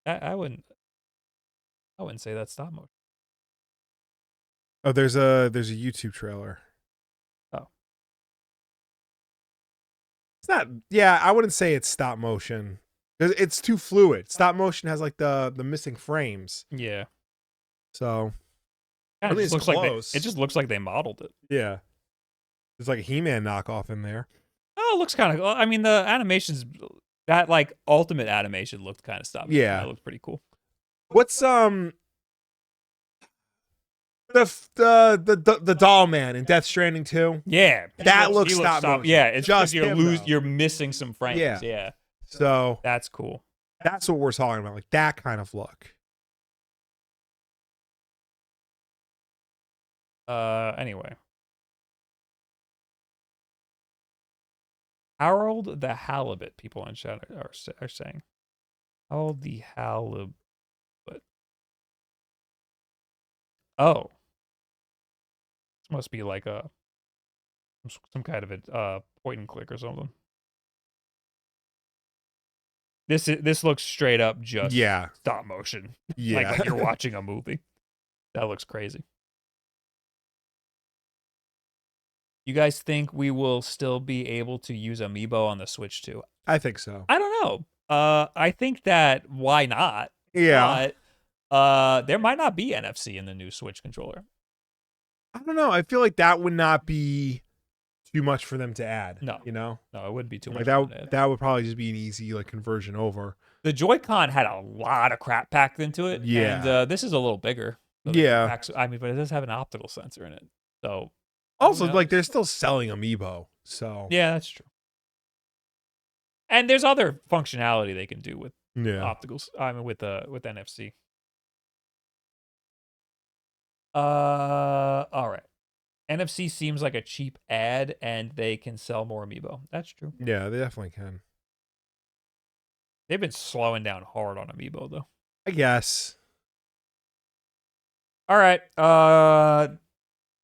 [SPEAKER 1] I wouldn't say that's stop motion.
[SPEAKER 2] Oh, there's a YouTube trailer.
[SPEAKER 1] Oh.
[SPEAKER 2] It's not, yeah, I wouldn't say it's stop motion. It's too fluid. Stop motion has like the missing frames.
[SPEAKER 1] Yeah.
[SPEAKER 2] So
[SPEAKER 1] It
[SPEAKER 2] it's
[SPEAKER 1] just
[SPEAKER 2] close.
[SPEAKER 1] it just looks like they modeled it.
[SPEAKER 2] Yeah. There's like a He-Man knockoff in there.
[SPEAKER 1] Oh, it looks kind of. I mean, the animations, that like ultimate animation looked kind of stop motion.
[SPEAKER 2] Yeah.
[SPEAKER 1] That looked pretty cool.
[SPEAKER 2] What's the doll man in Death Stranding 2?
[SPEAKER 1] Yeah,
[SPEAKER 2] That looks
[SPEAKER 1] he
[SPEAKER 2] stop motion.
[SPEAKER 1] Yeah, it's just
[SPEAKER 2] Just him, though.
[SPEAKER 1] you're missing some frames.
[SPEAKER 2] Yeah.
[SPEAKER 1] Yeah,
[SPEAKER 2] So
[SPEAKER 1] that's cool.
[SPEAKER 2] that's what we're talking about, like that kind of look.
[SPEAKER 1] Anyway, Harold the Halibut. People in chat are saying Harold the Halibut. Oh, this must be like some kind of a point and click or something. This looks straight up just stop motion.
[SPEAKER 2] Yeah.
[SPEAKER 1] Like you're watching a movie. That looks crazy. You guys think we will still be able to use Amiibo on the Switch 2?
[SPEAKER 2] I think so.
[SPEAKER 1] I don't know. I think that why not?
[SPEAKER 2] Yeah.
[SPEAKER 1] But there might not be NFC in the new Switch controller.
[SPEAKER 2] I don't know. I feel like that would not be too much for them to add.
[SPEAKER 1] No.
[SPEAKER 2] You know?
[SPEAKER 1] No, it wouldn't be too
[SPEAKER 2] Like
[SPEAKER 1] much. to add.
[SPEAKER 2] that would probably just be an easy like conversion over.
[SPEAKER 1] The Joy-Con had a lot of crap packed into it.
[SPEAKER 2] Yeah.
[SPEAKER 1] And this is a little bigger. So
[SPEAKER 2] Yeah.
[SPEAKER 1] I mean, but it does have an optical sensor in it. So
[SPEAKER 2] Also,
[SPEAKER 1] who
[SPEAKER 2] like
[SPEAKER 1] knows?
[SPEAKER 2] they're still selling Amiibo. So
[SPEAKER 1] Yeah, that's true. And there's other functionality they can do with opticals. I mean, with NFC. All right. NFC seems like a cheap ad, and they can sell more amiibo. That's true.
[SPEAKER 2] Yeah, they definitely can.
[SPEAKER 1] They've been slowing down hard on amiibo, though.
[SPEAKER 2] I guess.
[SPEAKER 1] All right.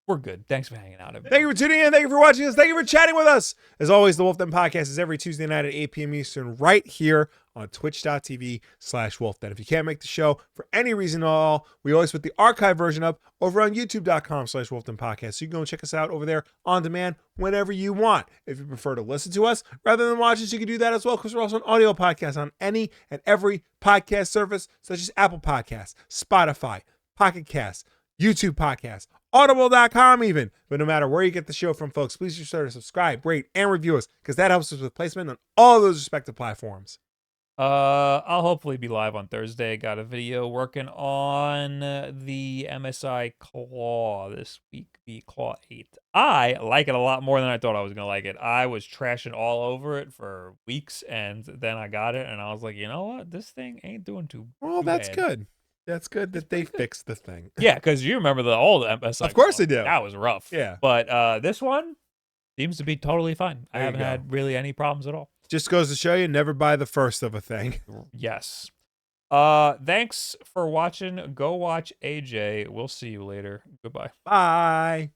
[SPEAKER 1] We're good. Thanks for hanging out. Everybody.
[SPEAKER 2] Thank you for tuning in. Thank you for watching us. Thank you for chatting with us. As always, the WULFF DEN Podcast is every Tuesday night at 8 p.m. Eastern right here on twitch.tv/WULFDEN. If you can't make the show for any reason at all, we always put the archive version up over on youtube.com/WULFF DEN Podcast. So you can go check us out over there on demand whenever you want. If you prefer to listen to us rather than watch us, you can do that as well because we're also an audio podcast on any and every podcast service such as Apple Podcasts, Spotify, Pocket Casts, YouTube Podcasts, Audible.com even. But no matter where you get the show from, folks, please be sure to subscribe, rate, and review us because that helps us with placement on all those respective platforms.
[SPEAKER 1] I'll hopefully be live on Thursday. Got a video working on the MSI Claw this week, the Claw 8. I like it a lot more than I thought I was going to like it. I was trashing all over it for weeks, and then I got it, and I was like, you know what? This thing ain't doing too
[SPEAKER 2] Well, that's
[SPEAKER 1] bad.
[SPEAKER 2] good. That's good that they fixed the thing.
[SPEAKER 1] Yeah, because you remember the old MSI.
[SPEAKER 2] Of course
[SPEAKER 1] Claw.
[SPEAKER 2] I do.
[SPEAKER 1] That was rough.
[SPEAKER 2] Yeah.
[SPEAKER 1] But this one seems to be totally fine. I
[SPEAKER 2] There you
[SPEAKER 1] haven't
[SPEAKER 2] go.
[SPEAKER 1] had really any problems at all.
[SPEAKER 2] Just goes to show you, never buy the first of a thing.
[SPEAKER 1] Yes. Thanks for watching. Go watch AJ. We'll see you later. Goodbye.
[SPEAKER 2] Bye.